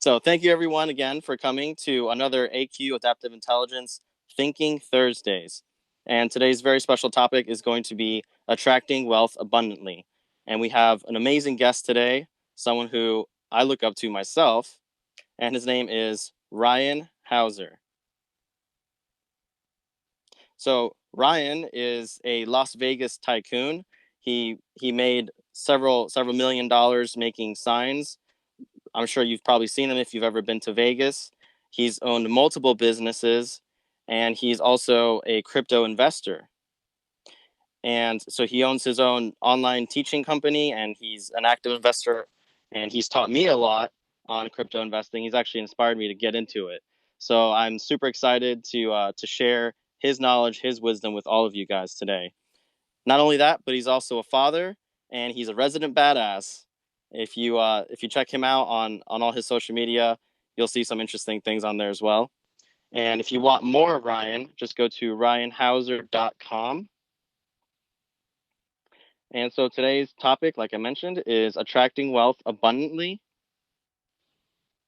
So thank you everyone again for coming to another AQ Adaptive Intelligence Thinking Thursdays. And today's very special topic is going to be attracting wealth abundantly. And we have an amazing guest today, someone who I look up to myself, and his name is Ryan Hauser. So Ryan is a Las Vegas tycoon. He made several $1 million making signs. I'm sure you've probably seen him if you've ever been to Vegas. He's owned multiple businesses, and he's also a crypto investor. And so he owns his own online teaching company, and he's an active investor, and he's taught me a lot on crypto investing. He's actually inspired me to get into it. So I'm super excited to share his knowledge, his wisdom with all of you guys today. Not only that, but he's also a father, and he's a resident badass. If you check him out on all his social media, you'll see some interesting things on there as well. And if you want more of Ryan, just go to ryanhauser.com. And so today's topic, like I mentioned, is attracting wealth abundantly.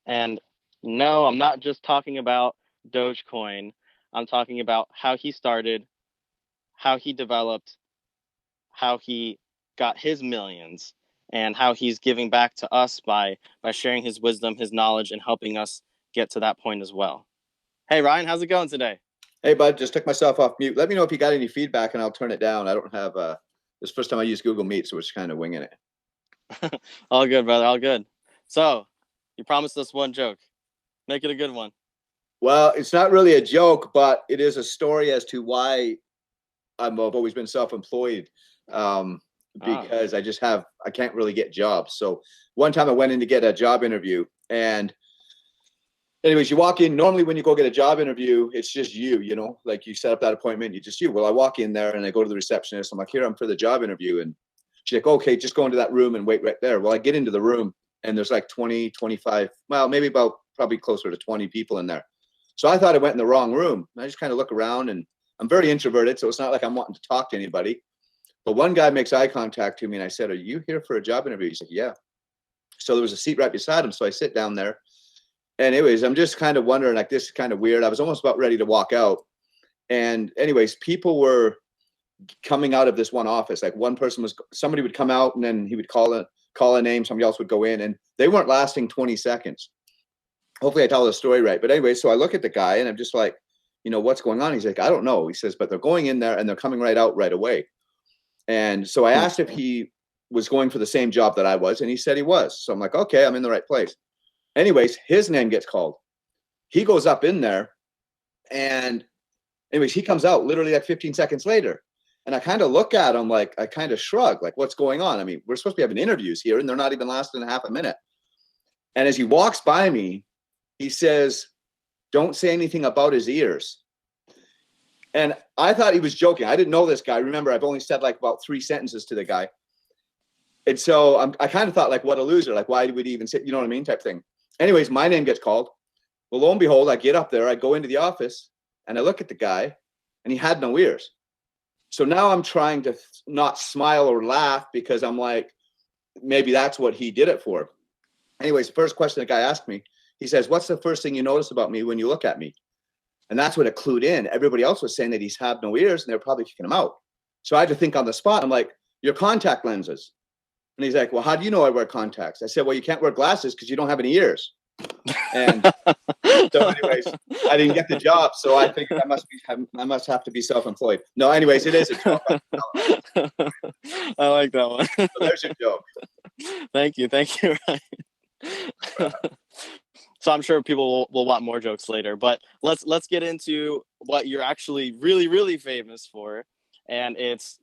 And no, I'm not just talking about DogeCoin. I'm talking about how he started, how he developed, how he got his millions, and how he's giving back to us by sharing his wisdom, his knowledge, and helping us get to that point as well. Hey, Ryan, how's it going today? Hey, bud, just took myself off mute. Let me know if you got any feedback, and I'll turn it down. I don't have this is the first time I use Google Meet, so we're just kind of winging it. All good, brother. All good. So you promised us one joke. Make it a good one. Well, it's not really a joke, but it is a story as to why I've always been self-employed. Because I can't really get jobs. So one time I went in to get a job interview, and anyways, you walk in. Normally when you go get a job interview, it's just you, like you set up that appointment, you. Well, I walk in there and I go to the receptionist. I'm like, here, I'm for the job interview. And she's like, okay, just go into that room and wait right there. Well, I get into the room and there's like 20, 25, well, maybe probably closer to 20 people in there. So I thought I went in the wrong room. I just kind of look around, and I'm very introverted. So it's not like I'm wanting to talk to anybody. But one guy makes eye contact to me, and I said, are you here for a job interview? He's like, yeah. So there was a seat right beside him. So I sit down there. And anyways, I'm just kind of wondering, like, this is kind of weird. I was almost about ready to walk out. And anyways, people were coming out of this one office. Like somebody would come out, and then he would call a name. Somebody else would go in, and they weren't lasting 20 seconds. Hopefully I tell the story right. But anyway, so I look at the guy, and I'm just like, what's going on? He's like, I don't know. He says, but they're going in there and they're coming right out right away. And so I asked if he was going for the same job that I was, and he said he was. So I'm like, okay, I'm in the right place. Anyways, his name gets called. He goes up in there, and anyways, he comes out literally like 15 seconds later. And I kind of look at him, like, I kind of shrug, like, what's going on? I mean, we're supposed to be having interviews here, and they're not even lasting half a minute. And as he walks by me, he says, don't say anything about his ears. And I thought he was joking. I didn't know this guy. Remember, I've only said like about 3 sentences to the guy. And so I kind of thought, like, what a loser. Like, why would he even say, you know what I mean, type thing. Anyways, my name gets called. Well, lo and behold, I get up there. I go into the office, and I look at the guy, and he had no ears. So now I'm trying to not smile or laugh, because I'm like, maybe that's what he did it for. Anyways, the first question the guy asked me, he says, what's the first thing you notice about me when you look at me? And that's when it clued in. Everybody else was saying that he's had no ears, and they're probably kicking him out. So I had to think on the spot. I'm like, your contact lenses. And he's like, well, how do you know I wear contacts? I said, well, you can't wear glasses because you don't have any ears. And so anyways, I didn't get the job. So I figured I must have to be self-employed. No, anyways, it is a joke. I like that one. So there's your joke. Thank you, Ryan. So I'm sure people will want more jokes later, but let's get into what you're actually really, really famous for. And it's,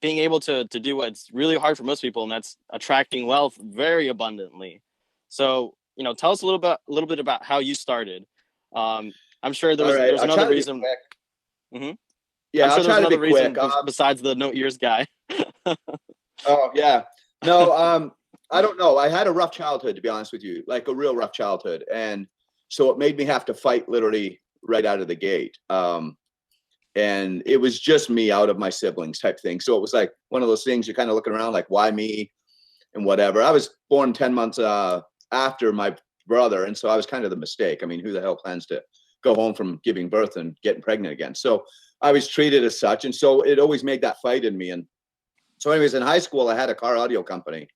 being able to do what's really hard for most people, and that's attracting wealth very abundantly. So, tell us a little bit about how you started. I'm sure there's another reason. Mm-hmm. Yeah, I'm sure there's another reason besides the no ears guy. Oh yeah, no. I don't know. I had a rough childhood, to be honest with you, like a real rough childhood. And so it made me have to fight literally right out of the gate. And it was just me out of my siblings type thing. So it was like one of those things you're kind of looking around like, why me and whatever. I was born 10 months after my brother. And so I was kind of the mistake. I mean, who the hell plans to go home from giving birth and getting pregnant again? So I was treated as such. And so it always made that fight in me. And so anyways, in high school, I had a car audio company,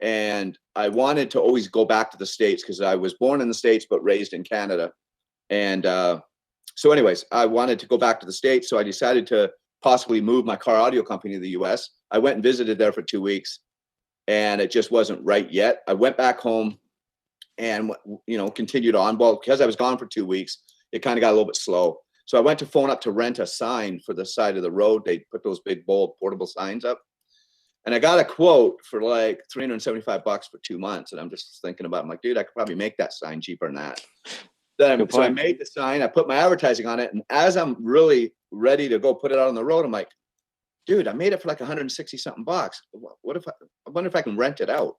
and I wanted to always go back to the States because I was born in the States, but raised in Canada. And so anyways, I wanted to go back to the States. So I decided to possibly move my car audio company to the US. I went and visited there for 2 weeks, and it just wasn't right yet. I went back home and, you know, continued on. Well, because I was gone for 2 weeks, it kind of got a little bit slow. So I went to phone up to rent a sign for the side of the road. They put those big, bold, portable signs up. And I got a quote for like $375 for 2 months. And I'm just thinking about it. I'm like, dude, I could probably make that sign cheaper than that. So I made the sign, I put my advertising on it. And as I'm really ready to go put it out on the road, I'm like, dude, I made it for like 160 something bucks. What if I wonder if I can rent it out?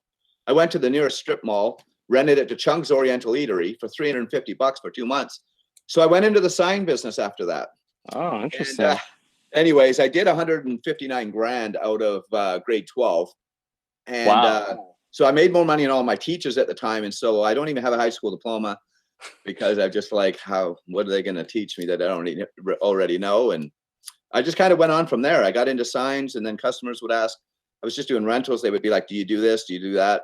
I went to the nearest strip mall, rented it to Chung's Oriental Eatery for $350 for 2 months. So I went into the sign business after that. Oh, interesting. And, anyways, I did 159 grand out of grade 12. And Wow. so I made more money than all my teachers at the time. And so I don't even have a high school diploma, because I'm just like, what are they going to teach me that I don't already know? And I just kind of went on from there. I got into signs, and then customers would ask, I was just doing rentals. They would be like, do you do this? Do you do that?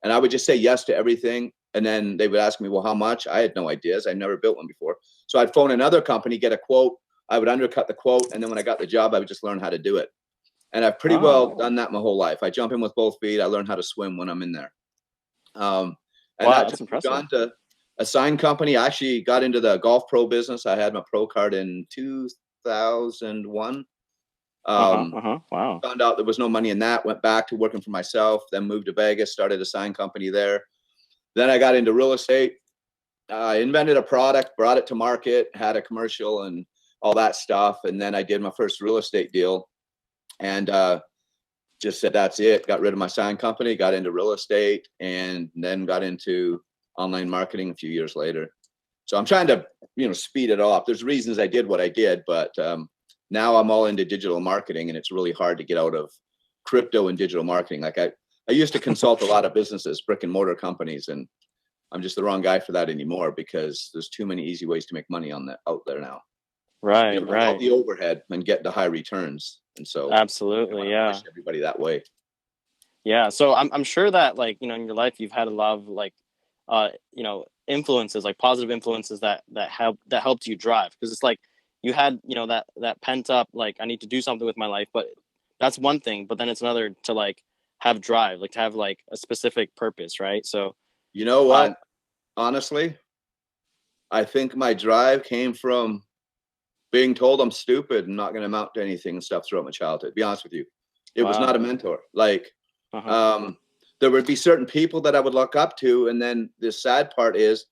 And I would just say yes to everything. And then they would ask me, well, how much? I had no ideas. I never built one before. So I'd phone another company, get a quote. I would undercut the quote. And then when I got the job, I would just learn how to do it. And I've pretty well done that my whole life. I jump in with both feet. I learn how to swim when I'm in there. And wow, that that's impressive. gone to a sign company. I actually got into the golf pro business. I had my pro card in 2001. Wow. Found out there was no money in that. Went back to working for myself. Then moved to Vegas. Started a sign company there. Then I got into real estate. I invented a product, brought it to market, had a commercial and all that stuff. And then I did my first real estate deal, and just said, that's it. Got rid of my sign company, got into real estate, and then got into online marketing a few years later. So I'm trying to, speed it up. There's reasons I did what I did, but now I'm all into digital marketing, and it's really hard to get out of crypto and digital marketing. Like I used to consult a lot of businesses, brick and mortar companies, and I'm just the wrong guy for that anymore, because there's too many easy ways to make money out there now. Right. All the overhead and get the high returns. And so absolutely, yeah. Push everybody that way. Yeah. So I'm sure that, like, in your life, you've had a lot of like, influences, like positive influences that helped you drive. Because it's like you had, that pent up, like, I need to do something with my life, but that's one thing. But then it's another to like have drive, like to have like a specific purpose. Right. So, you know what? Honestly, I think my drive came from being told I'm stupid and not going to amount to anything and stuff throughout my childhood. To be honest with you, it was not a mentor. Like, there would be certain people that I would look up to, and then the sad part is,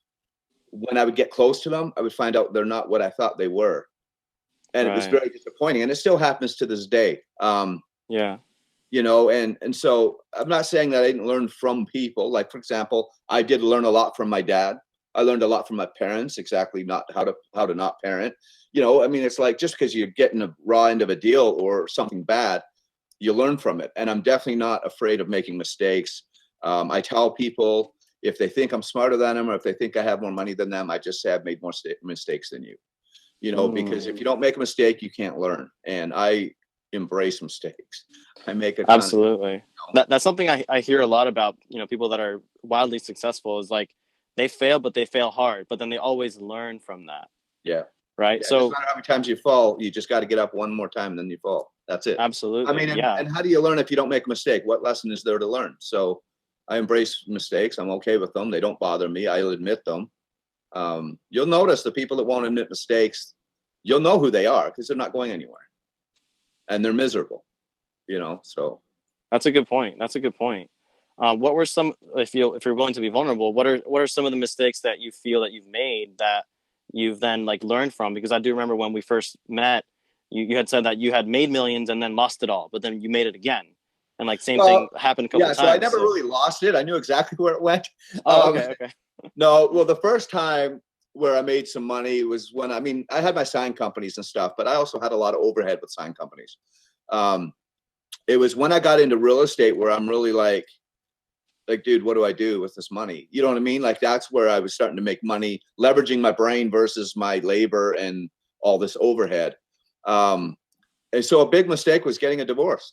when I would get close to them, I would find out they're not what I thought they were, and it was very disappointing. And it still happens to this day. Yeah. And so I'm not saying that I didn't learn from people. Like, for example, I did learn a lot from my dad. I learned a lot from my parents, exactly not how to not parent. I mean, it's like, just because you're getting a raw end of a deal or something bad, you learn from it. And I'm definitely not afraid of making mistakes. I tell people, if they think I'm smarter than them, or if they think I have more money than them, I just say I've made more mistakes than you. Because if you don't make a mistake, you can't learn. And I embrace mistakes. I make a absolutely. That's something I hear a lot about. People that are wildly successful is like, they fail, but they fail hard, but then they always learn from that. Yeah. Right. Yeah, so no matter how many times you fall, you just got to get up one more time and then you fall. That's it. Absolutely. I mean, and how do you learn if you don't make a mistake? What lesson is there to learn? So I embrace mistakes. I'm okay with them. They don't bother me. I'll admit them. You'll notice the people that won't admit mistakes, you'll know who they are, because they're not going anywhere and they're miserable, so. That's a good point. What were some, if you're willing to be vulnerable, what are some of the mistakes that you feel that you've made that you've then like learned from? Because I do remember when we first met, you had said that you had made millions and then lost it all, but then you made it again. And like thing happened a couple times. So I never really lost it. I knew exactly where it went. Okay. No, well, the first time where I made some money was when, I had my sign companies and stuff, but I also had a lot of overhead with sign companies. It was when I got into real estate where I'm really like, like, dude, what do I do with this money? You know what I mean? Like, that's where I was starting to make money, leveraging my brain versus my labor and all this overhead. And so a big mistake was getting a divorce.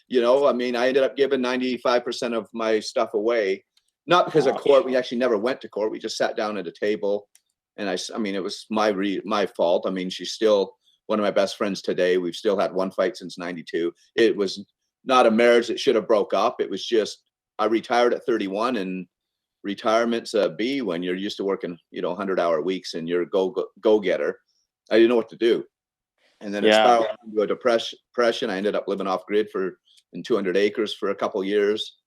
You know, I mean, I ended up giving 95% of my stuff away, not because of court. We actually never went to court. We just sat down at a table, and I mean, it was my fault. I mean, she's still one of my best friends today. We've still had one fight since '92. It was not a marriage that should have broke up. It was just, I retired at 31, and retirement's a B when you're used to working, 100-hour weeks and you're a go getter. I didn't know what to do. And then it spiraled into a depression. I ended up living off grid in 200 acres for a couple of years.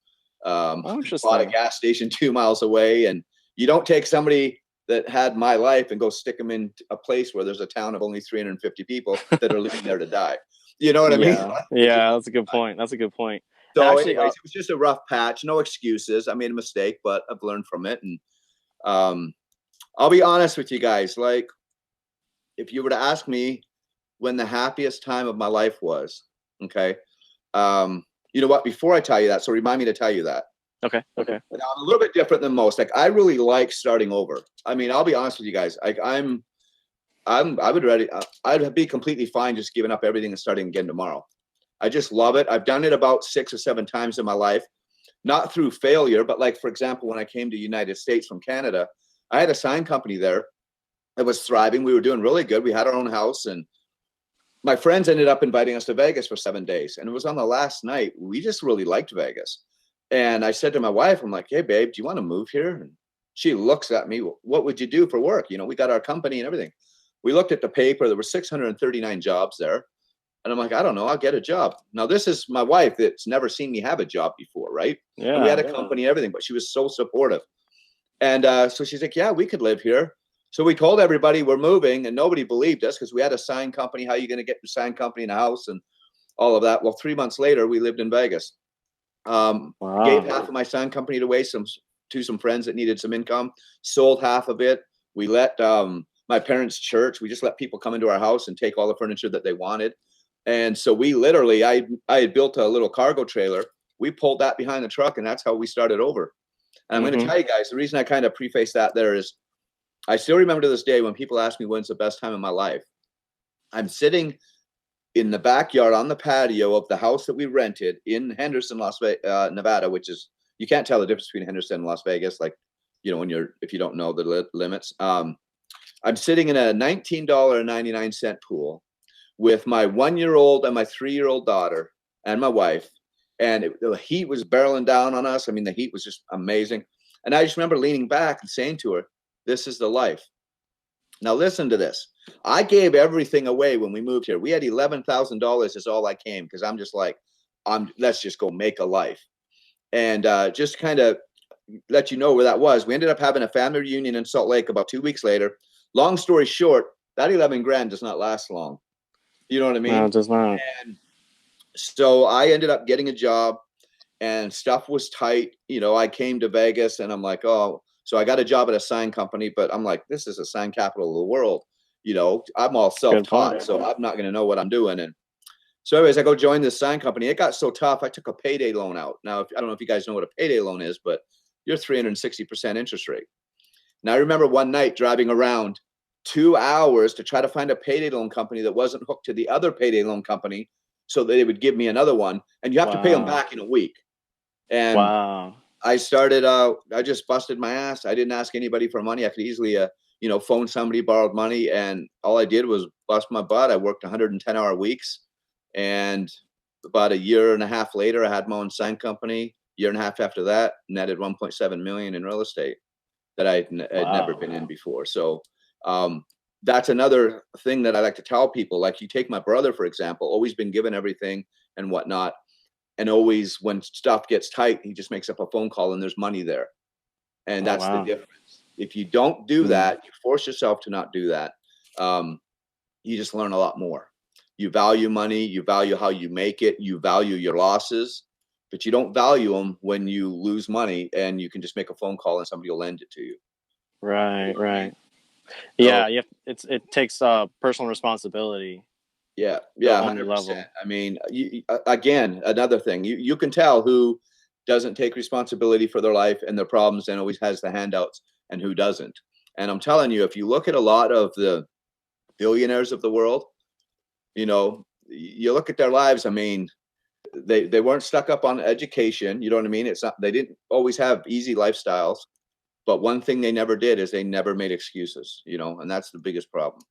Bought a gas station 2 miles away. And you don't take somebody that had my life and go stick them in a place where there's a town of only 350 people that are living there to die. You know what I mean? Yeah, that's a good point. That's a good point. So actually, anyways, it was just a rough patch. No excuses. I made a mistake, but I've learned from it. And I'll be honest with you guys. Like, if you were to ask me when the happiest time of my life was, okay, you know what? Before I tell you that, so remind me to tell you that. Okay. Now, I'm a little bit different than most. Like, I really like starting over. I mean, I'll be honest with you guys. Like, I'd be completely fine just giving up everything and starting again tomorrow. I just love it. I've done it about 6 or 7 times in my life, not through failure, but like, for example, when I came to the United States from Canada, I had a sign company there that was thriving. We were doing really good. We had our own house, and my friends ended up inviting us to Vegas for 7 days. And it was on the last night. We just really liked Vegas. And I said to my wife, I'm like, hey, babe, do you want to move here? And she looks at me, what would you do for work? We got our company and everything. We looked at the paper. There were 639 jobs there. And I'm like, I don't know, I'll get a job. Now, this is my wife that's never seen me have a job before, right? Yeah. And we had a company and everything, but she was so supportive. And so she's like, yeah, we could live here. So we told everybody we're moving, and nobody believed us because we had a sign company. How are you going to get your sign company in a house and all of that? Well, 3 months later, we lived in Vegas. Gave half of my sign company away to some friends that needed some income, sold half of it. We let my parents' church, we just let people come into our house and take all the furniture that they wanted. And so we literally, I had built a little cargo trailer. We pulled that behind the truck, and that's how we started over. And I'm going to tell you guys, the reason I kind of preface that there is, I still remember to this day when people ask me when's the best time in my life. I'm sitting in the backyard on the patio of the house that we rented in Henderson, Nevada, which is, you can't tell the difference between Henderson and Las Vegas. Like, if you don't know the limits. I'm sitting in a $19.99 pool with my 1-year-old and my 3-year-old daughter and my wife. And the heat was barreling down on us. I mean, the heat was just amazing. And I just remember leaning back and saying to her, this is the life. Now, listen to this. I gave everything away when we moved here. We had $11,000 is all I came, because I'm just like, let's just go make a life. And just kind of let you know where that was. We ended up having a family reunion in Salt Lake about 2 weeks later. Long story short, that 11 grand does not last long. You know what I mean? No, it does not. And so I ended up getting a job, and stuff was tight. I came to Vegas, and I'm like, oh, so I got a job at a sign company, but I'm like, this is a sign capital of the world. I'm all self-taught, so I'm not going to know what I'm doing. And so anyways, I go join this sign company. It got so tough, I took a payday loan out. Now, I don't know if you guys know what a payday loan is, but you're 360% interest rate. Now, I remember one night driving around 2 hours to try to find a payday loan company that wasn't hooked to the other payday loan company so that they would give me another one. And you have to pay them back in a week. And I started, I just busted my ass. I didn't ask anybody for money. I could easily, phone somebody, borrowed money. And all I did was bust my butt. I worked 110-hour weeks. And about a year and a half later, I had my own sign company. Year and a half after that, netted 1.7 million in real estate that I had never been in before. So that's another thing that I like to tell people. Like, you take my brother, for example, always been given everything and whatnot. And always, when stuff gets tight, he just makes up a phone call and there's money there. And that's the difference. If you don't do that, you force yourself to not do that. You just learn a lot more. You value money. You value how you make it. You value your losses, but you don't value them when you lose money and you can just make a phone call and somebody will lend it to you. Right. Yeah. It takes personal responsibility. Yeah, 100%. I mean, again, another thing, you can tell who doesn't take responsibility for their life and their problems and always has the handouts, and who doesn't. And I'm telling you, if you look at a lot of the billionaires of the world, you know, you look at their lives, I mean, they weren't stuck up on education. You know what I mean? It's not, they didn't always have easy lifestyles, but one thing they never did is they never made excuses, you know, and that's the biggest problem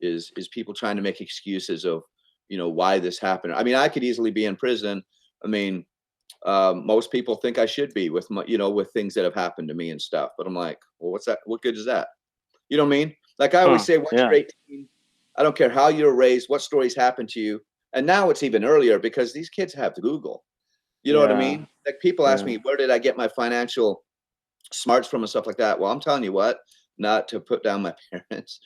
is people trying to make excuses of, you know, why this happened. I mean, I could easily be in prison. I mean, most people think I should be with my, you know, with things that have happened to me and stuff. But I'm like, well, what's that? What good is that? You know what I mean? Like I always say, once you're 18, I don't care how you're raised, what stories happened to you. And now it's even earlier because these kids have to Google. You know what I mean? Like people ask me, where did I get my financial smarts from and stuff like that? Well, I'm telling you what, not to put down my parents,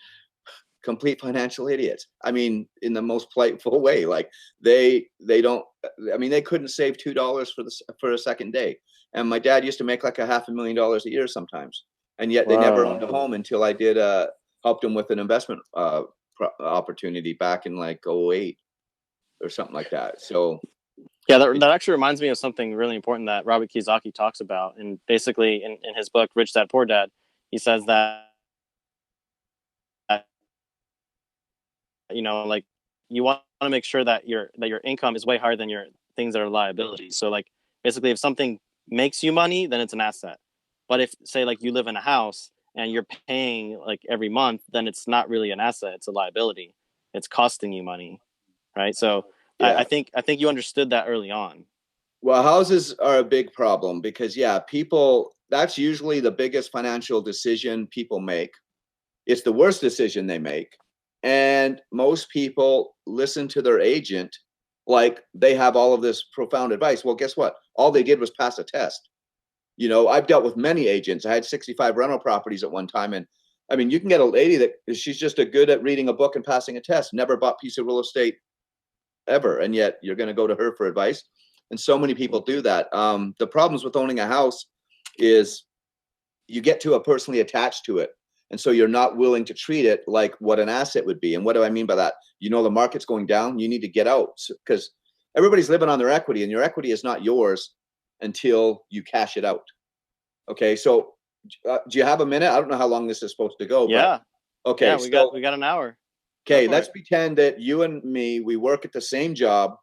complete financial idiots. I mean, in the most playful way. Like they don't. I mean, they couldn't save $2 for a second day. And my dad used to make like $500,000 a year sometimes, and yet they never owned a home until I did helped them with an investment opportunity back in like '08 or something like that. So yeah, that actually reminds me of something really important that Robert Kiyosaki talks about, and basically in his book Rich Dad Poor Dad, he says that, you know, like you want to make sure that your income is way higher than your things that are liabilities. So like basically, if something makes you money, then it's an asset. But if say like you live in a house and you're paying like every month, then it's not really an asset; it's a liability. It's costing you money, right? So yeah. I think you understood that early on. Well, houses are a big problem because, yeah, people, that's usually the biggest financial decision people make. It's the worst decision they make. And most people listen to their agent like they have all of this profound advice. Well, guess what? All they did was pass a test. You know, I've dealt with many agents. I had 65 rental properties at one time. And I mean, you can get a lady that she's just a good at reading a book and passing a test, never bought a piece of real estate ever. And yet you're going to go to her for advice. And so many people do that. The problems with owning a house is you get too personally attached to it. And so you're not willing to treat it like what an asset would be. And what do I mean by that? You know, the market's going down. You need to get out because everybody's living on their equity, and your equity is not yours until you cash it out. Okay. So do you have a minute? I don't know how long this is supposed to go. Yeah. But, okay. Yeah, we got an hour. Okay. Let's pretend that you and me, we work at the same job.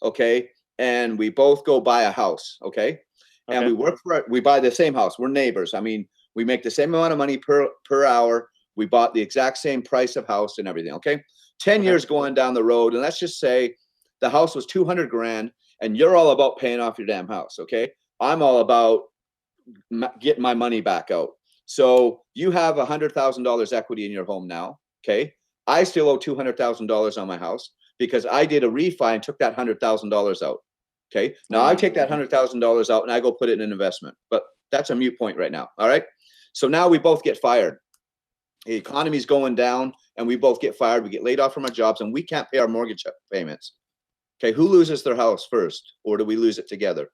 Okay. And we both go buy a house. Okay. And we buy the same house. We're neighbors. I mean, we make the same amount of money per hour. We bought the exact same price of house and everything. Okay. 10 years going down the road. And let's just say the house was 200 grand and you're all about paying off your damn house. Okay. I'm all about getting my money back out. So you have $100,000 equity in your home now. Okay. I still owe $200,000 on my house because I did a refi and took that $100,000 out. Okay. Now I take that $100,000 out and I go put it in an investment, but that's a mute point right now. All right. So now we both get fired. The economy's going down and we both get fired. We get laid off from our jobs and we can't pay our mortgage payments. Okay. Who loses their house first, or do we lose it together?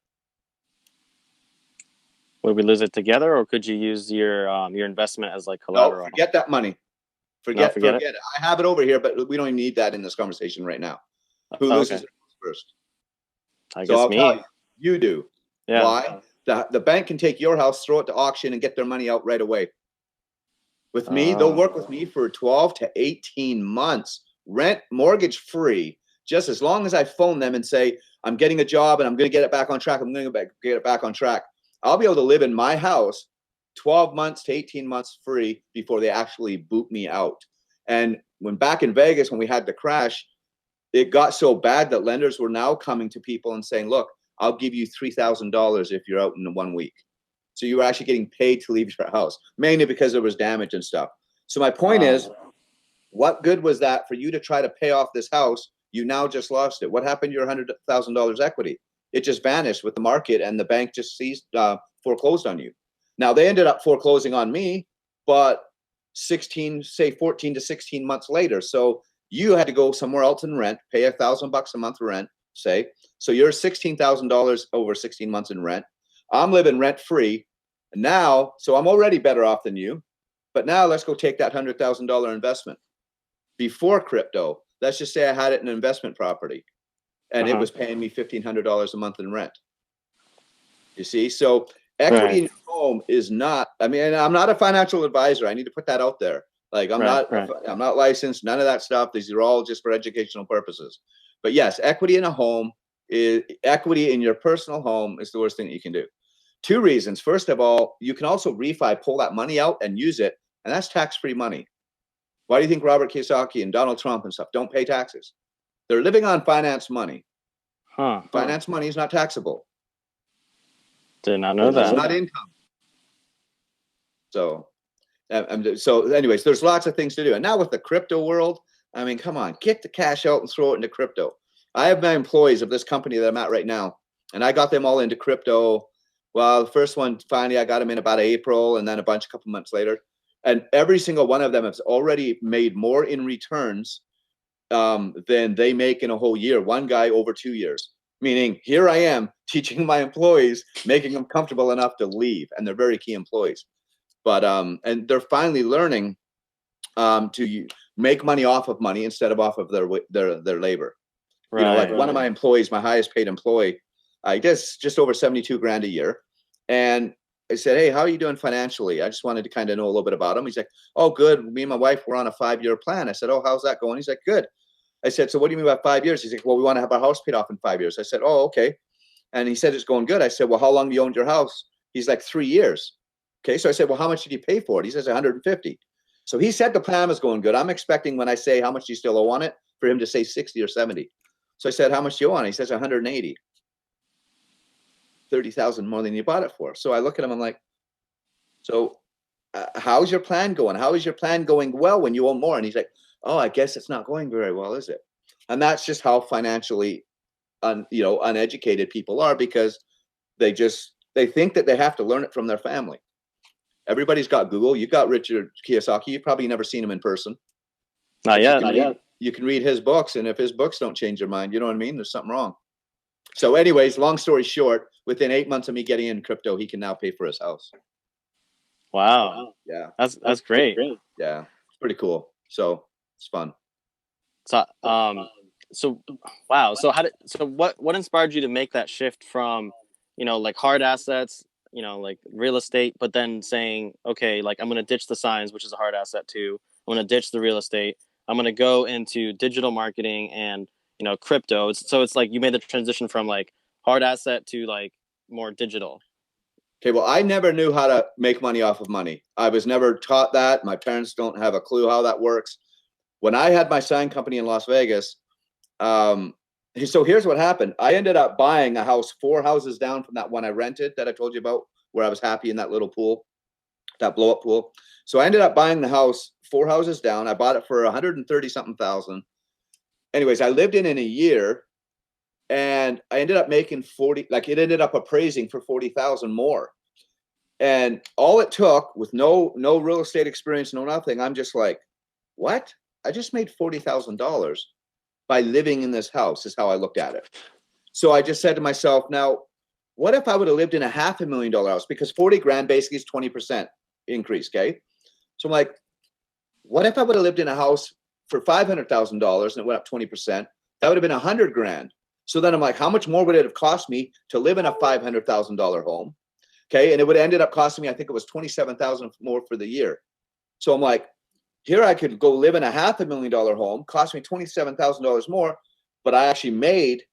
Would we lose it together, or could you use your investment as like collateral? No, forget that money. Forget it. I have it over here, but we don't even need that in this conversation right now. Who loses it first? I guess me. You do. Yeah. Why? The bank can take your house, throw it to auction, and get their money out right away. With me, they'll work with me for 12 to 18 months, rent, mortgage free, just as long as I phone them and say, I'm getting a job and I'm going to get it back on track. I'm going to get it back on track. I'll be able to live in my house 12 months to 18 months free before they actually boot me out. And when back in Vegas, when we had the crash, it got so bad that lenders were now coming to people and saying, look, I'll give you $3,000 if you're out in 1 week. So you were actually getting paid to leave your house, mainly because there was damage and stuff. So my point is, what good was that for you to try to pay off this house? You now just lost it. What happened to your $100,000 equity? It just vanished with the market and the bank just foreclosed on you. Now they ended up foreclosing on me, but 14 to 16 months later. So you had to go somewhere else and rent, pay $1,000 a month rent, say. So you're $16,000 over 16 months in rent. I'm living rent free now. So I'm already better off than you. But now let's go take that $100,000 investment. Before crypto, let's just say I had it in an investment property and it was paying me $1,500 a month in rent. You see, so equity in your home is not, I mean, I'm not a financial advisor. I need to put that out there. Like I'm not licensed, none of that stuff. These are all just for educational purposes. But yes, equity in a home is equity in your personal home is the worst thing that you can do. Two reasons. First of all, you can also refi, pull that money out and use it. And that's tax-free money. Why do you think Robert Kiyosaki and Donald Trump and stuff don't pay taxes? They're living on finance money. Finance money is not taxable. Did not know that. It's not income. So anyways, there's lots of things to do. And now with the crypto world, I mean, come on, get the cash out and throw it into crypto. I have my employees of this company that I'm at right now, and I got them all into crypto. Well, the first one, finally, I got them in about April, and then a couple months later. And every single one of them has already made more in returns than they make in a whole year. One guy over 2 years. Meaning, here I am teaching my employees, making them comfortable enough to leave, and they're very key employees. But and they're finally learning to make money off of money instead of off of their labor. Right, you know, like one of my employees, my highest paid employee, I guess just over 72 grand a year. And I said, hey, how are you doing financially? I just wanted to kind of know a little bit about him. He's like, oh, good. Me and my wife, we're on a 5-year plan. I said, oh, how's that going? He's like, good. I said, so what do you mean by 5 years? He's like, well, we want to have our house paid off in 5 years. I said, oh, okay. And he said, it's going good. I said, well, how long have you owned your house? He's like, 3 years. Okay. So I said, well, how much did you pay for it? He says 150. So he said the plan was going good. I'm expecting when I say, how much do you still owe on it, for him to say 60 or 70. So I said, how much do you owe on it? He says 180. 30,000 more than you bought it for. So I look at him, I'm like, so how's your plan going? How is your plan going well when you own more? And he's like, oh, I guess it's not going very well, is it? And that's just how financially uneducated people are, because they think that they have to learn it from their family. Everybody's got Google. You've got Richard Kiyosaki. You've probably never seen him in person. Not yet. You can read his books, and if his books don't change your mind, you know what I mean? There's something wrong. So anyways, long story short, within 8 months of me getting in crypto, he can now pay for his house. Wow. Yeah. That's great. Yeah. It's pretty cool. So it's fun. So, wow. So what inspired you to make that shift from, like hard assets, like real estate, but then saying, okay, like I'm going to ditch the signs, which is a hard asset too. I'm going to ditch the real estate. I'm going to go into digital marketing and, crypto. So it's like you made the transition from like hard asset to like more digital. Okay. Well, I never knew how to make money off of money. I was never taught that. My parents don't have a clue how that works. When I had my sign company in Las Vegas, so here's what happened. I ended up buying a house 4 houses down from that one I rented that I told you about, where I was happy in that little pool, that blow up pool. So I ended up buying the house 4 houses down. I bought it for 130 something thousand. Anyways, I lived in a year, and I ended up making 40, like it ended up appraising for 40,000 more. And all it took, with no real estate experience, no nothing, I'm just like, what? I just made $40,000 by living in this house, is how I looked at it. So I just said to myself, now, what if I would have lived in a $500,000 house? Because 40 grand basically is 20% increase, okay? So I'm like, what if I would have lived in a house for $500,000 and it went up 20%? That would have been 100 grand. So then I'm like, how much more would it have cost me to live in a $500,000 home? Okay, and it would have ended up costing me, I think it was 27,000 more for the year. So I'm like, here I could go live in a $500,000 home, cost me $27,000 more, but I actually made,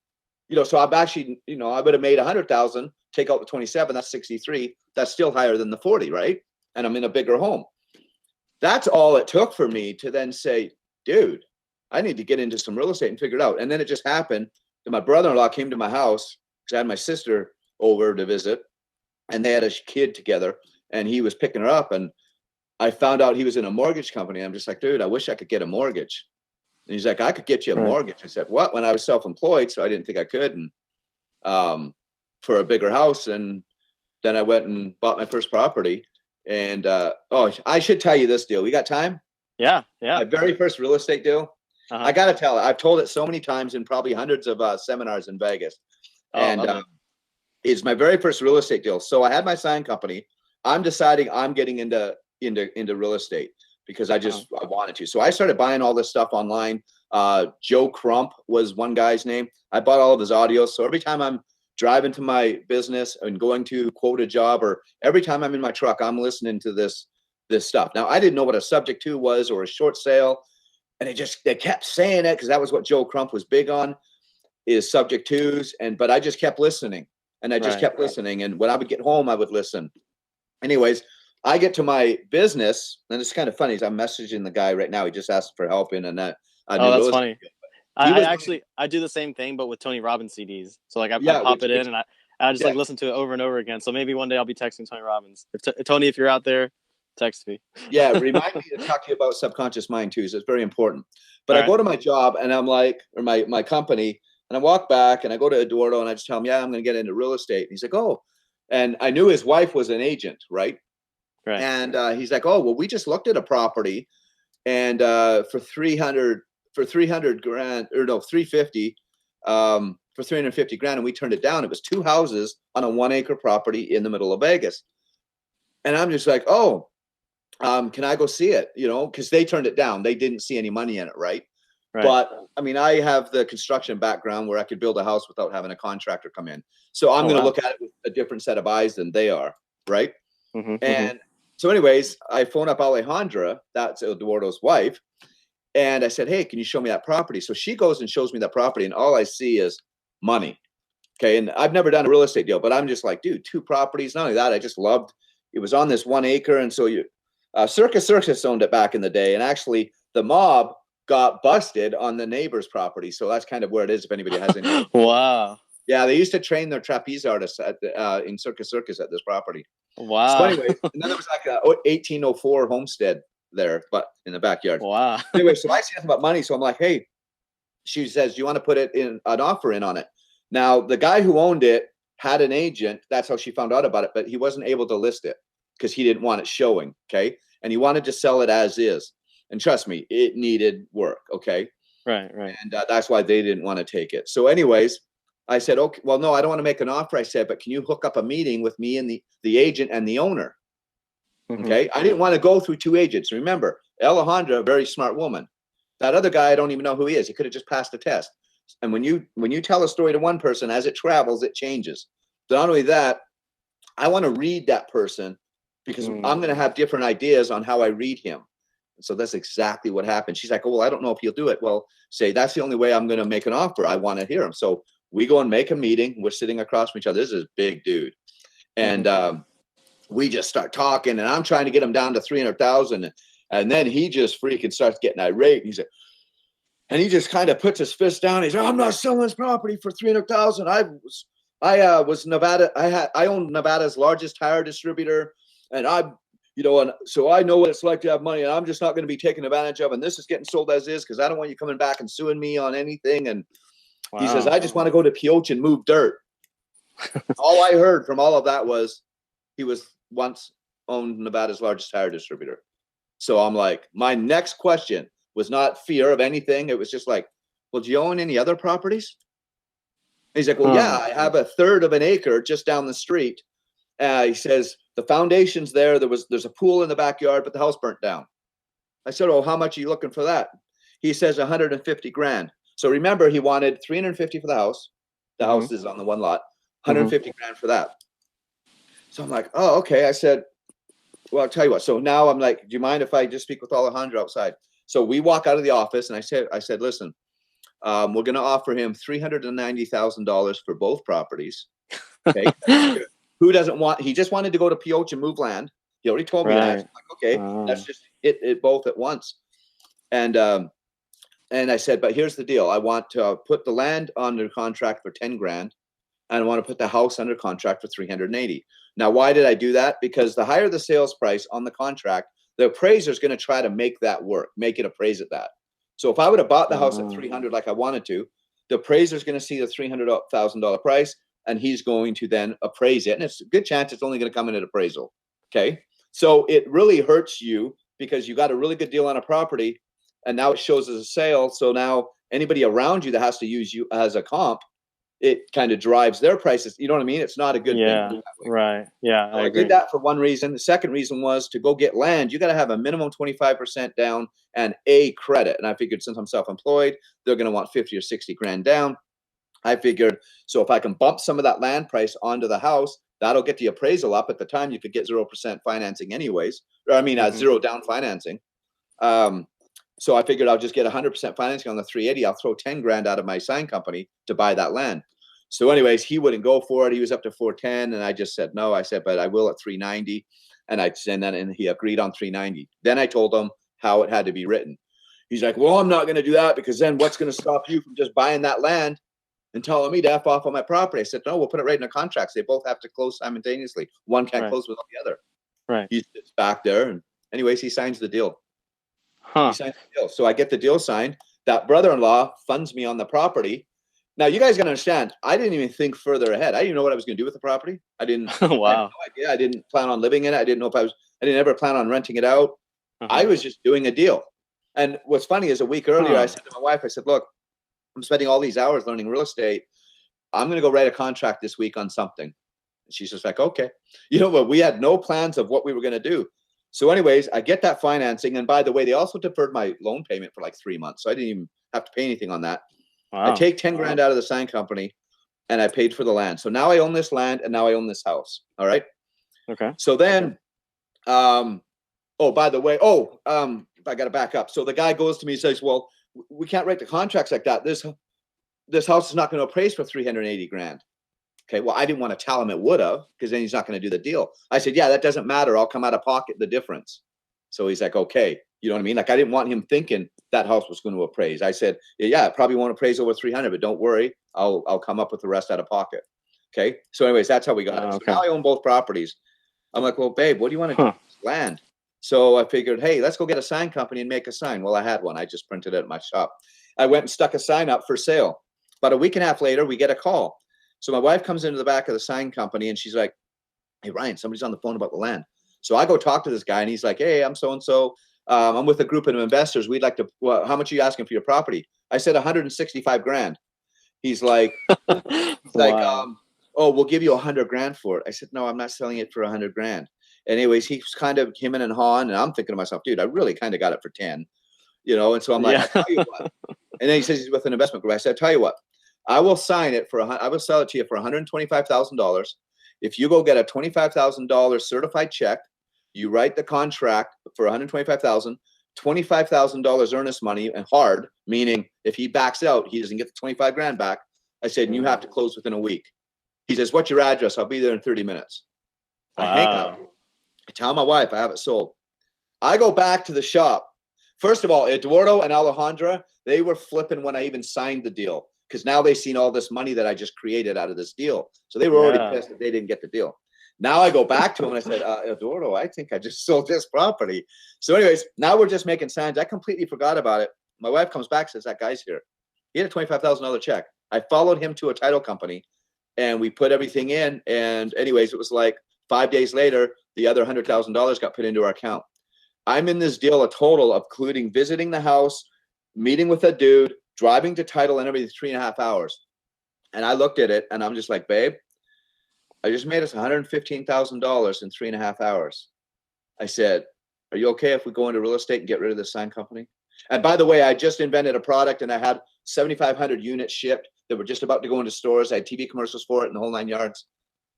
so I've actually, I would have made 100,000, take out the 27, that's 63. That's still higher than the 40, right? And I'm in a bigger home. That's all it took for me to then say, dude, I need to get into some real estate and figure it out. And then it just happened that my brother-in-law came to my house, because I had my sister over to visit, and they had a kid together, and he was picking her up, and I found out he was in a mortgage company. I'm just like, dude, I wish I could get a mortgage. And he's like, I could get you a mortgage. I said, what? When I was self-employed, so I didn't think I could, and for a bigger house. And then I went and bought my first property. And I should tell you this deal. We got time? Yeah. My very first real estate deal. I got to tell it. I've told it so many times in probably hundreds of seminars in Vegas. It's my very first real estate deal. So I had my sign company. I'm deciding I'm getting into real estate because I wanted to. So I started buying all this stuff online. Joe Crump was one guy's name. I bought all of his audio. So every time I'm driving to my business and going to quote a job, or every time I'm in my truck, I'm listening to this stuff. Now, I didn't know what a subject to was or a short sale. And they kept saying it because that was what Joe Crump was big on, is subject twos. But I just kept listening, and I just kept listening. And when I would get home, I would listen. Anyways, I get to my business, and it's kind of funny. I'm messaging the guy right now. He just asked for help in, and that. That's funny. I do the same thing, but with Tony Robbins CDs. So like I pop it in, and I just like listen to it over and over again. So maybe one day I'll be texting Tony Robbins. Tony, if you're out there, text me. Yeah, remind me to talk to you about subconscious mind too. So it's very important. But I go to my job, and I'm like, or my company, and I walk back, and I go to Eduardo, and I just tell him, yeah, I'm going to get into real estate. And he's like, oh, and I knew his wife was an agent, right? Right. And he's like, oh, well, we just looked at a property, and for 350, for 350 grand, and we turned it down. It was 2 houses on a 1 acre property in the middle of Vegas. And I'm just like, oh, can I go see it? You know, because they turned it down. They didn't see any money in it, right? But I mean, I have the construction background where I could build a house without having a contractor come in. So I'm going to look at it with a different set of eyes than they are, right? And so anyways, I phone up Alejandra, that's Eduardo's wife, and I said, hey, can you show me that property? So she goes and shows me that property, and all I see is money. Okay, and I've never done a real estate deal, but I'm just like, dude, 2 properties. Not only that, I just loved, it was on this 1 acre, and so Circus owned it back in the day, and actually the mob got busted on the neighbor's property. So that's kind of where it is if anybody has any. Wow. Yeah, they used to train their trapeze artists at in Circus at this property. Wow. So anyway, and then there was like a 1804 homestead there, but in the backyard. Wow. Anyway, so I see nothing about money. So I'm like, hey, she says, do you want to put it in an offer in on it? Now, the guy who owned it had an agent. That's how she found out about it, but he wasn't able to list it because he didn't want it showing. Okay. And he wanted to sell it as is. And trust me, it needed work. Okay. Right. And that's why they didn't want to take it. So anyways, I said, okay, well, no, I don't want to make an offer. I said, but can you hook up a meeting with me and the agent and the owner? Okay. I didn't want to go through 2 agents. Remember, Alejandra, a very smart woman. That other guy, I don't even know who he is. He could have just passed the test. And when you tell a story to one person, as it travels, it changes. So not only that, I want to read that person because I'm going to have different ideas on how I read him. And so that's exactly what happened. She's like, oh, well, I don't know if he'll do it. Well, say that's the only way I'm going to make an offer. I want to hear him. So we go and make a meeting. We're sitting across from each other. This is a big dude. And we just start talking, and I'm trying to get him down to 300,000. And then he just freaking starts getting irate. He's like, and he just kind of puts his fist down. He's like, I'm not selling this property for 300,000. I was Nevada. I owned Nevada's largest tire distributor. And and so I know what it's like to have money, and I'm just not going to be taken advantage of. And this is getting sold as is because I don't want you coming back and suing me on anything. And he says, I just want to go to Pioche and move dirt. All I heard from all of that was he was once owned Nevada's largest tire distributor. So I'm like, my next question was not fear of anything. It was just like, well, do you own any other properties? And he's like, well, yeah, I have 1/3 of an acre just down the street. He says, the foundation's there. There's a pool in the backyard, but the house burnt down. I said, oh, how much are you looking for that? He says 150 grand. So remember, he wanted 350 for the house. The house is on the one lot, 150 grand for that. So I'm like, oh, okay. I said, well, I'll tell you what. So now I'm like, do you mind if I just speak with Alejandro outside? So we walk out of the office, and I said, listen, we're going to offer him $390,000 for both properties. Okay. Who doesn't want? He just wanted to go to Pioche and move land. He already told me that. I'm like, okay, let's just hit it both at once. And I said, but here's the deal. I want to put the land under contract for 10 grand, and I want to put the house under contract for 380. Now, why did I do that? Because the higher the sales price on the contract, the appraiser is going to try to make that work, make it appraise at that. So if I would have bought the house at 300 like I wanted to, the appraiser is going to see the $300,000 price, and he's going to then appraise it. And it's a good chance it's only going to come in at appraisal. Okay. So it really hurts you because you got a really good deal on a property, and now it shows as a sale. So now anybody around you that has to use you as a comp, it kind of drives their prices. You know what I mean? It's not a good thing. Right. Yeah. So I did that for one reason. The second reason was to go get land. You got to have a minimum 25% down and a credit. And I figured since I'm self-employed, they're going to want 50 or 60 grand down. I figured, so if I can bump some of that land price onto the house, that'll get the appraisal up. At the time, you could get 0% financing anyways, or I mean, zero down financing. So I figured I'll just get 100% financing on the 380. I'll throw 10 grand out of my sign company to buy that land. So anyways, he wouldn't go for it. He was up to 410, and I just said no. I said, but I will at 390, and he agreed on 390. Then I told him how it had to be written. He's like, well, I'm not going to do that, because then what's going to stop you from just buying that land and telling me to F off on my property? I said, no, we'll put it right in the contracts. They both have to close simultaneously. One can't close without the other. Right. He sits back there, and anyways, he signs the deal. Huh. He signs the deal. So I get the deal signed. That brother-in-law funds me on the property. Now, you guys got to understand, I didn't even think further ahead. I didn't know what I was going to do with the property. I didn't. Wow. I had no idea. I didn't plan on living in it. I didn't know if I didn't ever plan on renting it out. I was just doing a deal. And what's funny is a week earlier, I said to my wife, I said, look, I'm spending all these hours learning real estate. I'm going to go write a contract this week on something. And she's just like, okay. You know what? We had no plans of what we were going to do. So anyways, I get that financing. And by the way, they also deferred my loan payment for like 3 months. So I didn't even have to pay anything on that. Wow. I take 10 grand out of the sign company, and I paid for the land. So now I own this land, and now I own this house. All right. Okay. So then, oh, by the way, I got to back up. So the guy goes to me and says, well, we can't write the contracts like that. This house is not going to appraise for 380 grand. Okay. Well, I didn't want to tell him it would have, because then he's not going to do the deal. I said, yeah, that doesn't matter. I'll come out of pocket the difference. So he's like, okay. You know what I mean? Like, I didn't want him thinking that house was going to appraise. I said, yeah, it probably won't appraise over 300, but don't worry. I'll come up with the rest out of pocket. Okay. So anyways, that's how we got it. So now I own both properties. I'm like, well, babe, what do you want to do with this land? So I figured, hey, let's go get a sign company and make a sign. Well, I had one. I just printed it at my shop. I went and stuck a sign up for sale. About a week and a half later, we get a call. So my wife comes into the back of the sign company, and she's like, hey, Ryan, somebody's on the phone about the land. So I go talk to this guy, and he's like, hey, I'm so-and-so. I'm with a group of investors. We'd like to, well, how much are you asking for your property? I said 165 grand. He's like, wow. Oh, we'll give you 100 grand for it. I said, no, I'm not selling it for 100 grand. Anyways, he's kind of hemming and hawing, and I'm thinking to myself, dude, I really kind of got it for 10, you know? And so I'm like, I'll tell you what. And then he says he's with an investment group. I said, I'll tell you what, I will sign it for, I will sell it to you for $125,000. If you go get a $25,000 certified check, you write the contract for $125,000, $25,000 earnest money, and hard, meaning if he backs out, he doesn't get the 25 grand back. I said, and you have to close within a week. He says, what's your address? I'll be there in 30 minutes. Wow. I hang up. I tell my wife I have it sold. I go back to the shop. First of all, Eduardo and Alejandra, they were flipping when I even signed the deal, because now they've seen all this money that I just created out of this deal. So they were already pissed that they didn't get the deal. Now I go back to him and I said, Eduardo, I think I just sold this property. So anyways, now we're just making signs. I completely forgot about it. My wife comes back, says, that guy's here. He had a $25,000 check. I followed him to a title company, and we put everything in. And anyways, it was like 5 days later, the other $100,000 got put into our account. I'm in this deal a total of including visiting the house, meeting with a dude, driving to title, and everything 3.5 hours. And I looked at it, and I'm just like, babe, I just made us $115,000 in 3.5 hours. I said, are you okay if we go into real estate and get rid of this sign company? And by the way, I just invented a product, and I had 7,500 units shipped that were just about to go into stores. I had TV commercials for it and the whole 9 yards.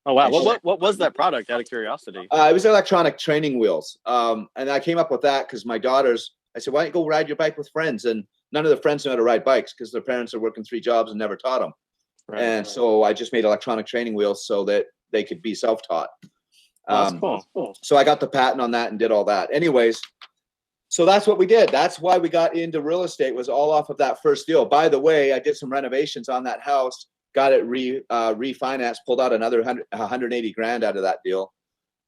Oh, wow. What was that product, out of curiosity? It was electronic training wheels. And I came up with that because my daughters, I said, why don't you go ride your bike with friends? And none of the friends know how to ride bikes because their parents are working 3 jobs and never taught them. Right. So I just made electronic training wheels so that they could be self-taught. That's cool. So I got the patent on that and did all that. Anyways, so that's what we did. That's why we got into real estate, was all off of that first deal. By the way, I did some renovations on that house, got it refinanced, pulled out another 180 grand out of that deal,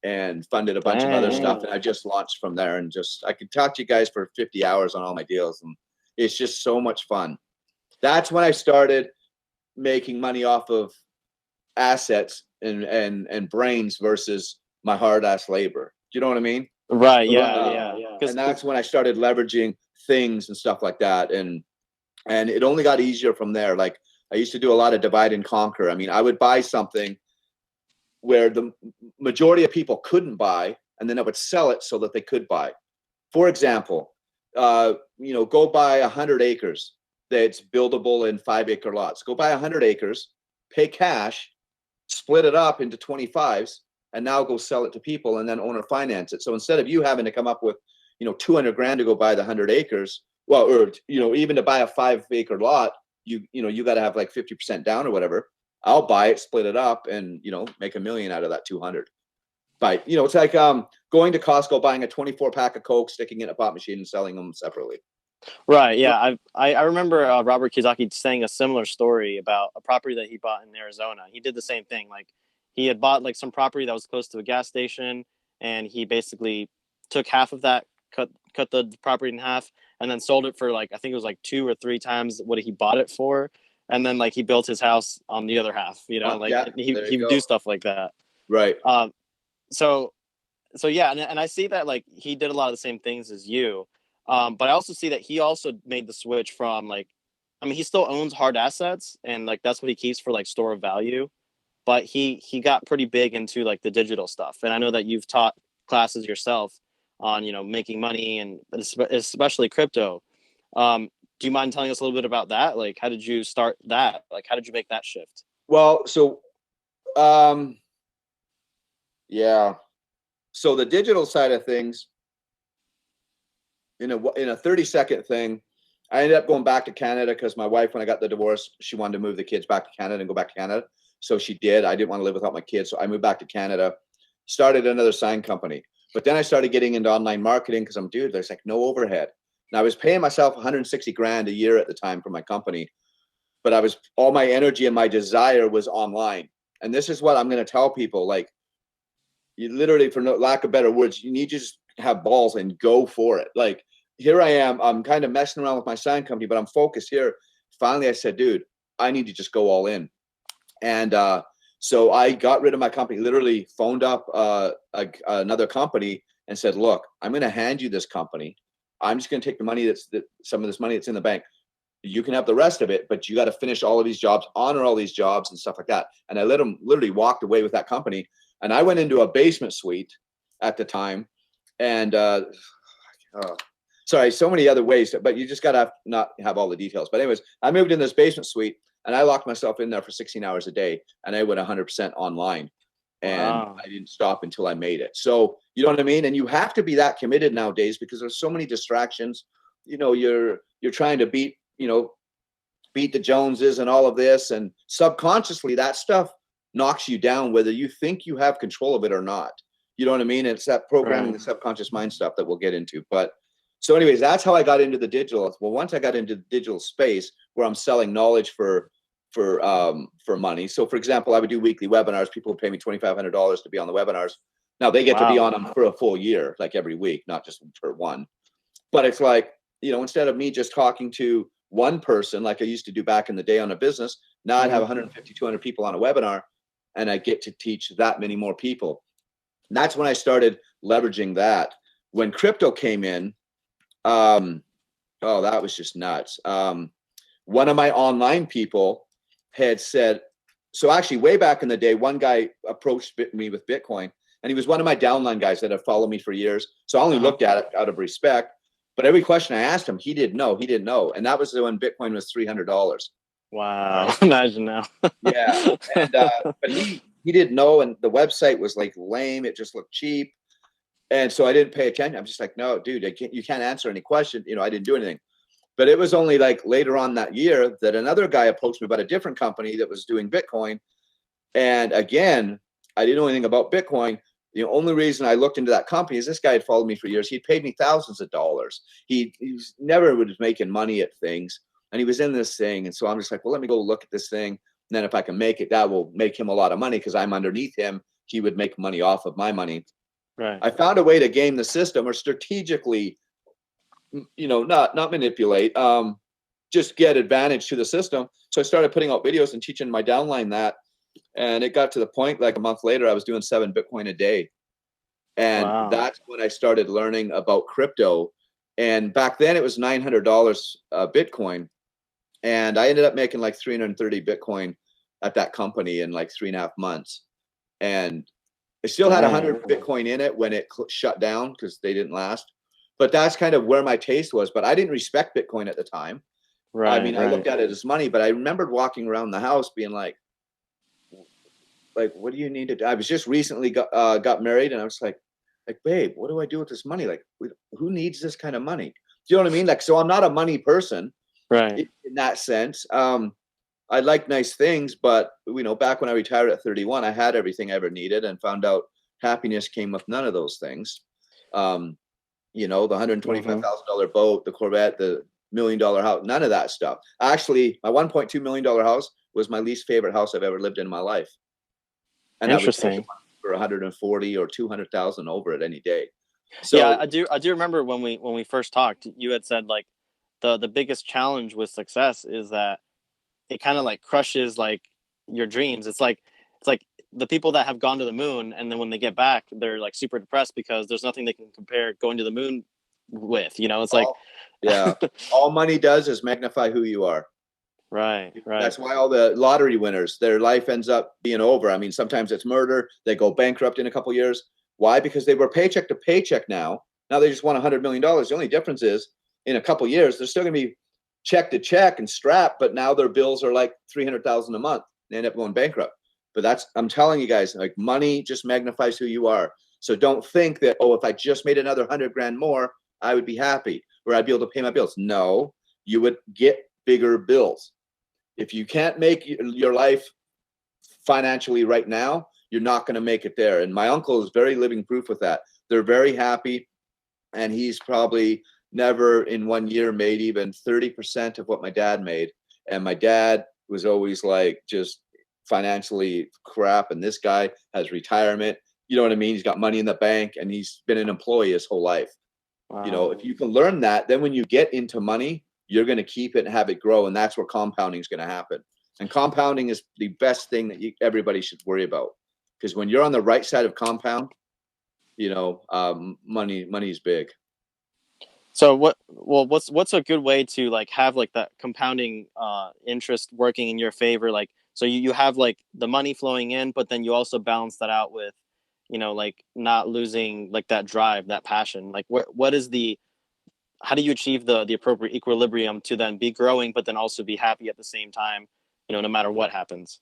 and funded a bunch of other stuff. And I just launched from there, and I could talk to you guys for 50 hours on all my deals. And it's just so much fun. That's when I started making money off of assets and brains versus my hard ass labor. Do you know what I mean? Right. Yeah. And that's when I started leveraging things and stuff like that. And it only got easier from there. Like, I used to do a lot of divide and conquer. I mean, I would buy something where the majority of people couldn't buy, and then I would sell it so that they could buy. For example, go buy 100 acres. that's buildable in 5-acre lots. Go buy 100 acres, pay cash, split it up into 25s, and now go sell it to people and then owner finance it. So instead of you having to come up with, 200 grand to go buy the 100 acres, well, or, even to buy a 5-acre lot, you got to have like 50% down or whatever. I'll buy it, split it up, and, make $1 million out of that 200. But, it's like going to Costco, buying a 24 pack of Coke, sticking it in a pop machine and selling them separately. Right. Yeah. I remember Robert Kiyosaki saying a similar story about a property that he bought in Arizona. He did the same thing. Like, he had bought like some property that was close to a gas station, and he basically took half of that, cut the property in half, and then sold it for like, I think it was like 2 or 3 times what he bought it for. And then like he built his house on the other half, he would do stuff like that. Right. So yeah. And I see that like he did a lot of the same things as you. But I also see that he also made the switch from like, I mean, he still owns hard assets, and like that's what he keeps for like store of value. But he got pretty big into like the digital stuff. And I know that you've taught classes yourself on, making money, and especially crypto. Do you mind telling us a little bit about that? Like, how did you start that? Like, how did you make that shift? Well, so, yeah. So the digital side of things, in a 30-second thing, I ended up going back to Canada because my wife, when I got the divorce, she wanted to move the kids back to Canada and go back to Canada. So she did. I didn't want to live without my kids. So I moved back to Canada, started another sign company. But then I started getting into online marketing because there's like no overhead. And I was paying myself 160 grand a year at the time for my company. But all my energy and my desire was online. And this is what I'm going to tell people. Like, you literally, for no lack of better words, you need to just have balls and go for it. Like, here I am. I'm kind of messing around with my sign company, but I'm focused here. Finally, I said, dude, I need to just go all in. And so I got rid of my company, literally phoned up another company and said, look, I'm going to hand you this company. I'm just going to take the money some of this money that's in the bank. You can have the rest of it, but you got to finish all of these jobs, honor all these jobs and stuff like that. And I let them literally walked away with that company. And I went into a basement suite at the time. And sorry, so many other ways, but you just got to not have all the details. But anyways, I moved in this basement suite and I locked myself in there for 16 hours a day, and I went 100% online. And wow. I didn't stop until I made it. So, you know what I mean? And you have to be that committed nowadays because there's so many distractions. You're trying to beat the Joneses and all of this, and subconsciously that stuff knocks you down whether you think you have control of it or not. You know what I mean? It's that programming, right. The subconscious mind stuff that we'll get into. But so anyways, that's how I got into the digital. Well, once I got into the digital space where I'm selling knowledge for money. So for example, I would do weekly webinars. People would pay me $2,500 to be on the webinars. Now they get to be on them for a full year, like every week, not just for one. But it's like, instead of me just talking to one person, like I used to do back in the day on a business, now I'd have 150, 200 people on a webinar, and I get to teach that many more people. And that's when I started leveraging that. When crypto came in, that was just nuts. One of my online people had said, so actually way back in the day, one guy approached me with Bitcoin, and he was one of my downline guys that have followed me for years. So I only looked at it out of respect, but every question I asked him, he didn't know. And that was when Bitcoin was $300. Wow. Right? Imagine now. Yeah. And, but he didn't know. And the website was like lame. It just looked cheap. And so I didn't pay attention. I'm just like, no, dude, you can't answer any question. I didn't do anything. But it was only like later on that year that another guy approached me about a different company that was doing Bitcoin. And again, I didn't know anything about Bitcoin. The only reason I looked into that company is this guy had followed me for years. He'd paid me thousands of dollars. He never was making money at things. And he was in this thing. And so I'm just like, well, let me go look at this thing. And then if I can make it, that will make him a lot of money because I'm underneath him. He would make money off of my money. Right. I found a way to game the system or strategically, not manipulate, just get advantage to the system. So I started putting out videos and teaching my downline that. And it got to the point, like a month later, I was doing 7 Bitcoin a day. And wow. That's when I started learning about crypto. And back then it was $900 Bitcoin. And I ended up making like 330 Bitcoin at that company in like 3.5 months. And I still had 100 Bitcoin in it when it shut down because they didn't last. But that's kind of where my taste was. But I didn't respect Bitcoin at the time. I Right, mean, I right. looked at it as money, but I remembered walking around the house being like, what do you need to do? I was just recently got married, and I was like, babe, what do I do with this money? Like, who needs this kind of money? Do you know what I mean? Like, so I'm not a money person Right. in that sense. I like nice things, but you know, back when I retired at 31, I had everything I ever needed, and found out happiness came with none of those things. Um, you know, the Mm-hmm. $125,000 boat, the Corvette, the $1 million house, none of that stuff. Actually, my $1.2 million house was my least favorite house I've ever lived in my life, and I would take it Interesting. for 140 or 200,000 over it any day. Yeah, So, I do remember when we first talked, you had said like the biggest challenge with success is that it kind of like crushes like your dreams. It's like the people that have gone to the moon and then when they get back, they're like super depressed because there's nothing they can compare going to the moon with. You know, it's like all, yeah, all money does is magnify who you are. right, right. That's why all the lottery winners, their life ends up being over. I mean, sometimes it's murder. They go bankrupt in a couple of years. Why? Because they were paycheck to paycheck now. Now they just won $100 million. The only difference is in a couple of years, they're still going to be check to check and strapped, but now their bills are like 300,000 a month. They end up going bankrupt. But that's, I'm telling you guys, like money just magnifies who you are. So don't think that, oh, if I just made another 100 grand more, I would be happy or I'd be able to pay my bills. No, you would get bigger bills. If you can't make your life financially right now, you're not going to make it there. And my uncle is very living proof with that. They're very happy, and he's probably never in 1 year made even 30% of what my dad made. And my dad was always like just financially crap, and this guy has retirement. You know what I mean? He's got money in the bank, and he's been an employee his whole life. You know, Wow. if you can learn that, then when you get into money, you're going to keep it and have it grow. And that's where compounding is going to happen. And compounding is the best thing that everybody should worry about. Because when you're on the right side of compound, you know, money is big. So what's a good way to like have like that compounding interest working in your favor? Like so you have like the money flowing in, but then you also balance that out with, you know, like not losing like that drive, that passion. Like what is the how do you achieve the appropriate equilibrium to then be growing, but then also be happy at the same time, you know, no matter what happens.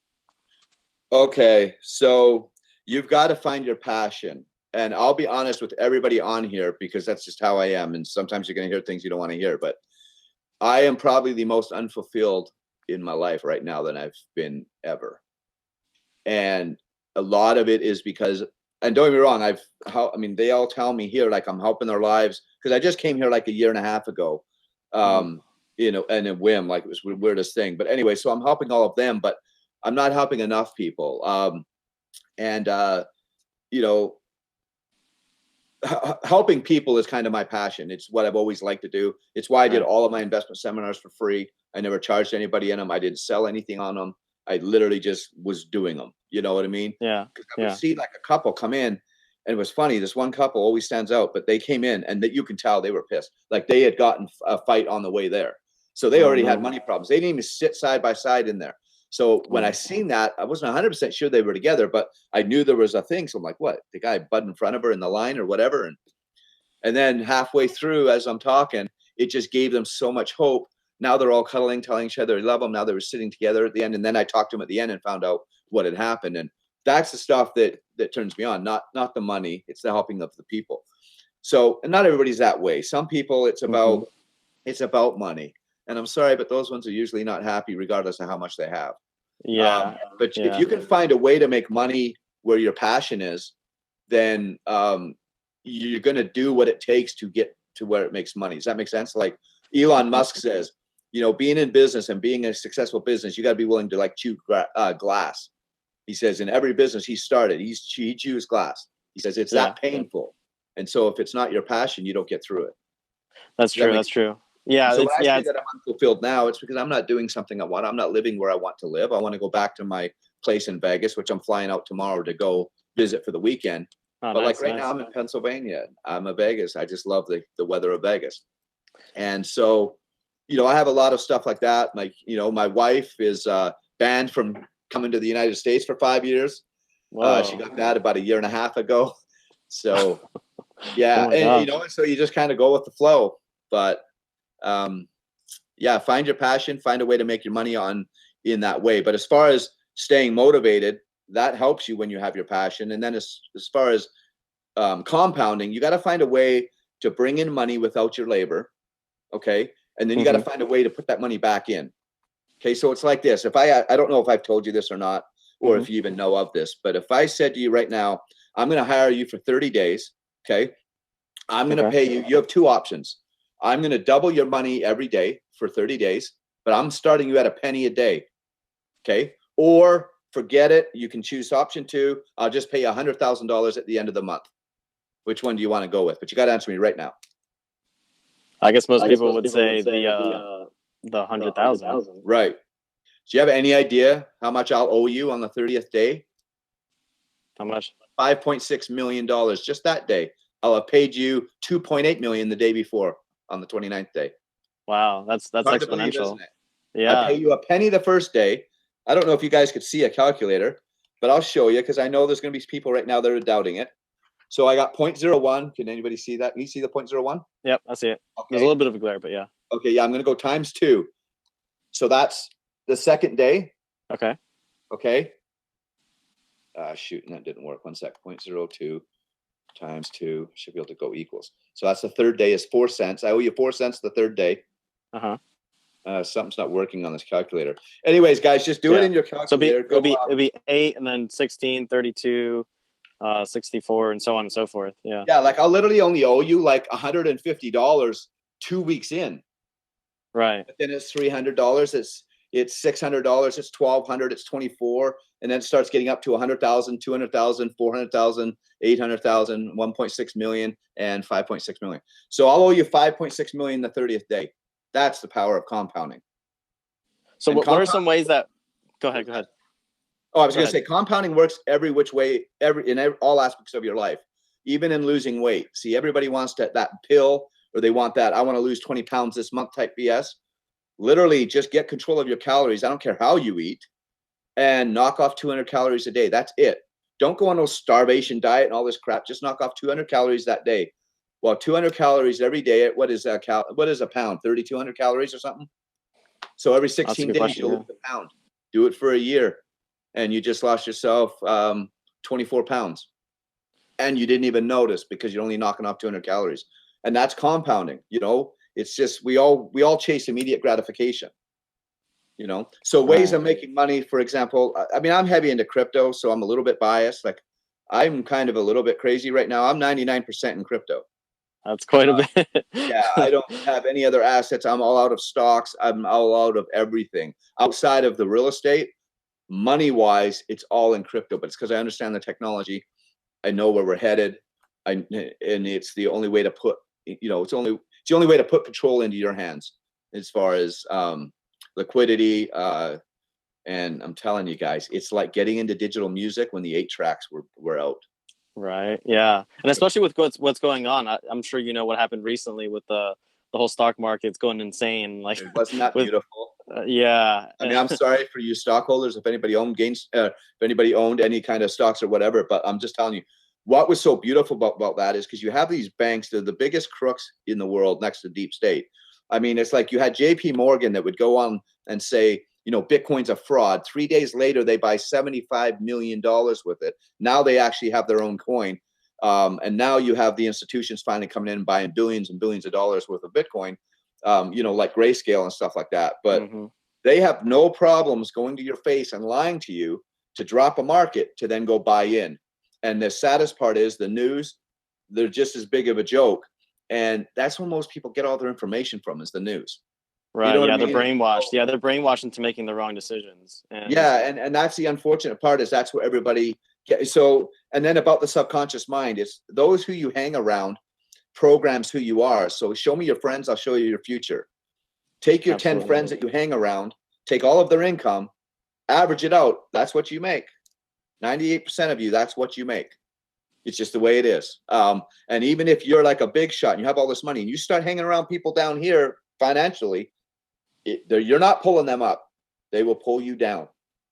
Okay, so you've got to find your passion. And I'll be honest with everybody on here because that's just how I am. And sometimes you're going to hear things you don't want to hear, but I am probably the most unfulfilled in my life right now than I've been ever. And a lot of it is because, and don't get me wrong, I mean, they all tell me here, like I'm helping their lives because I just came here like a year and a half ago, Mm-hmm. you know, and a whim, like it was the weirdest thing. But anyway, so I'm helping all of them, but I'm not helping enough people. And, you know, helping people is kind of my passion. It's what I've always liked to do. It's why I did Right. all of my investment seminars for free. I never charged anybody in them. I didn't sell anything on them. I literally just was doing them. You know what I mean? Yeah. Because I would Yeah. see like a couple come in, and it was funny. This one couple always stands out, but they came in and that you can tell they were pissed. Like they had gotten a fight on the way there. So they Oh already had no. money problems. They didn't even sit side by side in there. So when I Oh. seen that, I wasn't 100% sure they were together, but I knew there was a thing. So I'm like, what? The guy butt in front of her in the line or whatever. And then halfway through, as I'm talking, it just gave them so much hope. Now they're all cuddling, telling each other they love them. Now they were sitting together at the end. And then I talked to them at the end and found out what had happened. And that's the stuff that turns me on, not the money. It's the helping of the people. So, and not everybody's that way. Some people Mm-hmm. it's about money. And I'm sorry, but those ones are usually not happy regardless of how much they have. Yeah. But if Yeah. you can find a way to make money where your passion is, then you're going to do what it takes to get to where it makes money. Does that make sense? Like Elon Musk says, you know, being in business and being a successful business, you got to be willing to like chew glass. He says in every business he started, he chews glass. He says it's Yeah. that painful. And so if it's not your passion, you don't get through it. That's Does that true. make That's sense? true. Yeah. So when It's I yeah. say It's that I'm unfulfilled now, it's because I'm not doing something I want. I'm not living where I want to live. I want to go back to my place in Vegas, which I'm flying out tomorrow to go visit for the weekend. oh But like nice, right now, nice. I'm in Pennsylvania. I'm a Vegas. I just love the weather of Vegas. And so, you know, I have a lot of stuff like that. Like, you know, my wife is banned from coming to the United States for 5 years. She Whoa. got that about a year and a half ago. So Oh yeah, my and you gosh. know, so you just kind of go with the flow. But um, yeah, find your passion, find a way to make your money in that way. But as far as staying motivated, that helps you when you have your passion. And then as far as compounding, you got to find a way to bring in money without your labor. Okay. And then you got to find a way to put that money back in. Okay. So it's like this. If I don't know if I've told you this or not, or if you even know of this, but if I said to you right now, I'm going to hire you for 30 days. Okay. I'm going to pay you. You have two options. I'm going to double your money every day for 30 days, but I'm starting you at a penny a day. Okay. Or forget it. You can choose option 2. I'll just pay you $100,000 at the end of the month. Which one do you want to go with? But you got to answer me right now. I guess most people would say the 100,000. Right. Do you have any idea how much I'll owe you on the 30th day? How much? $5.6 million just that day. I'll have paid you $2.8 million the day before on the 29th day. Wow, that's exponential. Believe, isn't it? Yeah. I pay you a penny the first day. I don't know if you guys could see a calculator, but I'll show you because I know there's going to be people right now that are doubting it. So I got 0.01. Can anybody see that? Can you see the 0.01? Yep, I see it. Okay. There's a little bit of a glare, but yeah. Okay, yeah, I'm going to go times 2. So that's the second day. Okay. Okay. Shoot, and that didn't work. 1 sec. 0.02 times 2. Should be able to go equals. So that's the third day is 4 cents. I owe you 4 cents the third day. Something's not working on this calculator. Anyways, guys, just do it in your calculator. So it'll be 8 and then 16, 32, 64, and so on and so forth. Yeah. Yeah, like I'll literally only owe you like $150 2 weeks in. Right. But then it's $300. It's $600. It's $1,200. It's $24, and then it starts getting up to 100,000, 200,000, 400,000, 800,000, 1.6 million, and 5.6 million. So I'll owe you 5.6 million the 30th day. That's the power of compounding. So what are some ways that? Go ahead. Oh, I was going to say compounding works every which way, all aspects of your life, even in losing weight. See, everybody wants that pill, or they want that I want to lose 20 pounds this month type BS. Literally, just get control of your calories. I don't care how you eat, and knock off 200 calories a day. That's it. Don't go on no starvation diet and all this crap. Just knock off 200 calories that day. Well, 200 calories every day. What is a pound? 3,200 calories or something? So every 16 days, you lose a pound. Do it for a year, and you just lost yourself 24 pounds. And you didn't even notice because you're only knocking off 200 calories. And that's compounding. You know, it's just we all chase immediate gratification. You know, so ways of making money, for example, I mean, I'm heavy into crypto, so I'm a little bit biased. Like, I'm kind of a little bit crazy right now. I'm 99% in crypto. That's quite a bit. Yeah, I don't have any other assets. I'm all out of stocks. I'm all out of everything outside of the real estate. Money wise, it's all in crypto, but it's because I understand the technology. I know where we're headed, and it's the only way to put, it's the only way to put control into your hands as far as liquidity. And I'm telling you guys, it's like getting into digital music when the 8 tracks were out. Right. Yeah. And especially with what's going on, I'm sure you know what happened recently with the whole stock market's going insane. Like, wasn't that beautiful? Yeah. I mean, I'm sorry for you stockholders if anybody owned any kind of stocks or whatever, but I'm just telling you, what was so beautiful about that is because you have these banks, they're the biggest crooks in the world next to deep state. I mean, it's like you had JP Morgan that would go on and say, Bitcoin's a fraud. 3 days later, they buy $75 million with it. Now they actually have their own coin. And now you have the institutions finally coming in and buying billions and billions of dollars worth of Bitcoin, like Grayscale and stuff like that. But they have no problems going to your face and lying to you to drop a market to then go buy in. And the saddest part is the news, they're just as big of a joke. And that's where most people get all their information from, is the news. Right. You know they're brainwashed. Yeah, they're brainwashed into making the wrong decisions. And that's the unfortunate part, is that's where everybody gets. So, and then about the subconscious mind, it's those who you hang around programs who you are. So show me your friends, I'll show you your future. Take your 10 friends that you hang around, take all of their income, average it out. That's what you make. 98% of you, that's what you make. It's just the way it is. And even if you're like a big shot and you have all this money and you start hanging around people down here financially, you're not pulling them up. They will pull you down.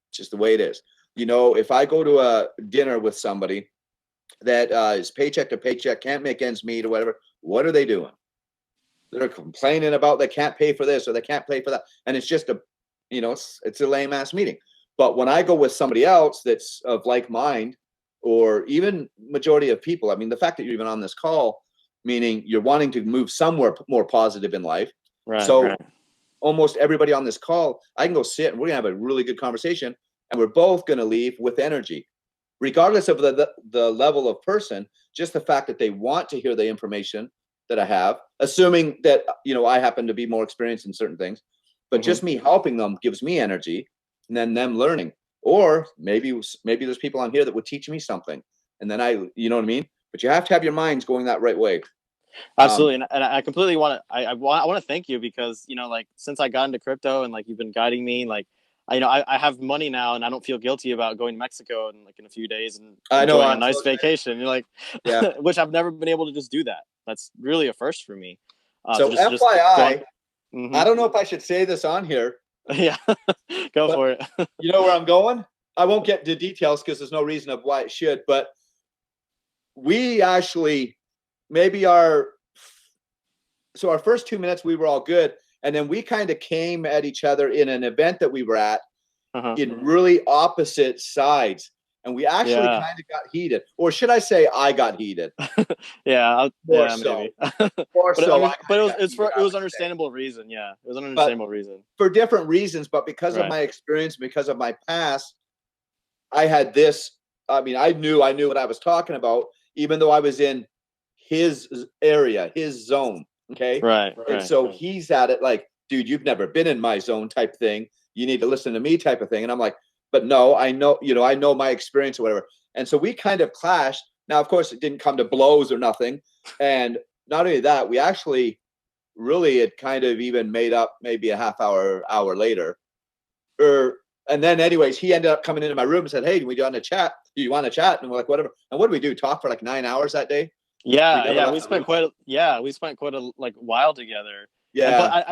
It's just the way it is. If I go to a dinner with somebody that is paycheck to paycheck, can't make ends meet or whatever, what are they doing? They're complaining about they can't pay for this or they can't pay for that. And it's just a, you know, it's a lame ass meeting. But when I go with somebody else that's of like mind, or even majority of people, I mean, the fact that you're even on this call, meaning you're wanting to move somewhere more positive in life. Right. So Right. almost everybody on this call, I can go sit and we're gonna have a really good conversation, and we're both gonna leave with energy, regardless of the level of person. Just the fact that they want to hear the information that I have, assuming that, you know, I happen to be more experienced in certain things, but just me helping them gives me energy, and then them learning. Or maybe there's people on here that would teach me something, and then you know what I mean. But you have to have your minds going that right way. Absolutely, and I completely want to. I want to thank you because, you know, like, since I got into crypto and like you've been guiding me, like, I have money now and I don't feel guilty about going to Mexico and like in a few days and I know, enjoying a I'm nice so excited. vacation. You're like, Yeah. which I've never been able to just do that. That's really a first for me. So Just going. FYI, I Hmm. don't know if I should say this on here, Yeah, go but for it. you know where I'm going? I won't get into details because there's no reason of why it should, but we actually maybe our first 2 minutes we were all good, and then we kind of came at each other in an event that we were at Uh-huh. in really opposite sides, and we actually Yeah, kind of got heated, or should I say I got heated yeah, more yeah, so maybe. But I kind but of got heated, it I was would say, understandable reason. Yeah, it was an but understandable reason. for different reasons. But because of Right. my experience, because of my past, I had this. I mean, I knew what I was talking about, even though I was in his area, his zone. Okay. Right. And Right. so he's at it like, dude, you've never been in my zone type thing. You need to listen to me type of thing. And I'm like, but no, I know, you know, I know my experience or whatever. And so we kind of clashed. Now, of course, it didn't come to blows or nothing. And not only that, we actually really had kind of even made up maybe a hour later. Or and then anyways, he ended up coming into my room and said, hey, do we want to chat? Do you want to chat? And we're like, whatever. And what did we do? Talk for like 9 hours that day? We Yeah, never yeah, left the room. we spent quite a like while together. And Yeah.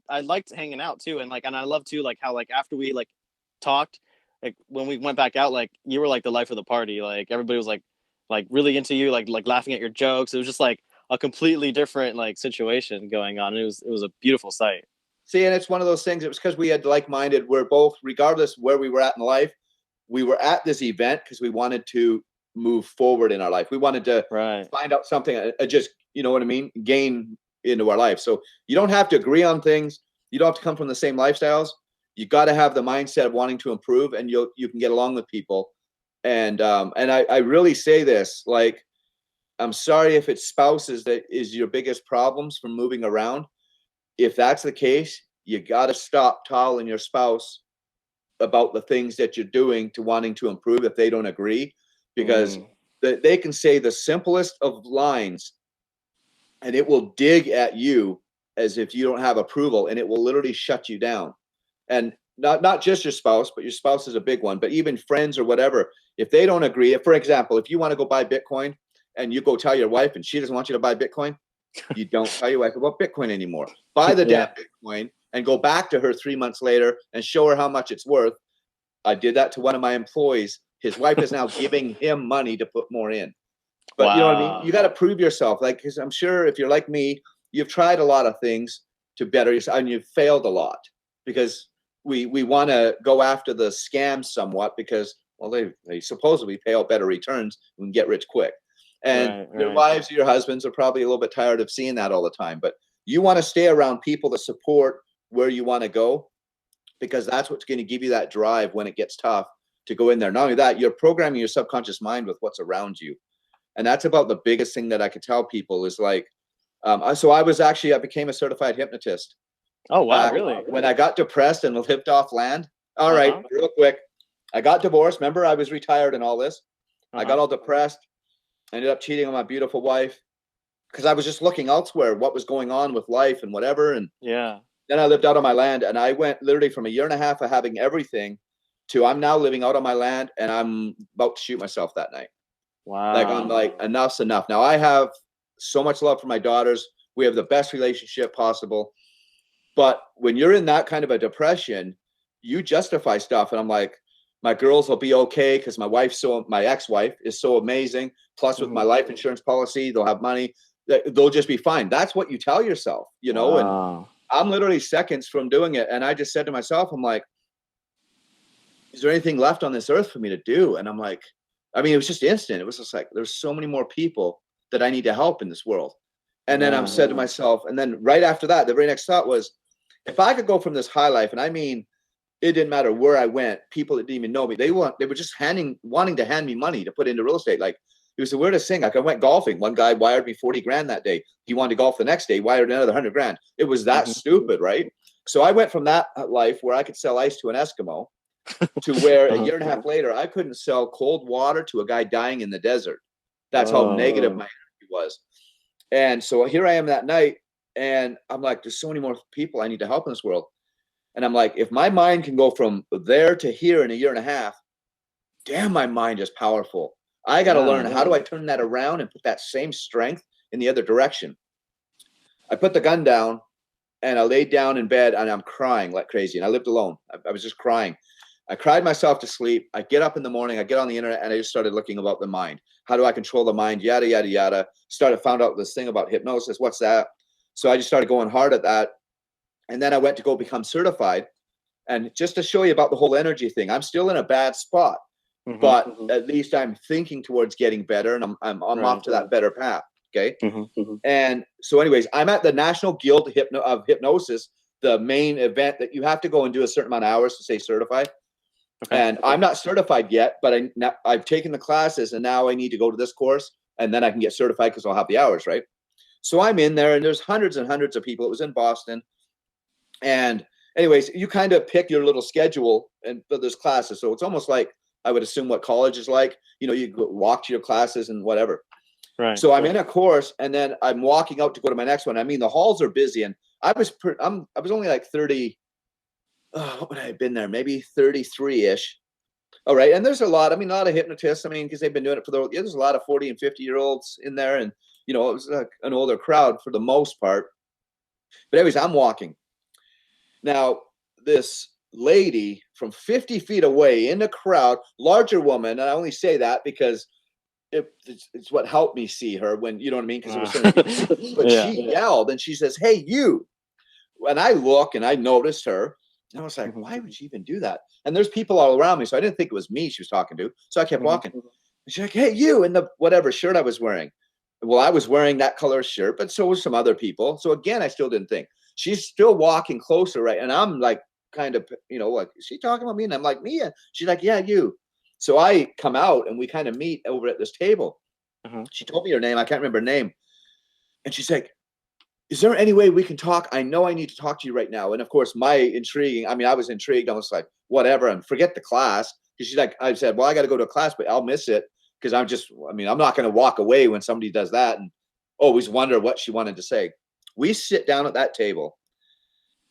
I liked hanging out too, and like, and I love too, like, how like after we like talked, like when we went back out, like you were like the life of the party. Like everybody was like really into you, like laughing at your jokes. It was just like a completely different like situation going on. It was a beautiful sight. See, and it's one of those things. It was because we had like-minded. We're both, regardless where we were at in life, we were at this event because we wanted to move forward in our life. We wanted to Right. find out something, just, you know what I mean, gain into our life. So you don't have to agree on things. You don't have to come from the same lifestyles. You got to have the mindset of wanting to improve, and you can get along with people. And I really say this, like, I'm sorry if it's spouses that is your biggest problems from moving around. If that's the case, you got to stop telling your spouse about the things that you're doing to wanting to improve if they don't agree, because Mm. they can say the simplest of lines and it will dig at you as if you don't have approval, and it will literally shut you down. And not just your spouse, but your spouse is a big one, but even friends or whatever, if they don't agree. For example, if you want to go buy Bitcoin and you go tell your wife and she doesn't want you to buy Bitcoin, you don't tell your wife about Bitcoin anymore. Buy the damn Yeah. Bitcoin and go back to her 3 months later and show her how much it's worth. I did that to one of my employees. His wife is now giving him money to put more in. But you know what I mean? Wow. You got to prove yourself. Like, because I'm sure if you're like me, you've tried a lot of things to better yourself, and you've failed a lot, because we want to go after the scams somewhat, because, well, they supposedly pay out better returns and get rich quick. And Right. your Right. wives or your husbands are probably a little bit tired of seeing that all the time. But you want to stay around people that support where you want to go, because that's what's going to give you that drive when it gets tough to go in there. Not only that, you're programming your subconscious mind with what's around you. And that's about the biggest thing that I could tell people is like, so I became a certified hypnotist. Oh wow, really? When I got depressed and lived off land. All right, Uh-huh. real quick. I got divorced. Remember, I was retired and all this. I Uh-huh. got all depressed. Ended up cheating on my beautiful wife because I was just looking elsewhere, what was going on with life and whatever. And Yeah. then I lived out on my land, and I went literally from a year and a half of having everything to I'm now living out on my land, and I'm about to shoot myself that night. Like, I'm Wow. like, enough's enough. Now I have so much love for my daughters. We have the best relationship possible. But when you're in that kind of a depression, you justify stuff. And I'm like, my girls will be okay because my ex-wife is so amazing. Plus, with my Mhm. life insurance policy, they'll have money. they'll just be fine. That's what you tell yourself, you know. And I'm literally seconds from doing it, and I just said to myself, I'm like, is there anything left on this earth for me to do? And I'm like, I mean, it was just instant. It was just like, there's so many more people that I need to help in this world. And then I'm said to myself, and then right after that, the very next thought was, if I could go from this high life, and I mean, it didn't matter where I went, people that didn't even know me, they were just wanting to hand me money to put into real estate. Like, it was the weirdest thing. Like, I went golfing. One guy wired me 40 grand that day. He wanted to golf the next day, wired another 100 grand. It was that stupid, right? So I went from that life where I could sell ice to an Eskimo to where a year and a half later, I couldn't sell cold water to a guy dying in the desert. That's how negative my energy was. And so here I am that night, and I'm like, there's so many more people I need to help in this world. And I'm like, if my mind can go from there to here in a year and a half, damn, my mind is powerful. I got to learn, how do I turn that around and put that same strength in the other direction? I put the gun down, and I laid down in bed, and I'm crying like crazy. And I lived alone. I was just crying. I cried myself to sleep. I get up in the morning, I get on the internet, and I just started looking about the mind. How do I control the mind? Yada, yada, yada. Found out this thing about hypnosis. What's that? So I just started going hard at that. And then I went to go become certified. And just to show you about the whole energy thing, I'm still in a bad spot, but at least I'm thinking towards getting better, and I'm off to that better path. Okay. And so anyways, I'm at the National Guild of Hypnosis, the main event that you have to go and do a certain amount of hours to stay certified. And I'm not certified yet, but I've taken the classes, and now I need to go to this course, and then I can get certified because I'll have the hours, right? So I'm in there, and there's hundreds and hundreds of people. It was in Boston. And anyways, you kind of pick your little schedule and for those classes. So it's almost like, I would assume, what college is like. You know, you go walk to your classes and whatever. Right. So I'm in a course, and then I'm walking out to go to my next one. I mean, the halls are busy, and I was only like 30. What would I have been there? Maybe 33-ish. All right. And there's a lot of hypnotists. I mean, because they've been doing it there's a lot of 40 and 50-year-olds in there. And, you know, it was like an older crowd for the most part. But anyways, I'm walking. Now, this lady from 50 feet away in the crowd, larger woman, and I only say that because it's what helped me see her when, you know what I mean? Because it was so many, but she yelled, and she says, "Hey, you." And I look, and I noticed her. And I was like, why would she even do that? And there's people all around me, so I didn't think it was me she was talking to. So I kept walking. And she's like, "Hey, you," in the whatever shirt I was wearing. Well, I was wearing that color shirt, but so was some other people. So again, I still didn't think. She's still walking closer, right? And I'm like, kind of, you know, like, is she talking about me? And I'm like, "Me?" And she's like, "Yeah, you." So I come out, and we kind of meet over at this table. She told me her name. I can't remember her name. And she's like, "Is there any way we can talk? I know I need to talk to you right now." And of course, I was intrigued. I was like, whatever, and forget the class. Because she's like, I said, "Well, I got to go to a class, but I'll miss it because I'm not going to walk away when somebody does that." And always wonder what she wanted to say. We sit down at that table,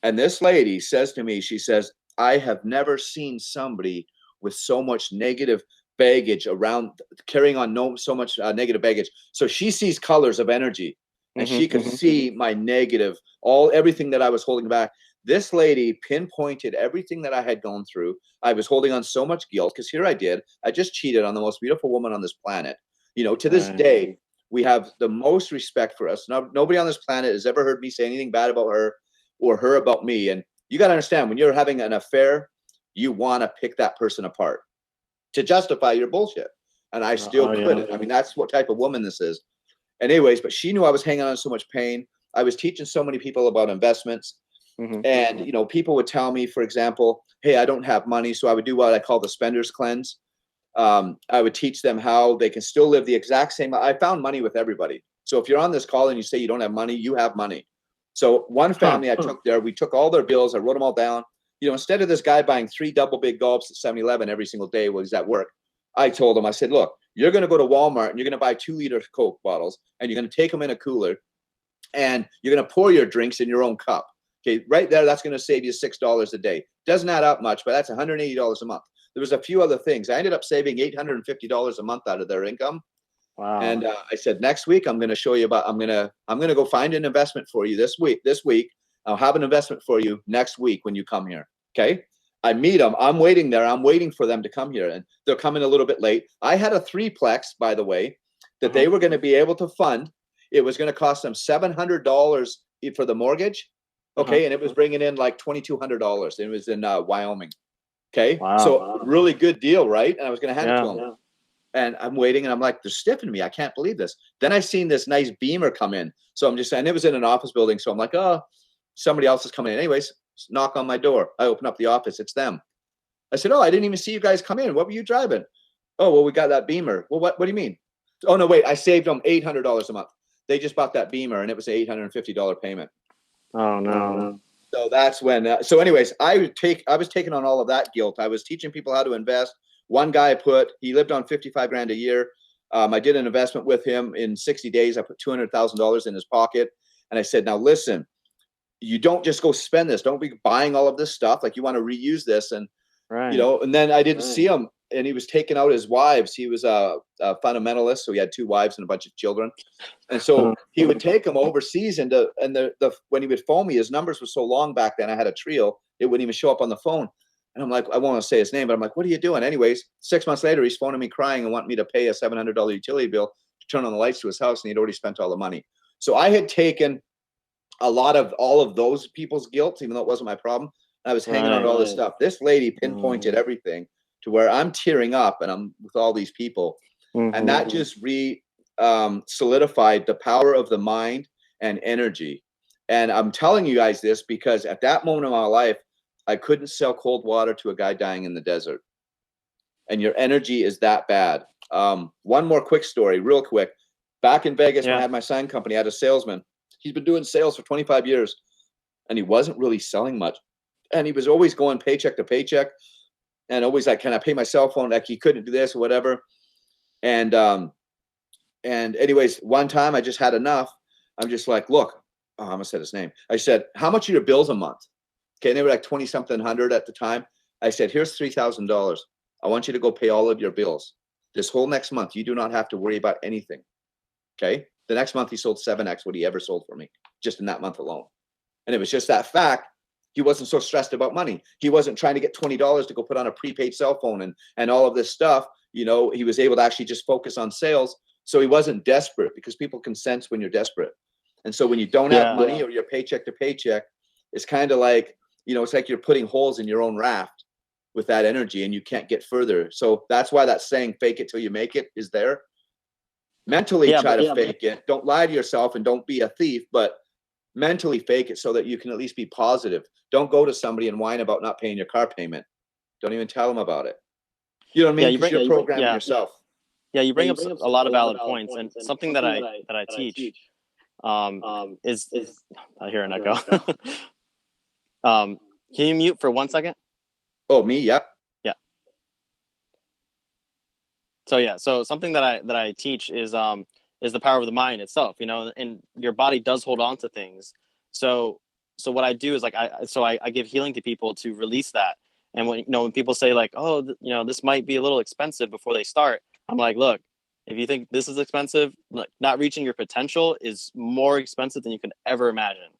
and this lady says to me, she says, "I have never seen somebody with so much negative baggage around, carrying on so much negative baggage." So she sees colors of energy. And she could see my negative, everything that I was holding back. This lady pinpointed everything that I had gone through. I was holding on so much guilt because here I just cheated on the most beautiful woman on this planet. You know, to this day, we have the most respect for us. Nobody on this planet has ever heard me say anything bad about her or her about me. And you got to understand, when you're having an affair, you want to pick that person apart to justify your bullshit. And I still couldn't. Yeah. I mean, that's what type of woman this is. Anyways, but she knew I was hanging on to so much pain. I was teaching so many people about investments. And, you know, people would tell me, for example, "Hey, I don't have money." So I would do what I call the spender's cleanse. I would teach them how they can still live the exact same. I found money with everybody. So if you're on this call and you say you don't have money, you have money. So one family I took there, we took all their bills. I wrote them all down. You know, instead of this guy buying 3 double big gulps at 7-Eleven every single day while he's at work, I told him, I said, "Look, you're going to go to Walmart and you're going to buy 2-liter Coke bottles, and you're going to take them in a cooler, and you're going to pour your drinks in your own cup." Okay, right there, that's going to save you $6 a day. Doesn't add up much, but that's $180 a month. There was a few other things. I ended up saving $850 a month out of their income. Wow. And I said, "Next week, I'm going to show you about. I'm going to go find an investment for you this week. I'll have an investment for you next week when you come here." Okay. I meet them. I'm waiting there. I'm waiting for them to come here, and they're coming a little bit late. I had a 3-plex, by the way, that they were going to be able to fund it was going to cost them $700 for the mortgage. Okay. And it was bringing in like $2,200. It was in Wyoming. Okay. Wow. So really good deal, right? And I was going to hand it to him. Yeah. And I'm waiting and I'm like, they're stiffing me. I can't believe this. Then I seen this nice Beamer come in. So I'm just saying, it was in an office building. So I'm like, oh, somebody else is coming in. Anyways, knock on my door. I open up the office. It's them. I said, oh, I didn't even see you guys come in. What were you driving? Oh, well, we got that Beamer. Well, what do you mean? Oh, no, wait, I saved them $800 a month. They just bought that Beamer and it was an $850 payment. Oh, no. So that's when, so anyways, I was taking on all of that guilt. I was teaching people how to invest. One guy he lived on 55 grand a year. I did an investment with him in 60 days. I put $200,000 in his pocket. And I said, now listen, you don't just go spend this. Don't be buying all of this stuff. Like, you want to reuse this. And, Right. you know, and then I didn't see him, and he was taking out his wives. He was a fundamentalist. So he had 2 wives and a bunch of children. And so he would take them overseas when he would phone me, his numbers were so long back then. I had a trio. It wouldn't even show up on the phone. And I'm like, I won't say his name, but I'm like, what are you doing? Anyways, 6 months later, he's phoning me crying and wanting me to pay a $700 utility bill to turn on the lights to his house. And he'd already spent all the money. So I had taken a lot of all of those people's guilt, even though it wasn't my problem. I was hanging on all this stuff. This lady pinpointed everything to where I'm tearing up and I'm with all these people. And that just solidified the power of the mind and energy. And I'm telling you guys this because at that moment in my life, I couldn't sell cold water to a guy dying in the desert. And your energy is that bad. One more quick story, real quick. Back in Vegas, when I had my sign company, I had a salesman. He's been doing sales for 25 years and he wasn't really selling much. And he was always going paycheck to paycheck and always like, can I pay my cell phone? Like, he couldn't do this or whatever. And anyways, one time I just had enough. I'm just like, look, I'm gonna say his name. I said, how much are your bills a month? Okay. And they were like 20 something hundred at the time. I said, here's $3,000. I want you to go pay all of your bills. This whole next month, you do not have to worry about anything. Okay. The next month he sold 7x what he ever sold for me, just in that month alone. And it was just that fact. He wasn't so stressed about money. He wasn't trying to get $20 to go put on a prepaid cell phone and all of this stuff. You know, he was able to actually just focus on sales. So he wasn't desperate, because people can sense when you're desperate. And so when you don't have money or you're paycheck to paycheck, it's kind of like, you know, it's like you're putting holes in your own raft with that energy and you can't get further. So that's why that saying, fake it till you make it, is there. Mentally try to fake it. Don't lie to yourself and don't be a thief, but mentally fake it so that you can at least be positive. Don't go to somebody and whine about not paying your car payment. Don't even tell them about it. You know what I mean? Because you're programming yourself. Yeah, you bring up a lot of valid points, and something that I teach is I hear an echo. Can you mute for 1 second? Oh, me? Yep. Yeah. So something that I teach is the power of the mind itself, you know, and your body does hold on to things. So what I do is like I give healing to people to release that. And when people say like, oh, this might be a little expensive before they start, I'm like, look, if you think this is expensive, like, not reaching your potential is more expensive than you can ever imagine.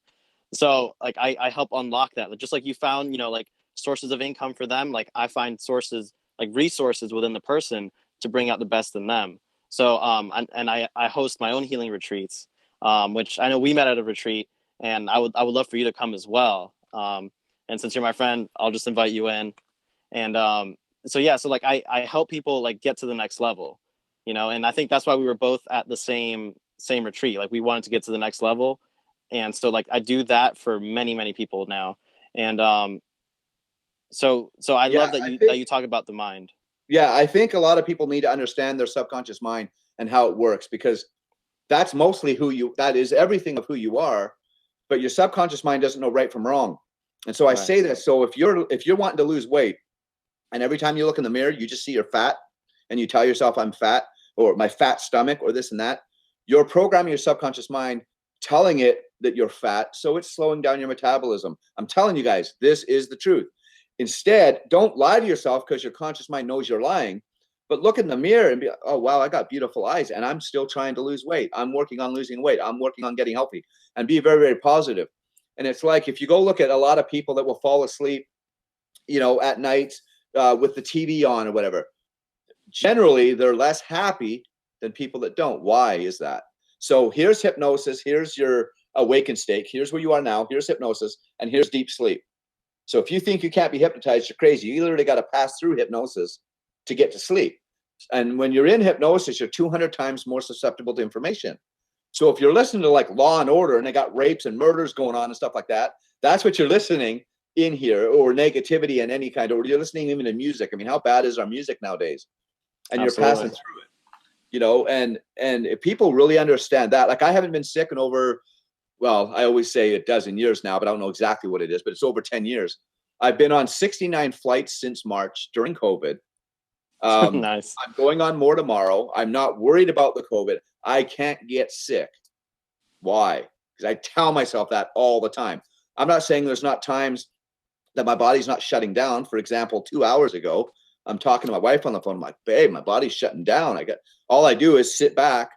So like I help unlock that. Just like you found, like sources of income for them, like I find sources, like resources within the person to bring out the best in them. So I host my own healing retreats, which I know we met at a retreat, and I would love for you to come as well. And since you're my friend, I'll just invite you in. And so like I help people like get to the next level, and I think that's why we were both at the same retreat. Like we wanted to get to the next level. And so like I do that for many, many people now. And so I love that you talk about the mind. Yeah, I think a lot of people need to understand their subconscious mind and how it works, because that's mostly that is everything of who you are, but your subconscious mind doesn't know right from wrong. And so I say this. So if you're wanting to lose weight, and every time you look in the mirror, you just see you're fat and you tell yourself I'm fat, or my fat stomach, or this and that, you're programming your subconscious mind, telling it that you're fat. So it's slowing down your metabolism. I'm telling you guys, this is the truth. Instead, don't lie to yourself, because your conscious mind knows you're lying, but look in the mirror and be, oh, wow, I got beautiful eyes and I'm still trying to lose weight. I'm working on losing weight. I'm working on getting healthy, and be very, very positive. And it's like, if you go look at a lot of people that will fall asleep, at night with the TV on or whatever, generally they're less happy than people that don't. Why is that? So here's hypnosis. Here's your awakened state. Here's where you are now. Here's hypnosis. And here's deep sleep. So if you think you can't be hypnotized, you're crazy. You literally got to pass through hypnosis to get to sleep. And when you're in hypnosis, you're 200 times more susceptible to information. So if you're listening to like Law and Order and they got rapes and murders going on and stuff like that, that's what you're listening in here, or negativity and any kind, or you're listening even to music. I mean, how bad is our music nowadays? And Absolutely. You're passing through it, you know, and if people really understand that, like I haven't been sick in over, well, I always say a dozen years now, but I don't know exactly what it is, but it's over 10 years. I've been on 69 flights since March during COVID. Nice. I'm going on more tomorrow. I'm not worried about the COVID. I can't get sick. Why? Because I tell myself that all the time. I'm not saying there's not times that my body's not shutting down. For example, 2 hours ago, I'm talking to my wife on the phone. I'm like, babe, my body's shutting down. All I do is sit back,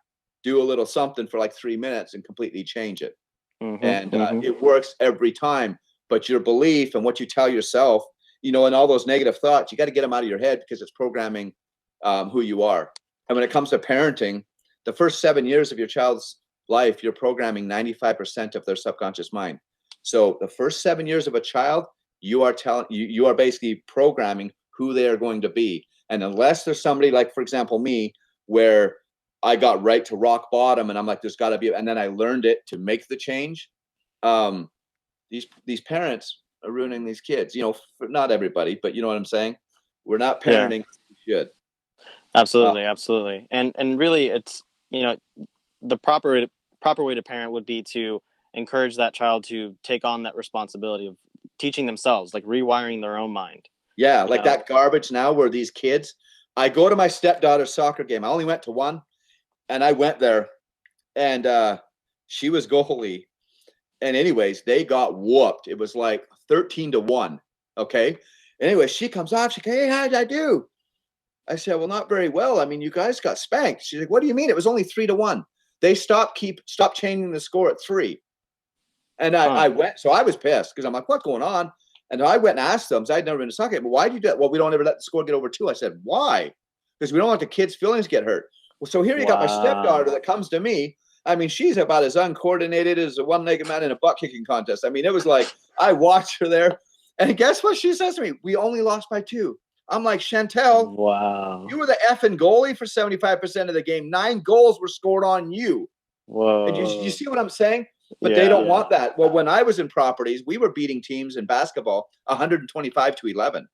do a little something for like 3 minutes and completely change it. And it works every time. But your belief and what you tell yourself, you know, and all those negative thoughts, you got to get them out of your head because it's programming who you are. And when it comes to parenting, the first 7 years of your child's life, you're programming 95% of their subconscious mind. So the first 7 years of a child, you are basically programming who they are going to be. And unless there's somebody like, for example, me, where I got right to rock bottom and I'm like, there's got to be, and then I learned it to make the change. These parents are ruining these kids, you know, for not everybody, but you know what I'm saying? We're not parenting as we should. Absolutely. Absolutely. And really it's, you know, the proper way to parent would be to encourage that child to take on that responsibility of teaching themselves, like rewiring their own mind. Yeah. Like that garbage now where these kids, I go to my stepdaughter's soccer game. I only went to one and I went there and she was goalie. And anyways, they got whooped. It was like 13-1. Okay. Anyway, she comes off. She's like, hey, how did I do? I said, well, not very well. I mean, you guys got spanked. She's like, what do you mean? It was only 3-1. They stopped changing the score at 3. And I went, so I was pissed because I'm like, what's going on? And I went and asked them, because I'd never been to soccer, but why do you do that? Well, we don't ever let the score get over 2. I said, why? Because we don't want the kids' feelings get hurt. Well, so here you got my stepdaughter that comes to me. I mean, she's about as uncoordinated as a one-legged man in a butt kicking contest. I mean, it was like, I watched her there. And guess what she says to me? We only lost by 2. I'm like, Chantel, wow, you were the effing goalie for 75% of the game. 9 goals were scored on you. Whoa. And you see what I'm saying? But they don't want that. Well, when I was in properties, we were beating teams in basketball 125-11.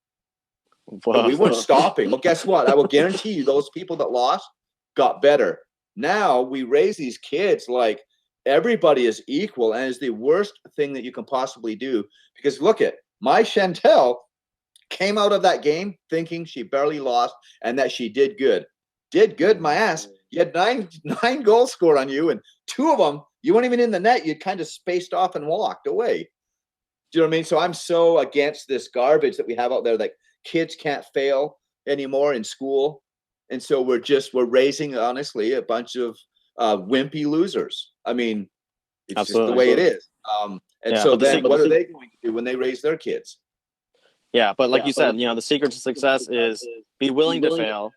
But we weren't stopping. Well, guess what? I will guarantee you those people that lost got better. Now we raise these kids like everybody is equal, and it's the worst thing that you can possibly do. Because look at my Chantel came out of that game thinking she barely lost and that she did good. Did good, my ass. You had nine goals scored on you, and 2 of them, you weren't even in the net. You'd kind of spaced off and walked away. Do you know what I mean? So I'm so against this garbage that we have out there that kids can't fail anymore in school. And so we're raising, honestly, a bunch of wimpy losers. I mean, it's Absolutely. Just the way it is. So then what are they going to do when they raise their kids? Yeah, but like you said, you know, the secret to success is be willing to fail,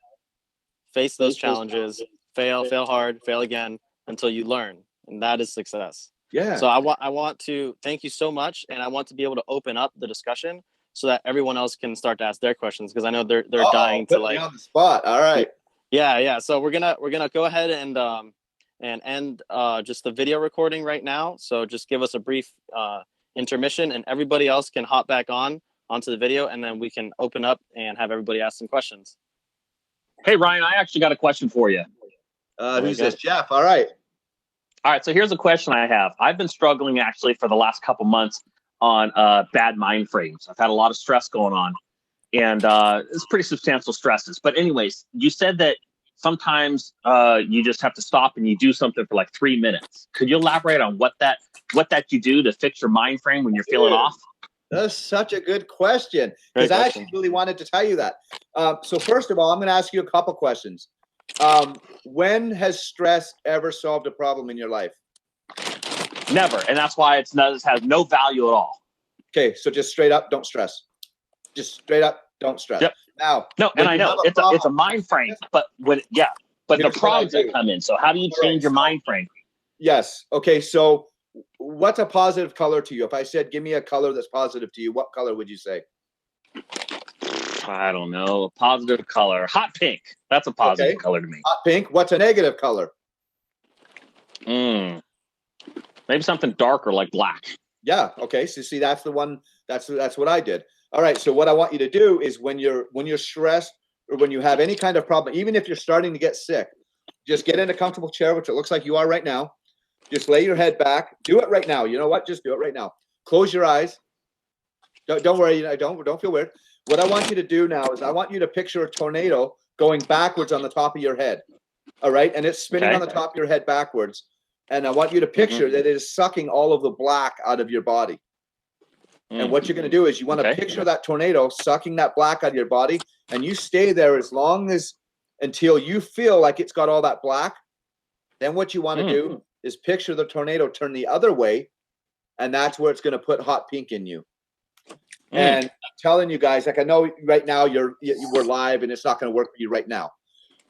face those challenges, fail hard, fail again until you learn. And that is success. Yeah. So I want to thank you so much. And I want to be able to open up the discussion so that everyone else can start to ask their questions, because I know they're dying to like on the spot. All right. Yeah. So we're gonna go ahead and end just the video recording right now. So just give us a brief intermission, and everybody else can hop back onto the video, and then we can open up and have everybody ask some questions. Hey Ryan, I actually got a question for you. Who's this? Jeff. All right. So here's a question I have. I've been struggling actually for the last couple months on bad mind frames. I've had a lot of stress going on, and it's pretty substantial stresses. But anyways, you said that sometimes you just have to stop and you do something for like 3 minutes. Could you elaborate on what that you do to fix your mind frame when you're feeling off? That's such a good question, because I actually really wanted to tell you that. So first of all, I'm going to ask you a couple questions. When has stress ever solved a problem in your life? Never. And that's why it has no value at all. Okay. So just straight up, don't stress. Just straight up, don't stress. Yep. Now, no, and I know it's a mind frame, but the problems that come in. So how do you change your mind frame? Yes. Okay. So what's a positive color to you? If I said, give me a color that's positive to you, what color would you say? I don't know. A positive color. Hot pink. That's a positive color to me. Hot pink. What's a negative color? Maybe something darker like black. Yeah. Okay. So see, that's the one. That's what I did. All right. So what I want you to do is when you're stressed or when you have any kind of problem, even if you're starting to get sick, just get in a comfortable chair, which it looks like you are right now. Just lay your head back. Do it right now. You know what? Just do it right now. Close your eyes. Don't worry. Don't feel weird. What I want you to do now is I want you to picture a tornado going backwards on the top of your head. All right. And it's spinning on the top of your head backwards. And I want you to picture that it is sucking all of the black out of your body. And what you're going to do is you want to picture that tornado sucking that black out of your body. And you stay there until you feel like it's got all that black. Then what you want to do is picture the tornado turn the other way. And that's where it's going to put hot pink in you. And I'm telling you guys, like I know right now we're live and it's not going to work for you right now.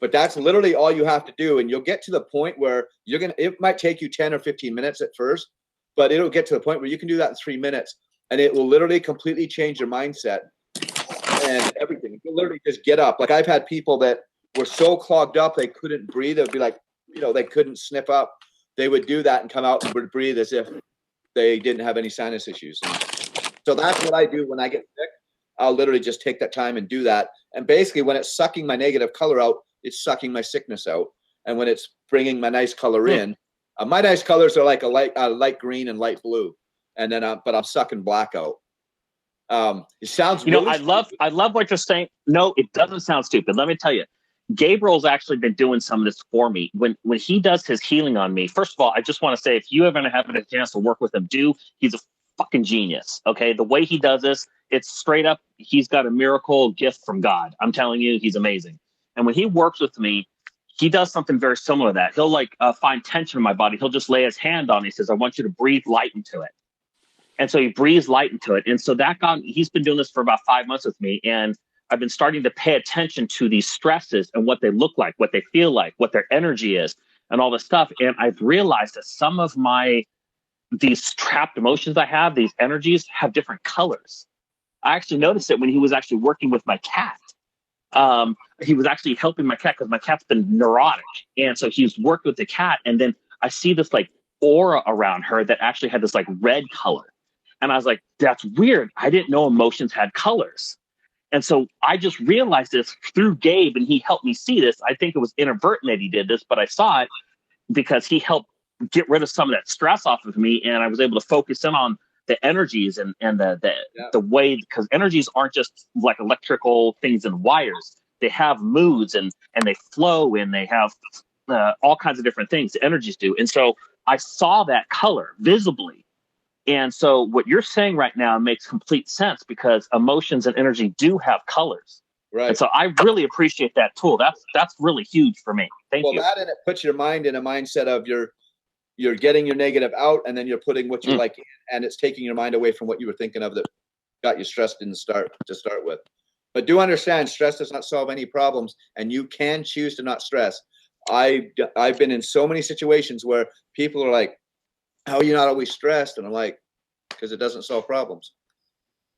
But that's literally all you have to do. And you'll get to the point where it might take you 10 or 15 minutes at first, but it'll get to the point where you can do that in 3 minutes. And it will literally completely change your mindset and everything. You'll literally just get up. Like I've had people that were so clogged up, they couldn't breathe. It would be like, they couldn't sniff up. They would do that and come out and would breathe as if they didn't have any sinus issues. So that's what I do when I get sick. I'll literally just take that time and do that. And basically when it's sucking my negative color out, it's sucking my sickness out. And when it's bringing my nice color in, my nice colors are like a light green and light blue. And then, but I'm sucking black out. It sounds really I love what you're saying. No, it doesn't sound stupid. Let me tell you, Gabriel's actually been doing some of this for me. When he does his healing on me, first of all, I just want to say, if you ever have a chance to work with him, he's a fucking genius. Okay. The way he does this, it's straight up. He's got a miracle gift from God. I'm telling you, he's amazing. And when he works with me, he does something very similar to that. He'll find tension in my body. He'll just lay his hand on it. He says, I want you to breathe light into it. And so he breathes light into it. And so he's been doing this for about 5 months with me. And I've been starting to pay attention to these stresses and what they look like, what they feel like, what their energy is, and all this stuff. And I've realized that some of these trapped emotions I have, these energies, have different colors. I actually noticed it when he was actually working with my cat. He was actually helping my cat because my cat's been neurotic. And so he was working with the cat. And then I see this like aura around her that actually had this like red color. And I was like, that's weird. I didn't know emotions had colors. And so I just realized this through Gabe, and he helped me see this. I think it was inadvertent that he did this, but I saw it because he helped get rid of some of that stress off of me. And I was able to focus in on the energies and the way, because energies aren't just like electrical things and wires. They have moods and they flow, and they have all kinds of different things the energies do. And so I saw that color visibly. And so what you're saying right now makes complete sense, because emotions and energy do have colors. Right. And so I really appreciate that tool. That's really huge for me. Thank you. Well, that, and it puts your mind in a mindset of you're getting your negative out, and then you're putting what you like in, and it's taking your mind away from what you were thinking of that got you stressed to start with. But do understand, stress does not solve any problems, and you can choose to not stress. I've been in so many situations where people are like, how are you not always stressed? And I'm like, because it doesn't solve problems.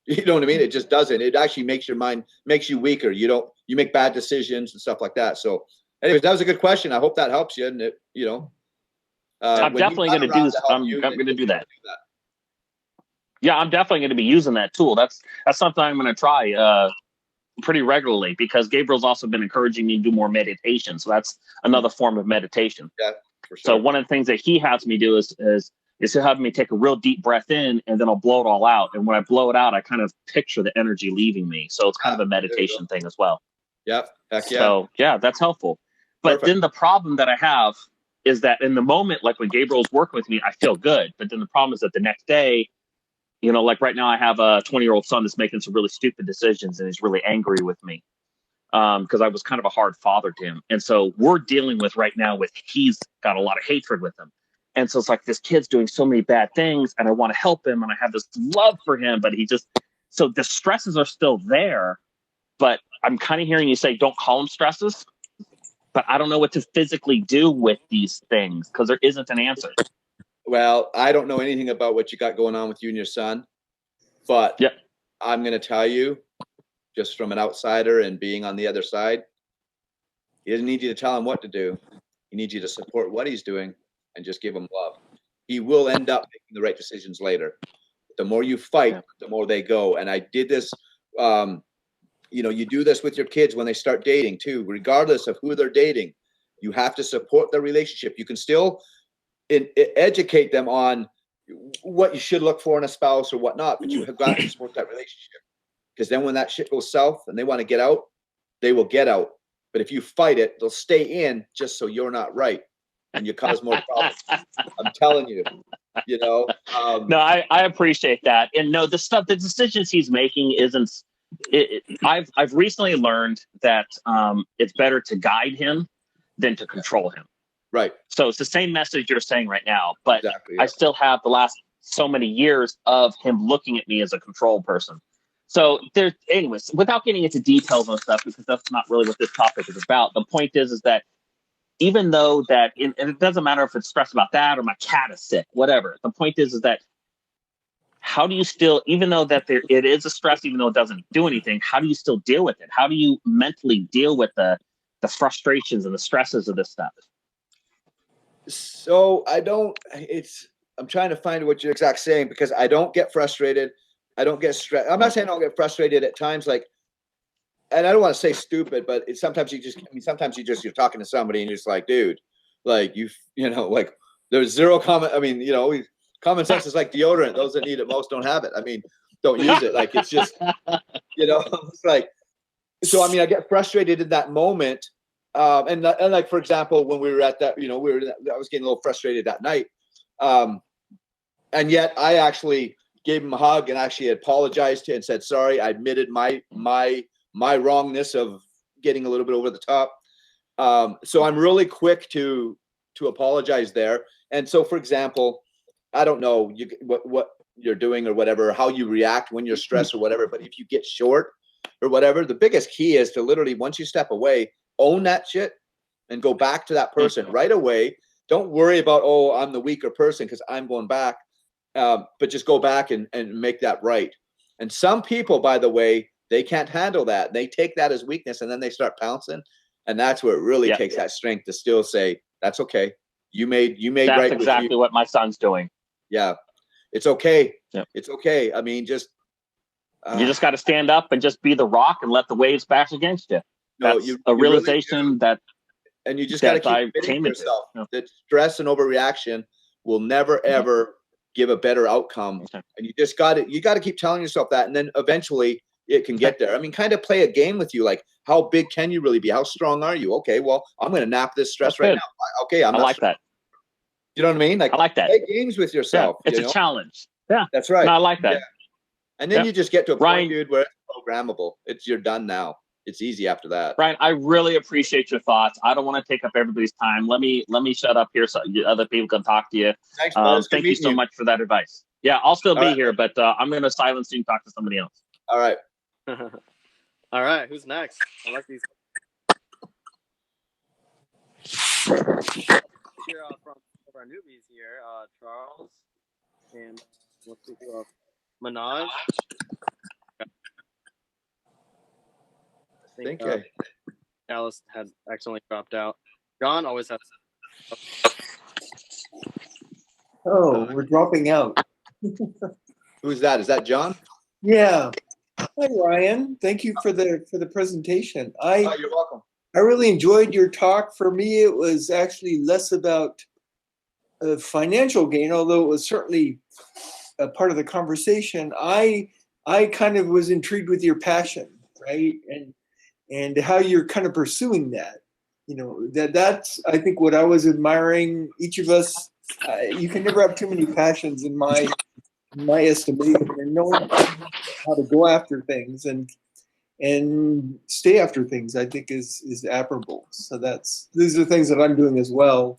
You know what I mean? It just doesn't. It actually makes your mind, makes you weaker. You make bad decisions and stuff like that. So anyways, that was a good question. I hope that helps you. And I'm definitely going to do this. I'm going to do that. Yeah, I'm definitely going to be using that tool. That's something I'm going to try pretty regularly, because Gabriel's also been encouraging me to do more meditation. So that's another form of meditation. Yeah, for sure. So one of the things that he has me do is he'll have me take a real deep breath in, and then I'll blow it all out. And when I blow it out, I kind of picture the energy leaving me. So it's kind of a meditation thing as well. Yep. Heck yeah. So yeah, that's helpful. But then the problem that I have is that in the moment, like when Gabriel's working with me, I feel good. But then the problem is that the next day, like right now I have a 20-year-old son that's making some really stupid decisions, and he's really angry with me because I was kind of a hard father to him. And so we're dealing with right now he's got a lot of hatred with him. And so it's like, this kid's doing so many bad things, and I want to help him, and I have this love for him, but so the stresses are still there. But I'm kind of hearing you say, don't call them stresses. but I don't know what to physically do with these things because there isn't an answer. Well, I don't know anything about what you got going on with you and your son, but I'm going to tell you, just from an outsider and being on the other side, he doesn't need you to tell him what to do. He needs you to support what he's doing and just give him love. He will end up making the right decisions later. The more you fight, the more they go. And I did this, you know, you do this with your kids when they start dating too, regardless of who they're dating. You have to support their relationship. You can still educate them on what you should look for in a spouse or whatnot, but you have got to support that relationship. Because then when that shit goes south and they want to get out, they will get out. But if you fight it, they'll stay in just so you're not right and you cause more problems. I'm telling you, you know. No, I appreciate that. And no, the decisions he's making isn't. I've recently learned that it's better to guide him than to control him. Right. So it's the same message you're saying right now, but exactly, I still have the last so many years of him looking at me as a control person. So there's, anyways, without getting into details on stuff, because that's not really what this topic is about. The point is that even though that, and it doesn't matter if it's stressed about that or my cat is sick, whatever. The point is that how do you still, even though that it is a stress, even though it doesn't do anything, how do you still deal with it? How do you mentally deal with the frustrations and the stresses of this stuff? So I'm trying to find what you're exactly saying, because I don't get frustrated. I don't get stressed. I'm not saying I don't get frustrated at times, like, and I don't want to say stupid, but sometimes you're talking to somebody and you're just like, dude, like you know, like there's zero comment. I mean, you know, common sense is like deodorant. Those that need it most don't have it. I mean, don't use it. Like, it's just, you know, it's like, so, I mean, I get frustrated in that moment. And like, for example, when we were at that, you know, I was getting a little frustrated that night. And yet I actually gave him a hug and actually apologized to him and said, sorry, I admitted my wrongness of getting a little bit over the top. So I'm really quick to apologize there. And so, for example, I don't know what you're doing or whatever, how you react when you're stressed or whatever, but if you get short or whatever, the biggest key is to literally, once you step away, own that shit and go back to that person right away. Don't worry about, oh, I'm the weaker person because I'm going back. But just go back and make that right. And some people, by the way, they can't handle that. They take that as weakness and then they start pouncing. And that's where it really takes that strength to still say, that's okay. You made that's right. That's exactly what my son's doing. Yeah. It's okay. Yeah. It's okay. I mean, just you just got to stand up and just be the rock and let the waves bash against you. That's you realization really that, and you just got to keep committing to yourself that stress and overreaction will never ever give a better outcome. And you just got to keep telling yourself that, and then eventually it can get there. I mean, kind of play a game with you, like, how big can you really be? How strong are you? Okay, well, I'm going to nap this stress right now. Okay, I like that. You know what I mean? Like, I like that. Play games with yourself. Yeah, it's a challenge. Yeah, that's right. No, I like that. Yeah. And then you just get to a point, dude, where it's programmable. You're done now. It's easy after that. Ryan, I really appreciate your thoughts. I don't want to take up everybody's time. Let me shut up here so other people can talk to you. Thanks, thank you so much for that advice. Yeah, I'll still be here, but I'm going to silence you and talk to somebody else. All right. All right. Who's next? I like these. Here from our newbies here, Charles and let's see who else. Minaj. I think Alice had accidentally dropped out. John always has. Oh, we're dropping out. Who's that? Is that John? Yeah. Hi, Ryan. Thank you for the presentation. You're welcome. I really enjoyed your talk. For me, it was actually less about financial gain, although it was certainly a part of the conversation. I kind of was intrigued with your passion, right? And how you're kind of pursuing that. You know, that's, I think, what I was admiring. Each of us, you can never have too many passions in my estimation, and knowing how to go after things and stay after things, I think is admirable. So these are things that I'm doing as well.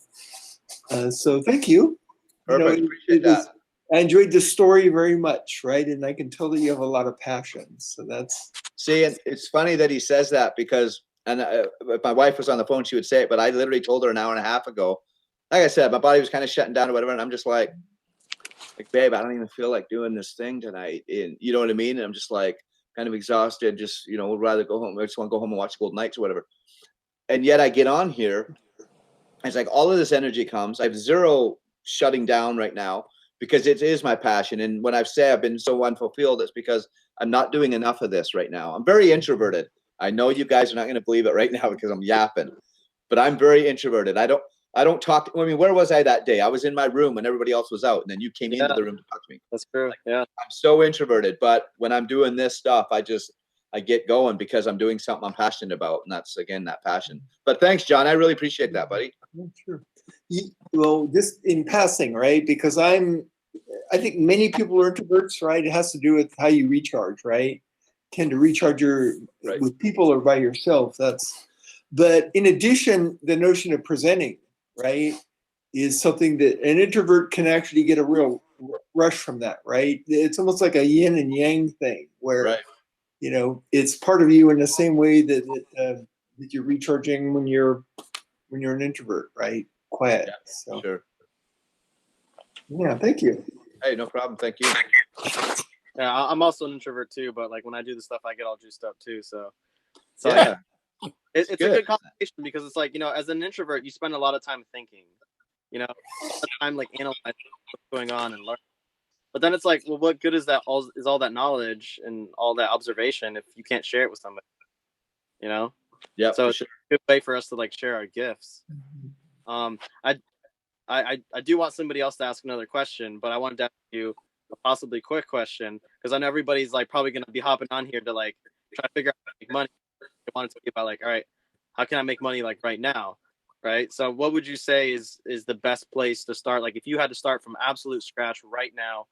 So thank you. Perfect. Appreciate that. I enjoyed the story very much, right? And I can tell that you have a lot of passion. So that's. See, and it's funny that he says that, because And if my wife was on the phone, she would say it, but I literally told her an hour and a half ago. Like I said, my body was kind of shutting down or whatever. And I'm just like, babe, I don't even feel like doing this thing tonight. And you know what I mean? And I'm just like kind of exhausted. Just, you know, would rather go home. I just want to go home and watch Golden Knights or whatever. And yet I get on here. It's like all of this energy comes. I have zero shutting down right now because it is my passion. And when I've said I've been so unfulfilled, it's because I'm not doing enough of this right now. I'm very introverted. I know you guys are not going to believe it right now because I'm yapping, but I'm very introverted. I don't talk. I mean, where was I that day? I was in my room when everybody else was out, and then you came into the room to talk to me. That's true. Yeah. I'm so introverted, but when I'm doing this stuff, I get going because I'm doing something I'm passionate about. And that's, again, that passion. But thanks, John. I really appreciate that, buddy. Sure. Well, just in passing, right? Because I think many people are introverts, right? It has to do with how you recharge, right? Tend to recharge with people or by yourself. But in addition, the notion of presenting, right, is something that an introvert can actually get a real rush from that, right? It's almost like a yin and yang thing where, you know, it's part of you in the same way that you're recharging when you're an introvert, right? Quiet. Yeah, so. Sure. Yeah, thank you. Hey, no problem. Thank you. Yeah, I'm also an introvert too, but like when I do the stuff, I get all juiced up too. So yeah, it's a good conversation because it's like, you know, as an introvert, you spend a lot of time thinking, you know, a lot of time like analyzing what's going on and learning. But then it's like, well, what good is that? All that knowledge and all that observation if you can't share it with somebody, you know? Yeah. So it's a good way for us to like share our gifts. I do want somebody else to ask another question, but I wanted to ask you a possibly quick question because I know everybody's like probably going to be hopping on here to like try to figure out how to make money. They want to talk about like, all right, how can I make money like right now? Right. So what would you say is the best place to start? Like if you had to start from absolute scratch right now,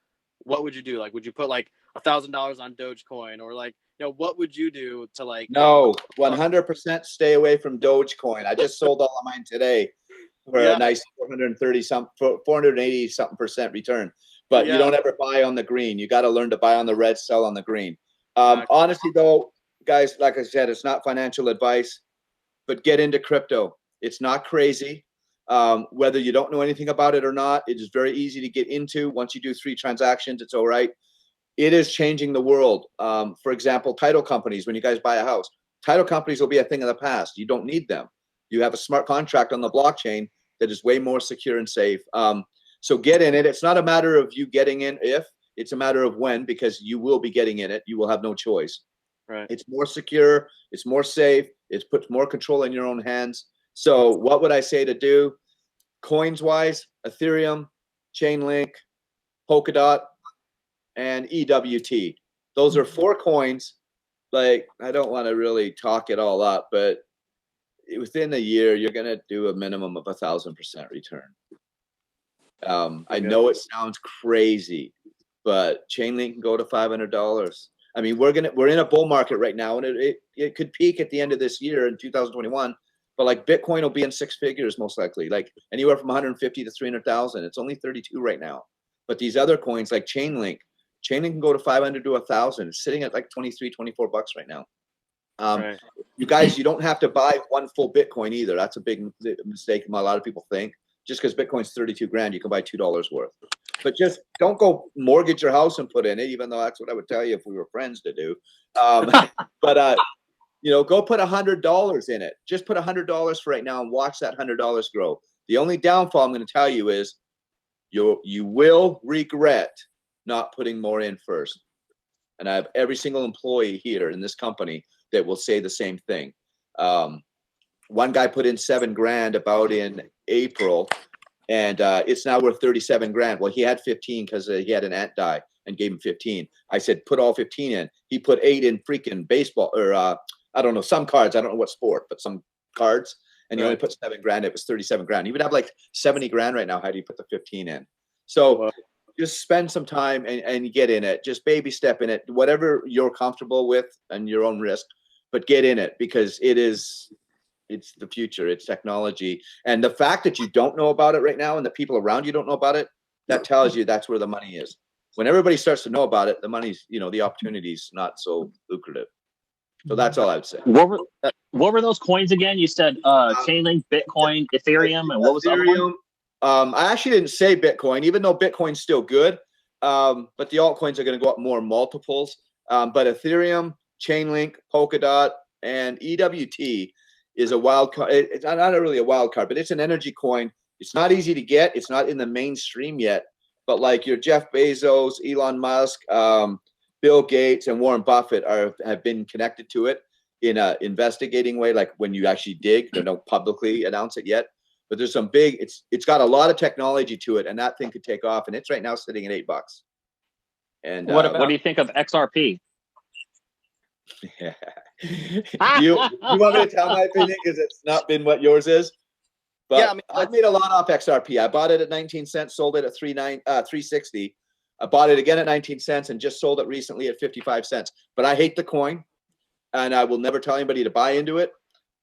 what would you do? Like, would you put like $1,000 on DogeCoin or like, you know, what would you do to like? No, 100% stay away from DogeCoin. I just sold all of mine today for a nice 480 something percent return. But you don't ever buy on the green. You got to learn to buy on the red, sell on the green. Honestly, though, guys, like I said, it's not financial advice, but get into crypto. It's not crazy. Whether you don't know anything about it or not, it is very easy to get into. Once you do 3 transactions, it's all right. It is changing the world. For example, title companies, when you guys buy a house, title companies will be a thing of the past. You don't need them. You have a smart contract on the blockchain that is way more secure and safe. So get in it. It's not a matter of you getting in it's a matter of when, because you will be getting in it. You will have no choice. Right. It's more secure. It's more safe. It puts more control in your own hands. So what would I say to do? Coins wise, Ethereum, Chainlink, Polkadot, and EWT. Those are 4 coins. Like, I don't want to really talk it all up, but within a year, you're going to do a minimum of 1,000% return. I know it sounds crazy, but Chainlink can go to $500. I mean, we're in a bull market right now, and it could peak at the end of this year in 2021. But like Bitcoin will be in 6 figures most likely, like anywhere from 150 to 300,000. It's only 32 right now. But these other coins like Chainlink can go to 500 to 1,000. It's sitting at like 23, 24 bucks right now. You guys, you don't have to buy one full Bitcoin either. That's a big mistake a lot of people think. Just because Bitcoin's 32 grand, you can buy $2 worth. But just don't go mortgage your house and put in it, even though that's what I would tell you if we were friends to do. But you know, go put $100 in it. Just put $100 for right now and watch that $100 grow. The only downfall I'm going to tell you is you will regret not putting more in first. And I have every single employee here in this company that will say the same thing. One guy put in 7 grand about in April, and it's now worth 37 grand. Well, he had 15 because he had an aunt die and gave him 15. I said, put all 15 in. He put 8 in freaking baseball or I don't know, some cards. I don't know what sport, but some cards. And he only put 7 grand. It was 37 grand. He would have like 70 grand right now. How do you put the 15 in? So just spend some time and get in it. Just baby step in it, whatever you're comfortable with and your own risk, but get in it because it's the future. It's technology. And the fact that you don't know about it right now and the people around you don't know about it, that tells you that's where the money is. When everybody starts to know about it, the money's, the opportunity's not so lucrative. So that's all I would say. What what were those coins again? You said Chainlink, Bitcoin, Ethereum, and what was the other one? I actually didn't say Bitcoin, even though Bitcoin's still good. But the altcoins are going to go up more multiples. But Ethereum, Chainlink, Polkadot, and EWT is a wild card. It's not really a wild card, but it's an energy coin. It's not easy to get. It's not in the mainstream yet. But like your Jeff Bezos, Elon Musk, Bill Gates, and Warren Buffett have been connected to it in a investigating way. Like when you actually dig, they don't publicly announce it yet. But there's some big. It's got a lot of technology to it, and that thing could take off. And it's right now sitting at $8. And what do you think of XRP? you want me to tell my opinion because it's not been what yours is? But yeah, I mean, I've made a lot off XRP. I bought it at 19 cents, sold it at 360. I bought it again at 19 cents and just sold it recently at 55 cents. But I hate the coin, and I will never tell anybody to buy into it.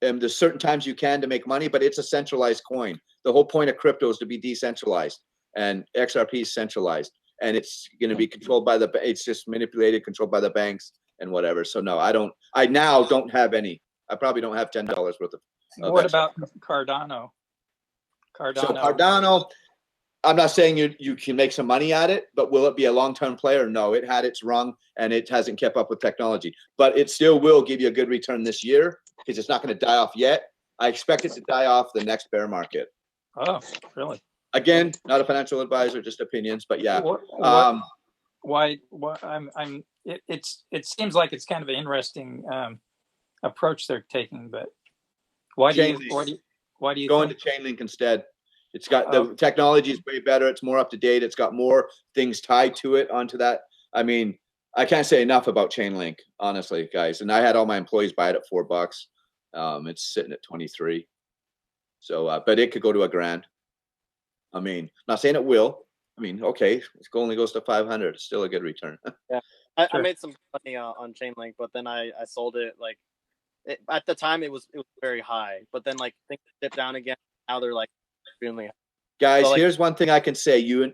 And there's certain times you can to make money, but it's a centralized coin. The whole point of crypto is to be decentralized, and XRP is centralized, and it's going to be controlled by it's just manipulated, controlled by the banks and whatever. So no, I now don't have any. I probably don't have $10 worth of what about Cardano? So Cardano, I'm not saying you can make some money at it, but will it be a long-term player? No, it had its rung and it hasn't kept up with technology, but it still will give you a good return this year because it's not going to die off yet. I expect it to die off the next bear market. Oh, really? Again, not a financial advisor, just opinions, but yeah. Why it seems like it's kind of an interesting approach they're taking, but why do you go into Chainlink instead? It's got the technology is way better. It's more up to date. It's got more things tied to it onto that. I mean, I can't say enough about Chainlink, honestly, guys. And I had all my employees buy it at $4. It's sitting at 23. So, but it could go to $1,000. I mean, not saying it will. I mean, okay, it only goes to 500. It's still a good return. Yeah, I made some money on Chainlink, but then I sold it. Like at the time, it was very high, but then like things dipped down again. Now they're like extremely high. Guys, so, here's one thing I can say: you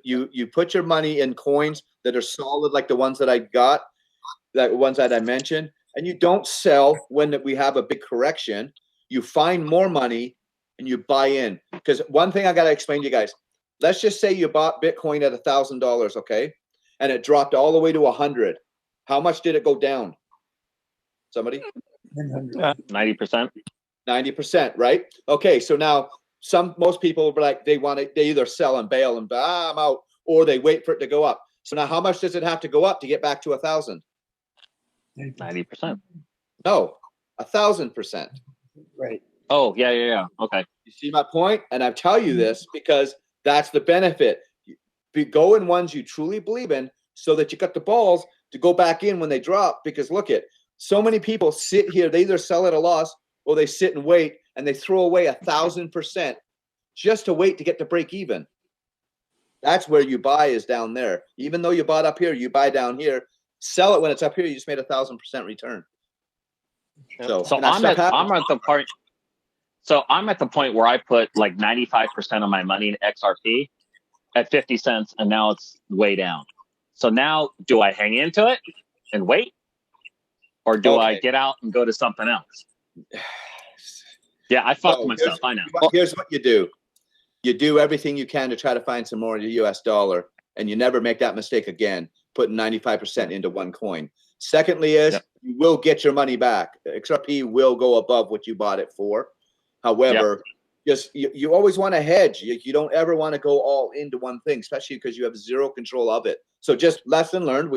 put your money in coins that are solid, like the ones that I got, the ones that I mentioned, and you don't sell when we have a big correction. You find more money and you buy in. Because one thing I got to explain to you guys. Let's just say you bought Bitcoin at $1,000, okay? And it dropped all the way to 100. How much did it go down? Somebody? 90%. 90%, right? Okay, so now most people are like, they either sell and bail and I'm out, or they wait for it to go up. So now how much does it have to go up to get back to 1,000? 90%. No, 1,000%. Right. Oh, yeah. Okay. You see my point? And I tell you this because that's the benefit. Go in ones you truly believe in so that you got the balls to go back in when they drop. Because look at so many people sit here, they either sell at a loss or they sit and wait and they throw away 1,000% just to wait to get to break even. That's where you buy is down there. Even though you bought up here, you buy down here. Sell it when it's up here. You just made 1,000% return. So I'm at the part. So I'm at the point where I put like 95% of my money in XRP at 50 cents, and now it's way down. So now, do I hang into it and wait, or do I get out and go to something else? Yeah, I fucked myself. I know. Here's what you do. You do everything you can to try to find some more in the US dollar, and you never make that mistake again, putting 95% into one coin. Secondly you will get your money back. XRP will go above what you bought it for. However, just you always want to hedge. You don't ever want to go all into one thing, especially because you have zero control of it. So just lesson learned.